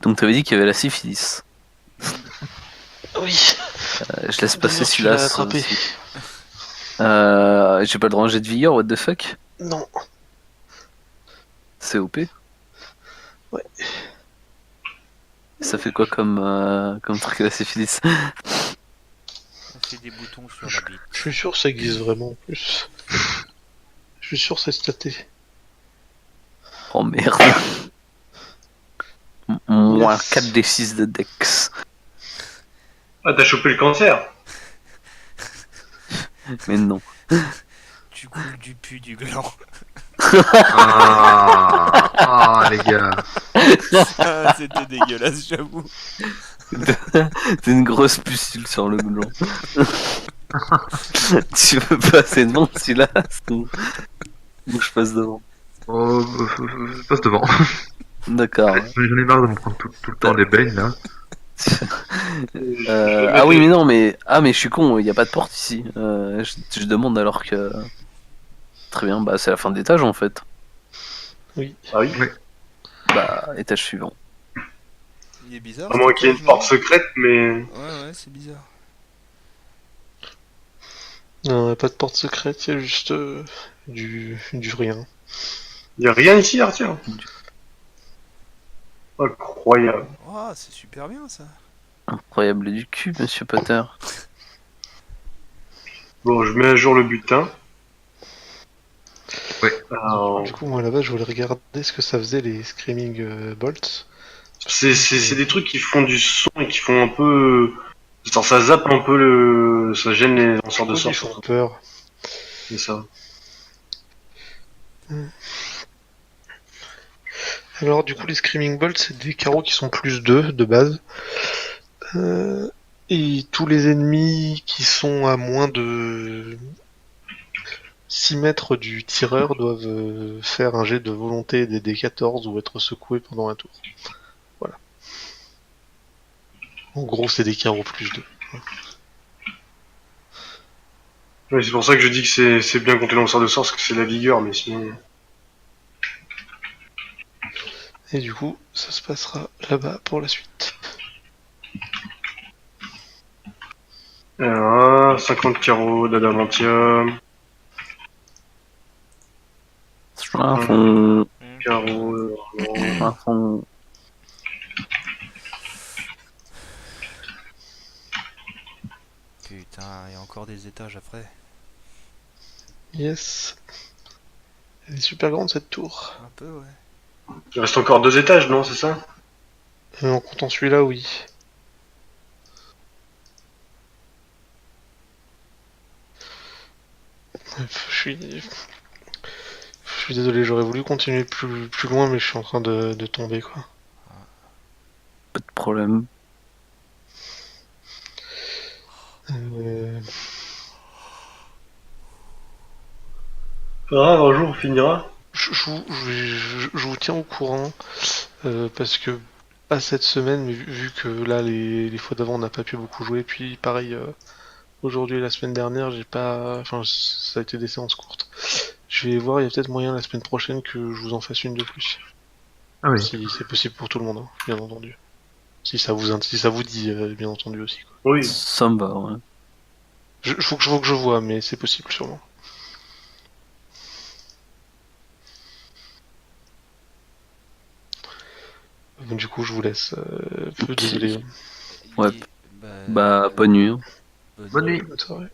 [SPEAKER 5] Donc, t'avais dit qu'il y avait la syphilis.
[SPEAKER 6] Oui.
[SPEAKER 5] Je laisse passer
[SPEAKER 6] D'ailleurs, tu
[SPEAKER 5] celui-là.
[SPEAKER 6] l'as attrapé.
[SPEAKER 5] J'ai pas le droit de jet de vigueur, what the fuck?
[SPEAKER 6] Non.
[SPEAKER 5] C'est OP.
[SPEAKER 6] Ouais.
[SPEAKER 5] Ça fait quoi comme truc la syphilis?
[SPEAKER 2] Ça fait des boutons sur la bite.
[SPEAKER 6] Je suis sûr que ça existe vraiment en plus. Je suis sûr que c'est staté.
[SPEAKER 5] Oh merde. Moins 4d6 de dex.
[SPEAKER 4] Ah, t'as chopé le cancer?
[SPEAKER 5] Mais non.
[SPEAKER 2] Tu coules du pu du gland.
[SPEAKER 3] Ah, les gars.
[SPEAKER 2] Ah, c'était dégueulasse, j'avoue.
[SPEAKER 5] T'as une grosse pucule sur le gland. Tu veux passer devant celui-là? Ou je passe devant?
[SPEAKER 3] Oh, passe devant.
[SPEAKER 5] D'accord.
[SPEAKER 3] J'en ai marre de me prendre tout le temps des baignes là.
[SPEAKER 5] Ah oui, mais non, mais je suis con, il n'y a pas de porte ici. Je demande alors que. Très bien, bah c'est la fin de l'étage en fait.
[SPEAKER 6] Oui.
[SPEAKER 4] Ah oui?
[SPEAKER 5] Bah, étage suivant.
[SPEAKER 2] Il est bizarre.
[SPEAKER 4] À moins
[SPEAKER 2] cet
[SPEAKER 4] qu'il y ait une
[SPEAKER 2] étage,
[SPEAKER 4] porte
[SPEAKER 2] non?
[SPEAKER 4] secrète, mais...
[SPEAKER 2] Ouais, c'est bizarre.
[SPEAKER 6] Non, y a pas de porte secrète, il y a juste du rien.
[SPEAKER 4] Il y a rien ici, Arthur? Incroyable.
[SPEAKER 2] Oh, c'est super bien ça.
[SPEAKER 5] Incroyable du cul, monsieur Potter.
[SPEAKER 4] Bon, je mets à jour le butin.
[SPEAKER 3] Ouais.
[SPEAKER 4] Alors,
[SPEAKER 6] Du coup, moi là-bas, je voulais regarder ce que ça faisait les Screaming Bolts.
[SPEAKER 4] c'est des trucs qui font du son et qui font un peu... Genre, ça zappe un peu le... Ça gêne les lanceurs de
[SPEAKER 6] Ils
[SPEAKER 4] sorts.
[SPEAKER 6] font peur.
[SPEAKER 4] C'est ça.
[SPEAKER 6] Alors, du coup, les Screaming Bolts, c'est des carreaux qui sont plus 2 de base. Et tous les ennemis qui sont à moins de 6 mètres du tireur doivent faire un jet de volonté des D14 ou être secoués pendant un tour. Voilà. En gros, c'est des carreaux plus 2.
[SPEAKER 4] Ouais, c'est pour ça que je dis que c'est bien contre les lanceurs de sorts, parce que c'est la vigueur, mais sinon...
[SPEAKER 6] Et du coup, ça se passera là-bas pour la suite.
[SPEAKER 4] Alors, 50 carreaux d'adamantium,
[SPEAKER 5] À fond.
[SPEAKER 4] carreaux...
[SPEAKER 5] À fond.
[SPEAKER 2] Putain, il y a encore des étages après.
[SPEAKER 6] Yes. Elle est super grande cette tour.
[SPEAKER 2] Un peu, ouais.
[SPEAKER 4] Il reste encore 2 étages, non, c'est ça?
[SPEAKER 6] En comptant celui-là, oui. Je suis désolé, j'aurais voulu continuer plus loin, mais je suis en train de tomber, quoi.
[SPEAKER 5] Pas de problème.
[SPEAKER 6] Euh,
[SPEAKER 4] Pas grave, un jour on finira.
[SPEAKER 6] je vous tiens au courant, parce que pas cette semaine, mais vu que là, les fois d'avant, on n'a pas pu beaucoup jouer, puis pareil, aujourd'hui et la semaine dernière, j'ai pas... Enfin, ça a été des séances courtes. Je vais voir, il y a peut-être moyen la semaine prochaine que je vous en fasse une de plus.
[SPEAKER 3] Ah oui.
[SPEAKER 6] Si c'est possible pour tout le monde, hein, bien entendu. Si ça vous dit, bien entendu aussi, quoi.
[SPEAKER 4] Oui.
[SPEAKER 5] Ça me va, ouais.
[SPEAKER 6] Faut que je vois, mais c'est possible sûrement. Du coup, je vous laisse.
[SPEAKER 5] Ok.
[SPEAKER 6] Désolé.
[SPEAKER 5] Ouais.
[SPEAKER 2] Il-
[SPEAKER 5] Bah, bonne nuit. Hein.
[SPEAKER 2] Bonne
[SPEAKER 3] Bonne nuit.
[SPEAKER 6] Bonne soirée.